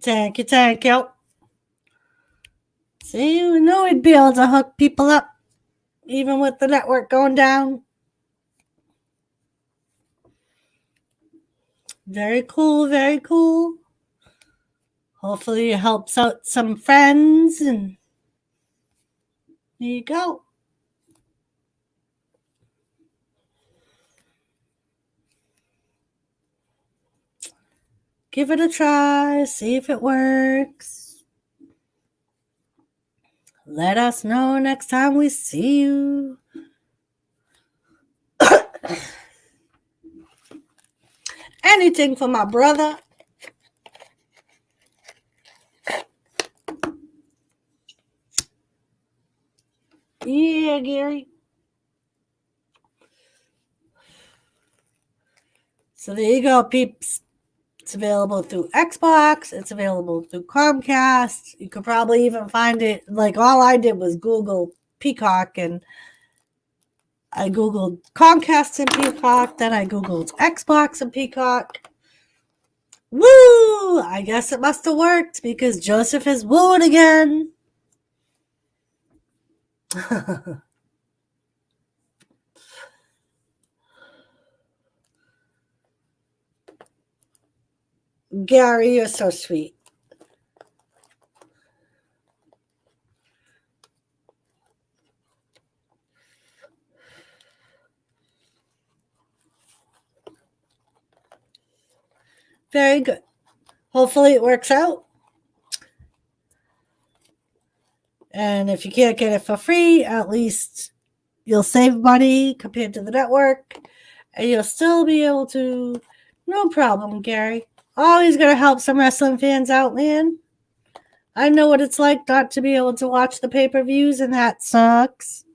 Thank you, thank you. See, we knew we'd be able to hook people up, even with the network going down. Very cool, very cool. Hopefully it helps out some friends, and there you go. Give it a try, see if it works. Let us know next time we see you. Anything for my brother. Yeah, Gary. So there you go, peeps. It's available through Xbox. It's available through Comcast. You could probably even find it. Like, all I did was Google Peacock, and I Googled Comcast and Peacock. Then I Googled Xbox and Peacock. Woo! I guess it must have worked because Joseph is wooed again. Gary, you're so sweet. Very good. Hopefully it works out. And if you can't get it for free, at least you'll save money compared to the network. And you'll still be able to. No problem, Gary. Always going to help some wrestling fans out, man. I know what it's like not to be able to watch the pay-per-views, and that sucks.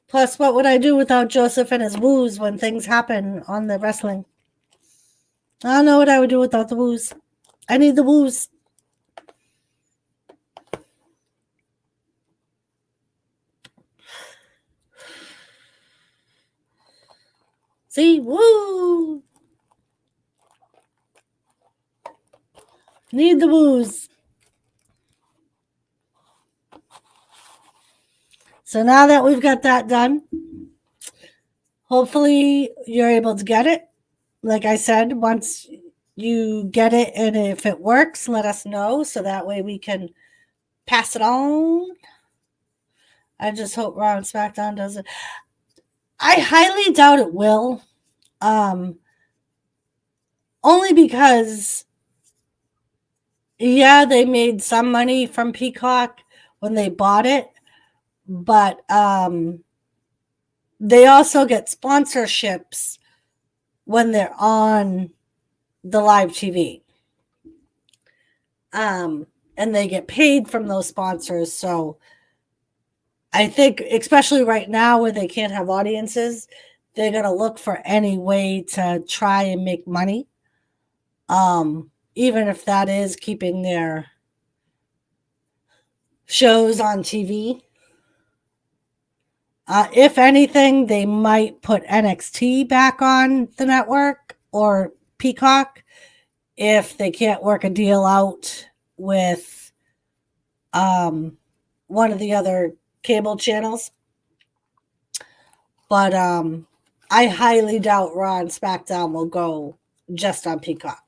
Plus, what would I do without Joseph and his woos when things happen on the wrestling? I don't know what I would do without the woos. I need the woos. See? Woo! Need the woos. So now that we've got that done, hopefully you're able to get it. Like I said, once you get it and if it works, let us know so that way we can pass it on. I just hope Raw and SmackDown does it. I highly doubt it will. Only because, yeah, they made some money from Peacock when they bought it, but they also get sponsorships when they're on the live TV. And they get paid from those sponsors. So I think, especially right now where they can't have audiences, they're going to look for any way to try and make money. Even if that is keeping their shows on TV. If anything, they might put NXT back on the network or Peacock if they can't work a deal out with one of the other cable channels. But I highly doubt Raw and SmackDown will go just on Peacock.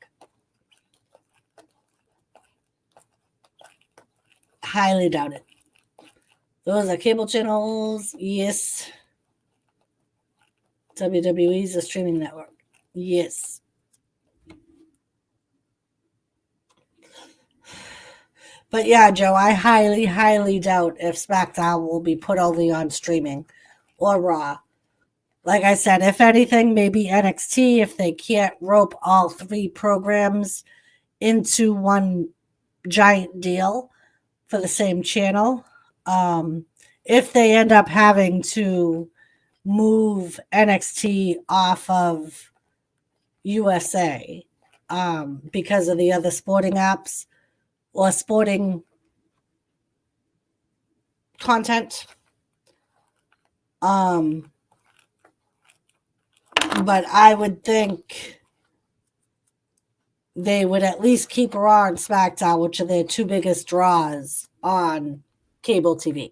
Highly doubt it. Those are cable channels. Yes. WWE is a streaming network. Yes. But yeah, Joe, I highly, highly doubt if SmackDown will be put only on streaming or Raw. Like I said, if anything, maybe NXT if they can't rope all three programs into one giant deal for the same channel. If they end up having to move NXT off of USA because of the other sporting apps or sporting content. But I would think they would at least keep Raw and SmackDown, which are their two biggest draws on cable TV.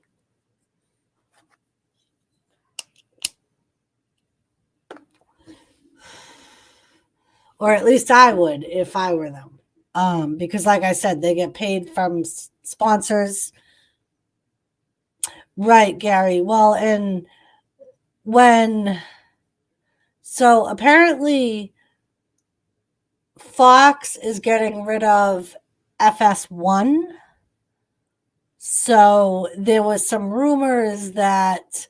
Or at least I would if I were them. Because like I said, they get paid from sponsors. Right, Gary. Well, and so apparently Fox is getting rid of FS1. So there was some rumors that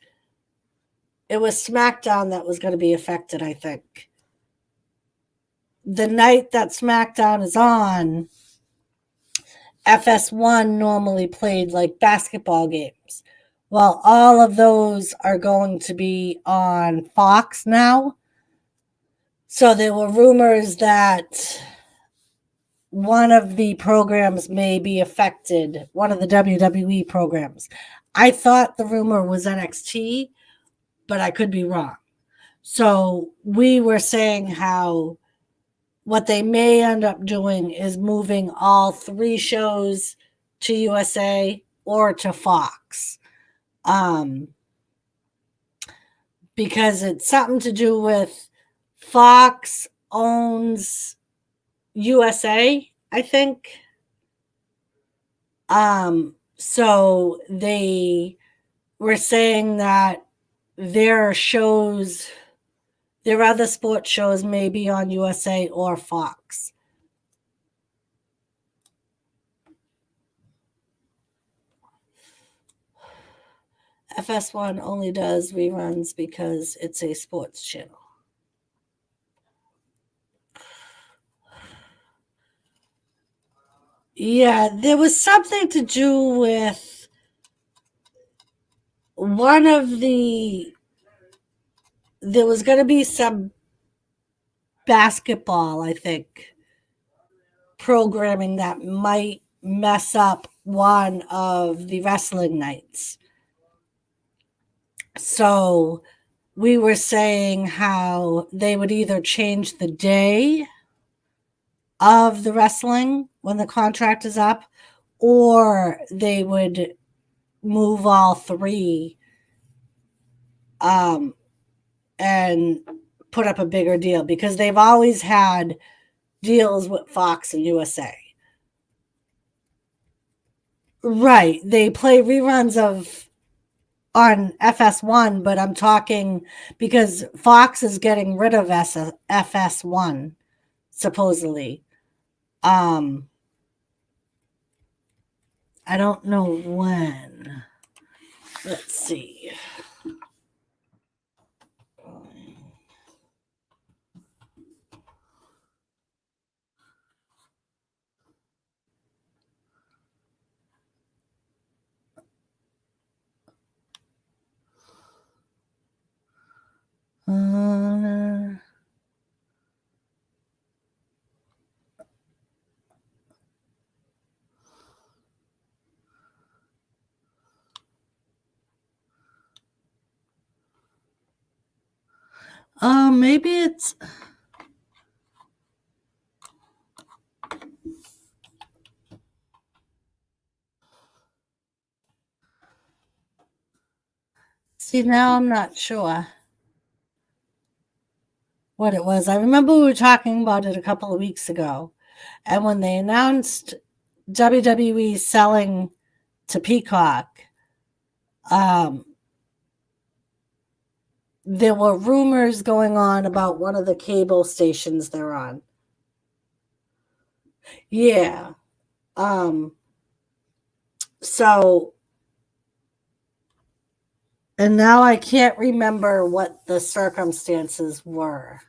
it was SmackDown that was going to be affected, I think. The night that SmackDown is on, FS1 normally played like basketball games. Well, all of those are going to be on Fox now. So there were rumors that one of the programs may be affected, one of the WWE programs. I thought the rumor was NXT, but I could be wrong. So we were saying how what they may end up doing is moving all 3 shows to USA or to Fox. Because it's something to do with Fox owns USA, I think. So they were saying that their shows, their other sports shows may be on USA or Fox. FS1 only does reruns because it's a sports channel. Yeah, there was something to do with one of the, there was going to be some basketball, I think, programming that might mess up one of the wrestling nights. So we were saying how they would either change the day of the wrestling when the contract is up, or they would move all 3 and put up a bigger deal, because they've always had deals with Fox and USA. Right. They play reruns of on FS1, but I'm talking because Fox is getting rid of FS1 supposedly. I don't know when. Let's see. Maybe it's. See, now I'm not sure what it was. I remember we were talking about it a couple of weeks ago. And when they announced WWE selling to Peacock, there were rumors going on about one of the cable stations they're on. Yeah. So, and now I can't remember what the circumstances were.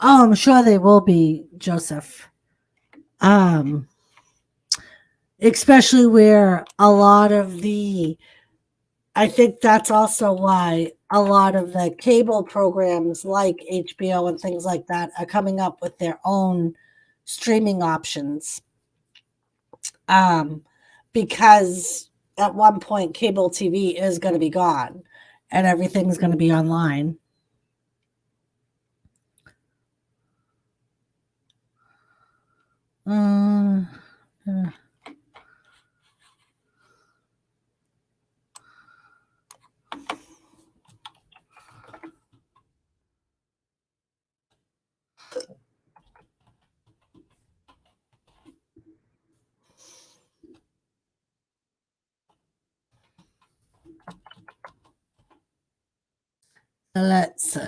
Oh, I'm sure they will be, Joseph. Especially where a lot of the I think that's also why a lot of the cable programs like HBO and things like that are coming up with their own streaming options. Um, because at one point cable TV is going to be gone and everything's going to be online. Uh, uh, let's see.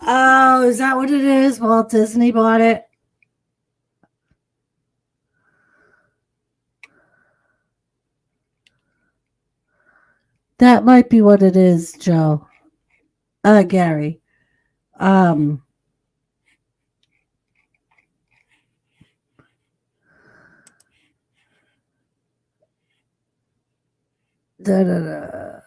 Oh, is that what it is? Walt Disney bought it. That might be what it is, Joe. Gary. Um, da, da, da.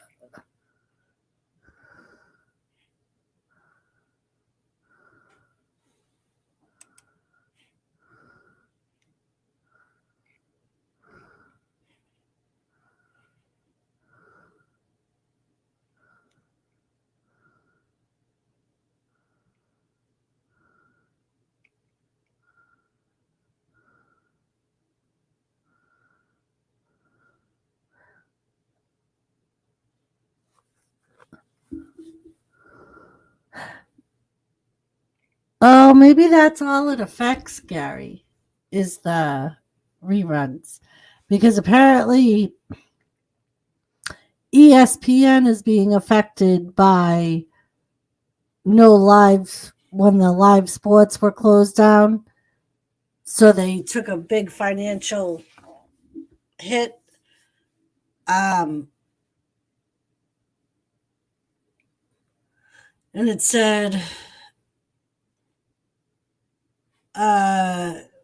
Oh, maybe that's all it affects, Gary, is the reruns. Because apparently ESPN is being affected by no lives when the live sports were closed down. So they took a big financial hit. Um, and it said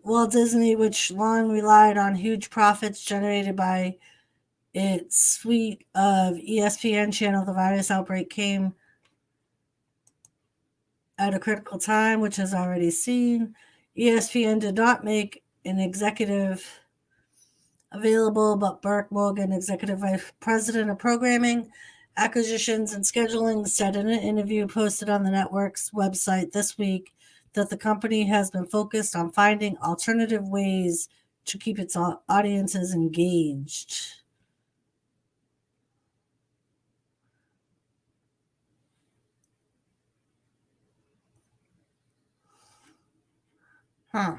Walt Disney, which long relied on huge profits generated by its suite of ESPN channel, the virus outbreak came at a critical time, which is already seen. ESPN did not make an executive available, but Burke Morgan, executive vice president of programming, acquisitions, and scheduling, said in an interview posted on the network's website this week that the company has been focused on finding alternative ways to keep its audiences engaged. Huh.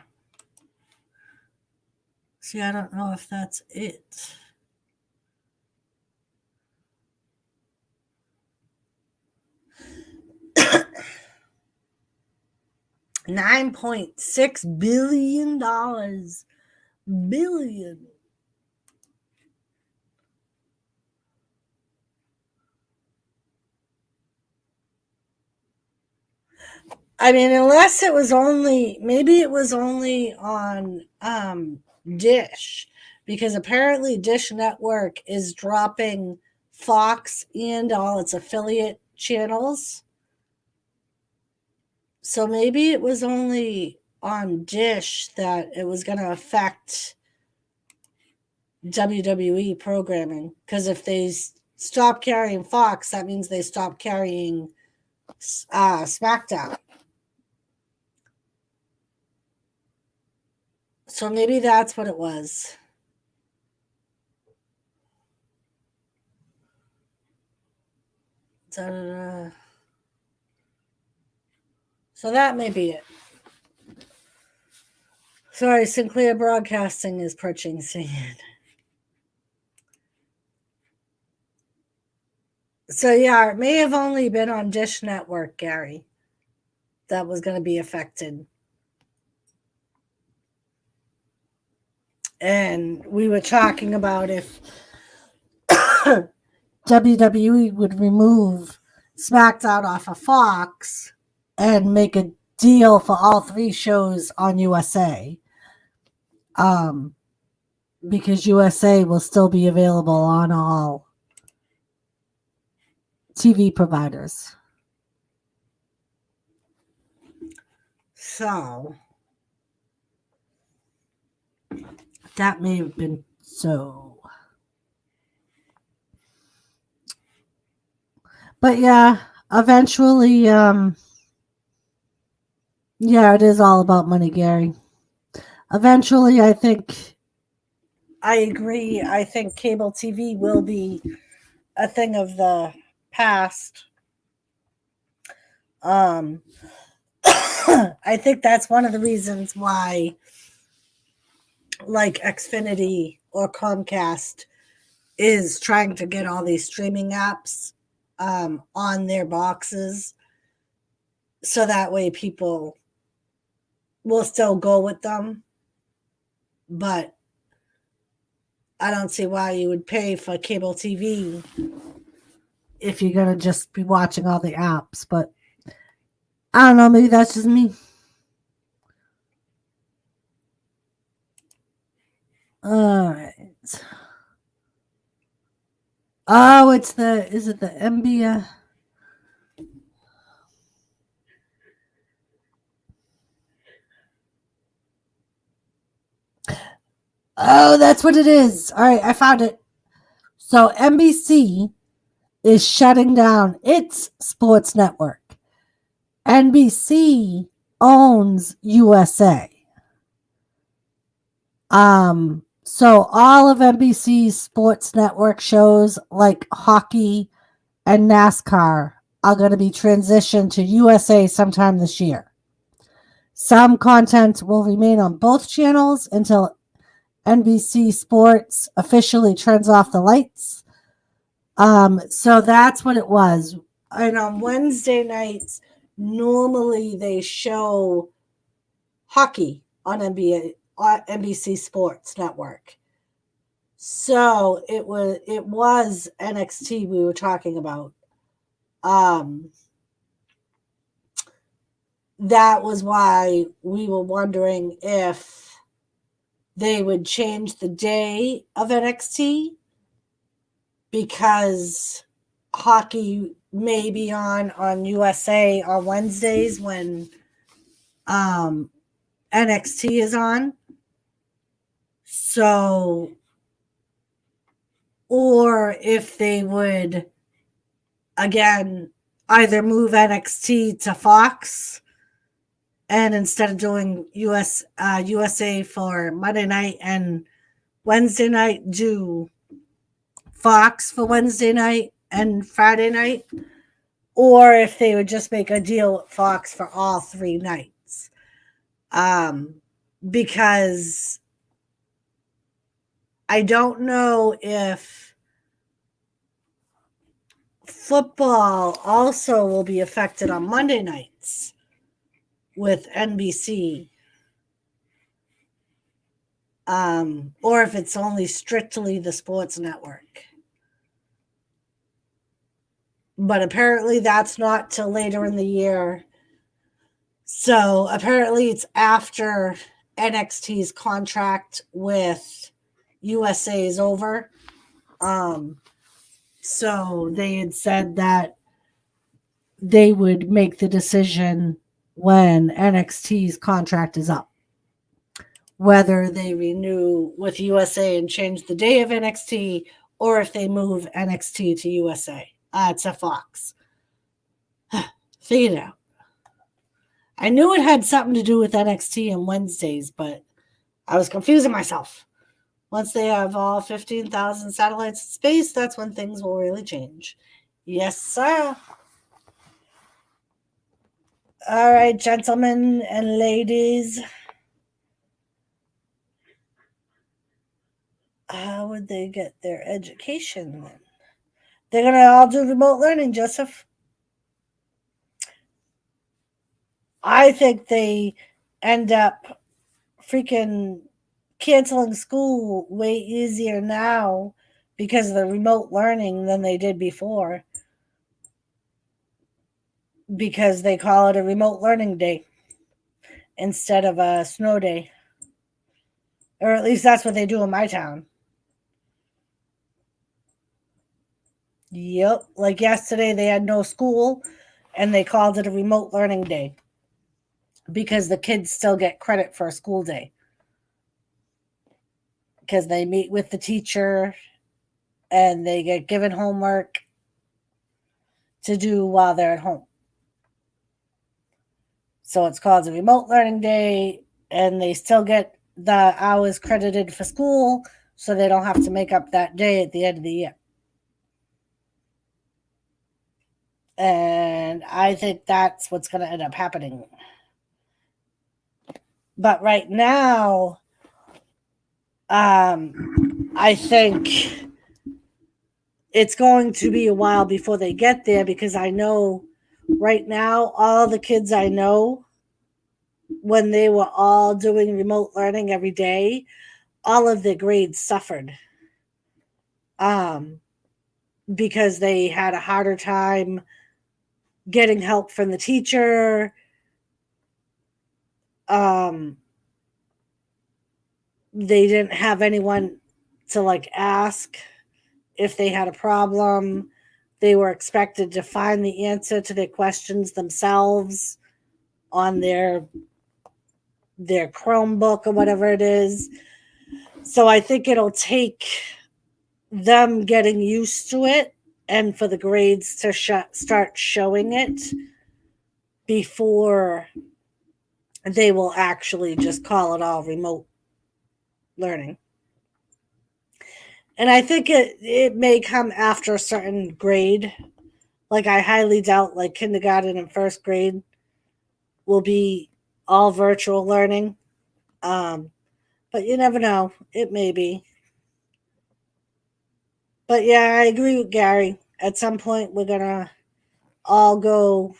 See, I don't know if that's it. $9.6 billion. I mean, unless it was only, maybe it was only on Dish, because apparently Dish Network is dropping Fox and all its affiliate channels. So maybe it was only on Dish that it was going to affect WWE programming, because if they stop carrying Fox, that means they stop carrying SmackDown. So maybe that's what it was. Da-da-da. So that may be it. Sorry, Sinclair Broadcasting is purchasing it. So yeah, it may have only been on Dish Network, Gary, that was going to be affected. And we were talking about if WWE would remove SmackDown off of Fox and make a deal for all 3 shows on USA. Because USA will still be available on all TV providers. So that may have been so. But yeah, eventually, yeah, it is all about money, Gary. Eventually, I think, I agree. I think cable TV will be a thing of the past. I think that's one of the reasons why, like Xfinity or Comcast, is trying to get all these streaming apps on their boxes, so that way people will still go with them. But I don't see why you would pay for cable TV if you're going to just be watching all the apps. But I don't know, maybe that's just me. All right. Oh, is it the MBA? Oh, that's what it is. All right, I found it. So NBC is shutting down its sports network. NBC owns USA. So all of NBC's sports network shows like hockey and NASCAR are going to be transitioned to USA sometime this year. Some content will remain on both channels until NBC Sports officially turns off the lights. So that's what it was. And on Wednesday nights, normally they show hockey on NBC Sports Network. So it was NXT we were talking about. That was why we were wondering if they would change the day of NXT, because hockey may be on USA on Wednesdays when NXT is on. So, or if they would, again, either move NXT to Fox, and instead of doing USA for Monday night and Wednesday night, do Fox for Wednesday night and Friday night, or if they would just make a deal with Fox for all 3 nights. Because I don't know if football also will be affected on Monday nights with NBC, or if it's only strictly the sports network. But apparently that's not till later in the year. So apparently it's after NXT's contract with USA is over. So they had said that they would make the decision when NXT's contract is up, whether they renew with USA and change the day of NXT, or if they move NXT to USA, to Fox. Figure it out. I knew it had something to do with NXT and Wednesdays, but I was confusing myself. Once they have all 15,000 satellites in space, that's when things will really change. Yes, sir. All right, gentlemen and ladies. How would they get their education then? They're going to all do remote learning, Joseph. I think they end up freaking canceling school way easier now because of the remote learning than they did before. because they call it a remote learning day instead of a snow day. Or at least that's what they do in my town. Yep. Like yesterday, they had no school and they called it a remote learning day because the kids still get credit for a school day because they meet with the teacher and they get given homework to do while they're at home. So it's called a remote learning day, and they still get the hours credited for school, so they don't have to make up that day at the end of the year. And I think that's what's going to end up happening. But right now, I think it's going to be a while before they get there because I know right now all the kids I know, when they were all doing remote learning every day, all of their grades suffered because they had a harder time getting help from the teacher. They didn't have anyone to like ask if they had a problem. They were expected to find the answer to their questions themselves on their Chromebook or whatever it is. So I think it'll take them getting used to it and for the grades to start showing it before they will actually just call it all remote learning. And I think it may come after a certain grade. Like I highly doubt like kindergarten and first grade will be all virtual learning. But you never know. It may be. But yeah, I agree with Gary. At some point, we're going to all go,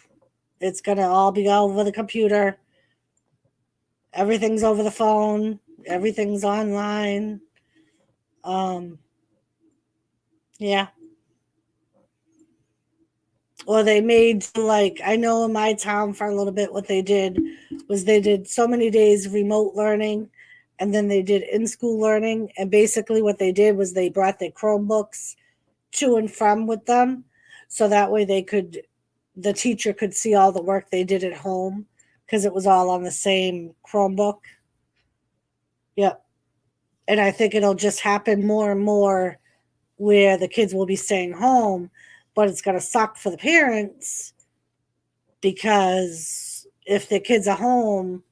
it's going to all be over the computer. Everything's over the phone. Everything's online. Yeah. Or they made like, I know in my town for a little bit what they did was they did so many days remote learning and then they did in-school learning. And basically what they did was they brought their Chromebooks to and from with them. So that way the teacher could see all the work they did at home because it was all on the same Chromebook. Yep. And I think it'll just happen more and more where the kids will be staying home, but it's going to suck for the parents because if the kids are home,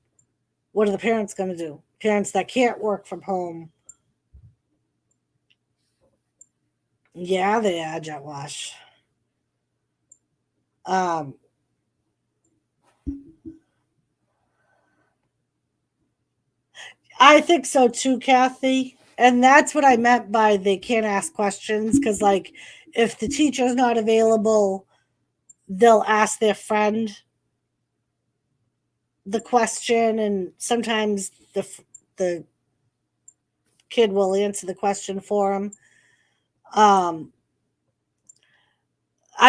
what are the parents going to do? Parents that can't work from home. Yeah, they are jet wash. I think so too, Kathy. And that's what I meant by they can't ask questions because, like, if the teacher's not available, they'll ask their friend the question, and sometimes the kid will answer the question for them. I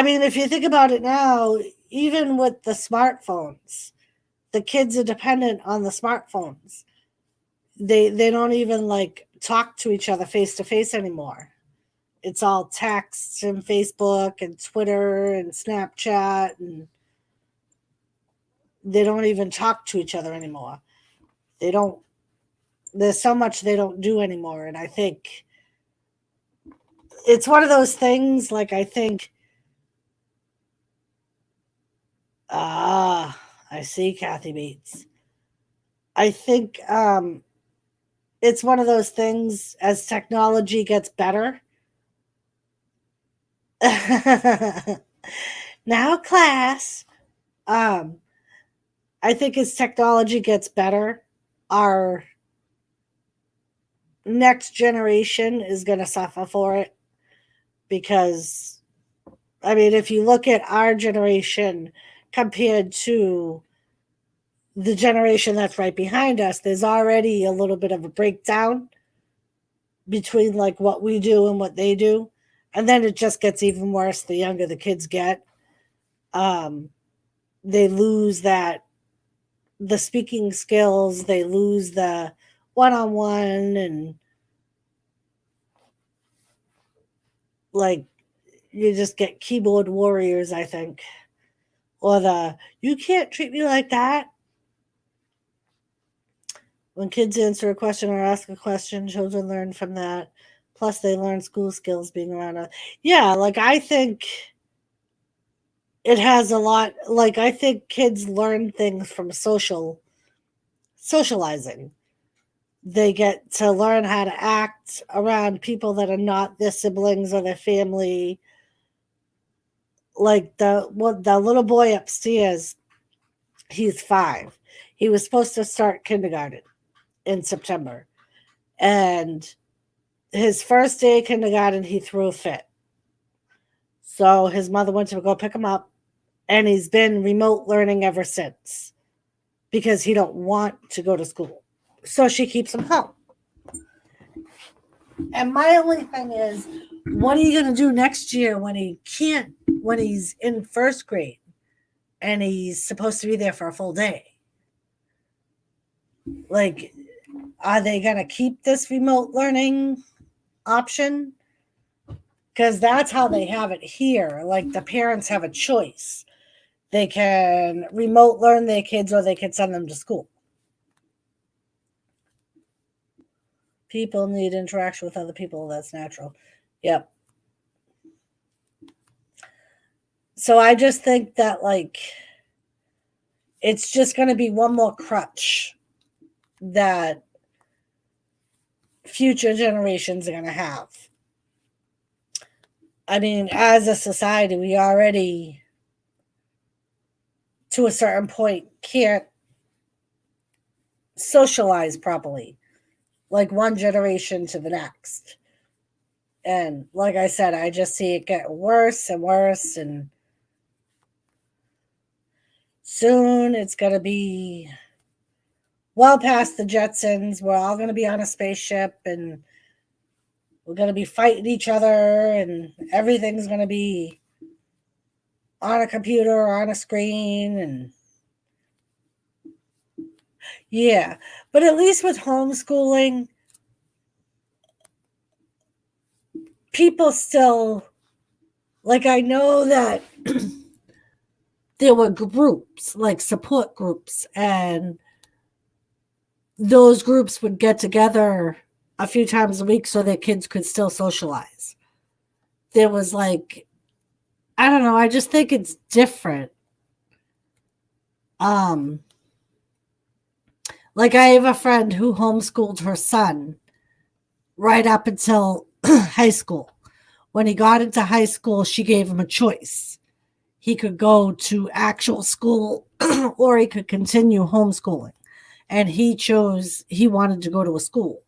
mean, if you think about it now, even with the smartphones, the kids are dependent on the smartphones. They don't even like talk to each other face to face anymore. It's all text and Facebook and Twitter and Snapchat, and they don't even talk to each other anymore. There's so much they don't do anymore. And I think it's one of those things, like, I think, I see Kathy Bates. I think it's one of those things as technology gets better. Now, class. I think as technology gets better, our next generation is going to suffer for it because, I mean, if you look at our generation compared to the generation that's right behind us, there's already a little bit of a breakdown between like what we do and what they do. And then it just gets even worse the younger the kids get. they lose the speaking skills, they lose the one-on-one, and like you just get keyboard warriors, I think. Or the you can't treat me like that. When kids answer a question or ask a question, children learn from that. Plus, they learn school skills being around us. Yeah, like I think it has a lot. Like I think kids learn things from socializing. They get to learn how to act around people that are not their siblings or their family. Like the little boy upstairs, he's 5. He was supposed to start kindergarten in September, and his first day of kindergarten, he threw a fit. So his mother went to go pick him up, and he's been remote learning ever since because he don't want to go to school. So she keeps him home. And my only thing is, what are you going to do next year when he's in first grade and he's supposed to be there for a full day? Like, are they going to keep this remote learning option? Because that's how they have it here. Like, the parents have a choice. They can remote learn their kids or they can send them to school. People need interaction with other people. That's natural. Yep. So I just think that, like, it's just going to be one more crutch that future generations are going to have. I mean, as a society, we already, to a certain point, can't socialize properly, like one generation to the next. And like I said, I just see it get worse and worse, and soon it's going to be well past the Jetsons. We're all going to be on a spaceship, and we're going to be fighting each other, and everything's going to be on a computer or on a screen. And yeah, but at least with homeschooling, people still, like, I know that there were groups, like support groups, and those groups would get together a few times a week so their kids could still socialize. There was, like, I don't know, I just think it's different. Like, I have a friend who homeschooled her son right up until high school. When he got into high school, she gave him a choice. He could go to actual school or he could continue homeschooling. And he chose, he wanted to go to a school.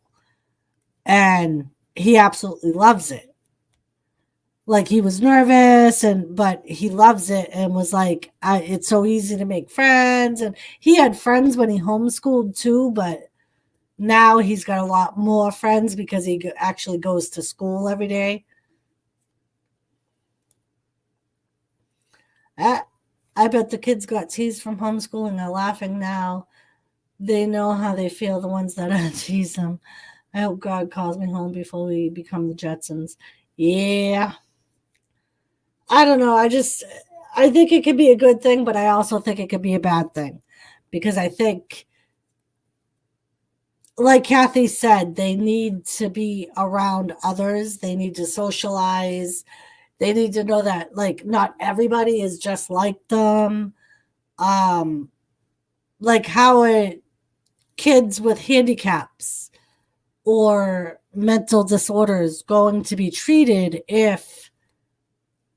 And he absolutely loves it. Like, he was nervous, but he loves it, and was like, it's so easy to make friends. And he had friends when he homeschooled too, but now he's got a lot more friends because he actually goes to school every day. I bet the kids got teased from homeschooling are laughing now. They know how they feel, the ones that tease them. I hope God calls me home before we become the Jetsons. Yeah. I don't know. I think it could be a good thing, but I also think it could be a bad thing. Because I think, like Kathy said, they need to be around others. They need to socialize. They need to know that, like, not everybody is just like them. Like, how are kids with handicaps or mental disorders going to be treated if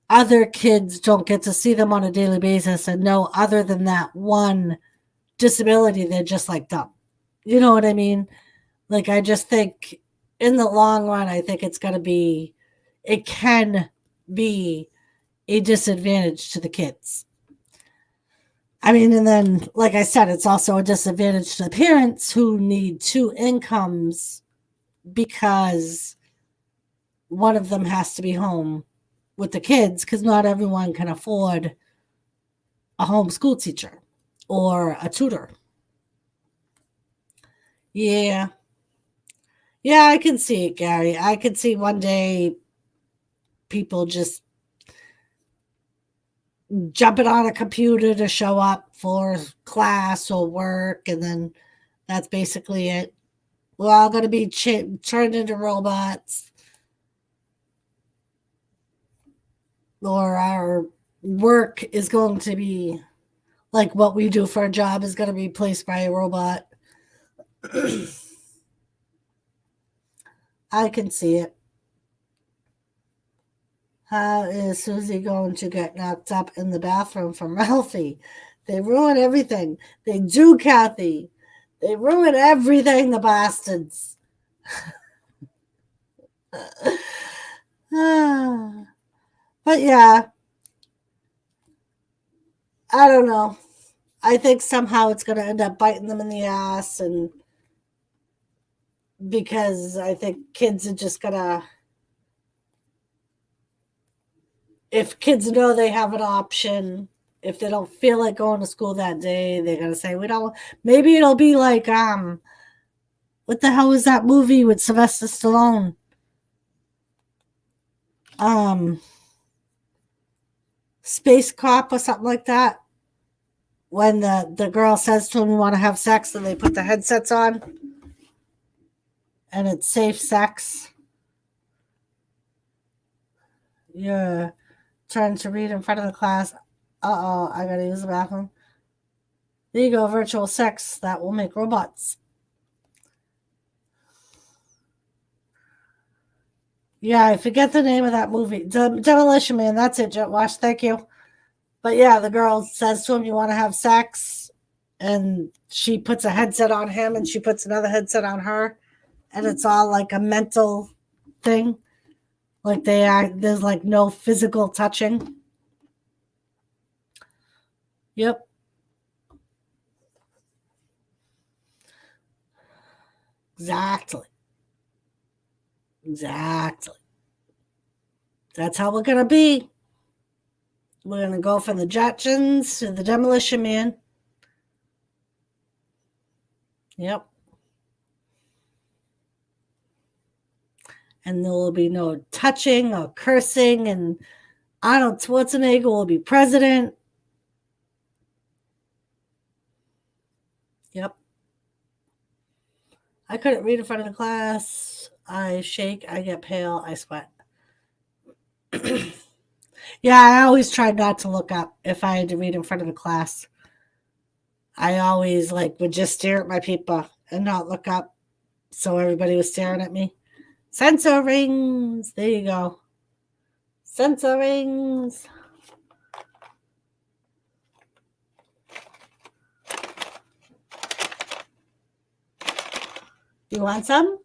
other kids don't get to see them on a daily basis and know, other than that one disability, they're just like them? You know what I mean? Like, I just think in the long run, I think it can be a disadvantage to the kids. I mean, and then, like I said, it's also a disadvantage to the parents who need 2 incomes because one of them has to be home with the kids, because not everyone can afford a homeschool teacher or a tutor. Yeah. Yeah, I can see it, Gary. I can see one day people just jumping on a computer to show up for class or work, and then that's basically it. We're all going to be turned into robots, or our work is going to be like what we do for a job is going to be replaced by a robot. I can see it. How is Susie going to get knocked up in the bathroom from Ralphie? They ruin everything. They do, Kathy. They ruin everything, the bastards. But yeah, I don't know. I think somehow it's going to end up biting them in the ass, and because I think kids are just going to, if kids know they have an option, if they don't feel like going to school that day, they're going to say, we don't, maybe it'll be like, what the hell was that movie with Sylvester Stallone? Space Cop or something like that. When the girl says to him, you want to have sex, and they put the headsets on, and it's safe sex. You're trying to read in front of the class. Uh-oh, I gotta use the bathroom. There you go, virtual sex. That will make robots. Yeah, I forget the name of that movie. Demolition Man. That's it, Jet Wash. Thank you. But yeah, the girl says to him, you want to have sex? And she puts a headset on him, and she puts another headset on her. And it's all like a mental thing. Like there's like no physical touching. Yep. Exactly. That's how we're going to be. We're going to go from the Jetsons to the Demolition Man. Yep. And there will be no touching or cursing, and Arnold Schwarzenegger will be president. Yep. I couldn't read in front of the class. I shake, I get pale, I sweat. Yeah, I always tried not to look up if I had to read in front of the class. I always would just stare at my paper and not look up, so everybody was staring at me. Sensor rings. There you go. Sensor rings. You want some?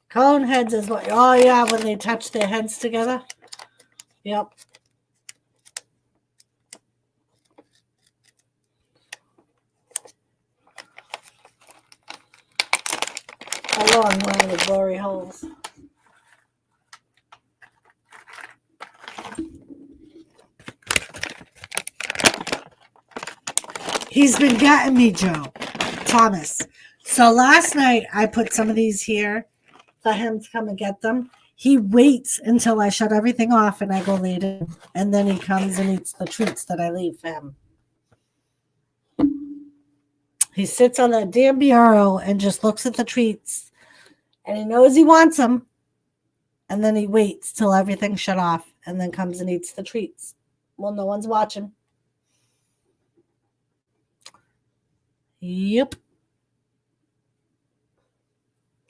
Cone heads is what, oh yeah, when they touch their heads together. Yep. Along one of the glory holes. He's been getting me, Joe. Thomas. So last night I put some of these here for him to come and get them. He waits until I shut everything off and I go lay down. And then he comes and eats the treats that I leave for him. He sits on that damn bureau and just looks at the treats. And he knows he wants them. And then he waits till everything's shut off and then comes and eats the treats. Well, no one's watching. Yep.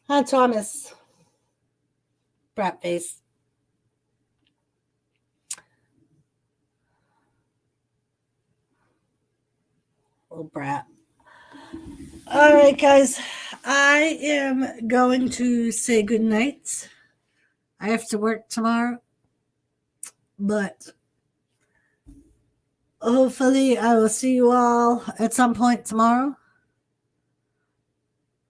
Hi, Thomas. Brat face. Little brat. All right, guys. I am going to say good night. I have to work tomorrow. But hopefully I will see you all at some point tomorrow.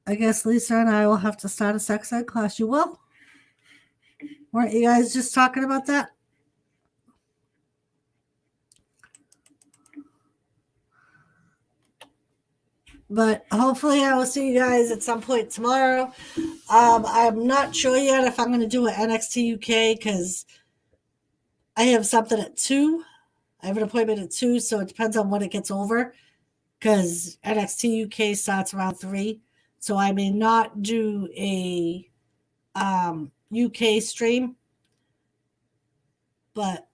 I guess Lisa and I will have to start a sex ed class. You will? Weren't you guys just talking about that? But hopefully I will see you guys at some point tomorrow. I'm not sure yet if I'm going to do an NXT UK because I have something at 2. I have an appointment at 2, so it depends on when it gets over because NXT UK starts around 3. So I may not do a UK stream. But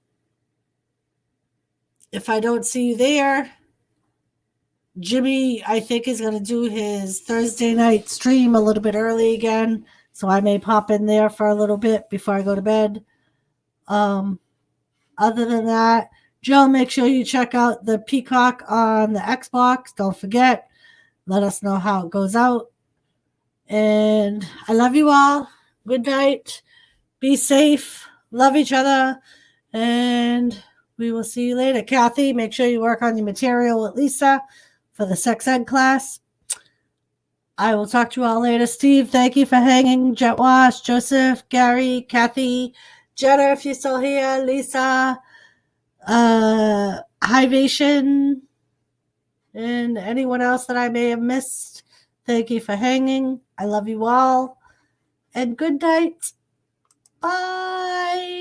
if I don't see you there, Jimmy, I think, is going to do his Thursday night stream a little bit early again. So I may pop in there for a little bit before I go to bed. Other than that, Joe, make sure you check out the Peacock on the Xbox. Don't forget. Let us know how it goes out. And I love you all. Good night. Be safe. Love each other. And we will see you later. Kathy, make sure you work on your material with Lisa for the sex ed class. I will talk to you all later. Steve, thank you for hanging. Jet Wash, Joseph, Gary, Kathy, Jenna, if you're still here, Lisa, Hivation, and anyone else that I may have missed. Thank you for hanging. I love you all. And good night. Bye.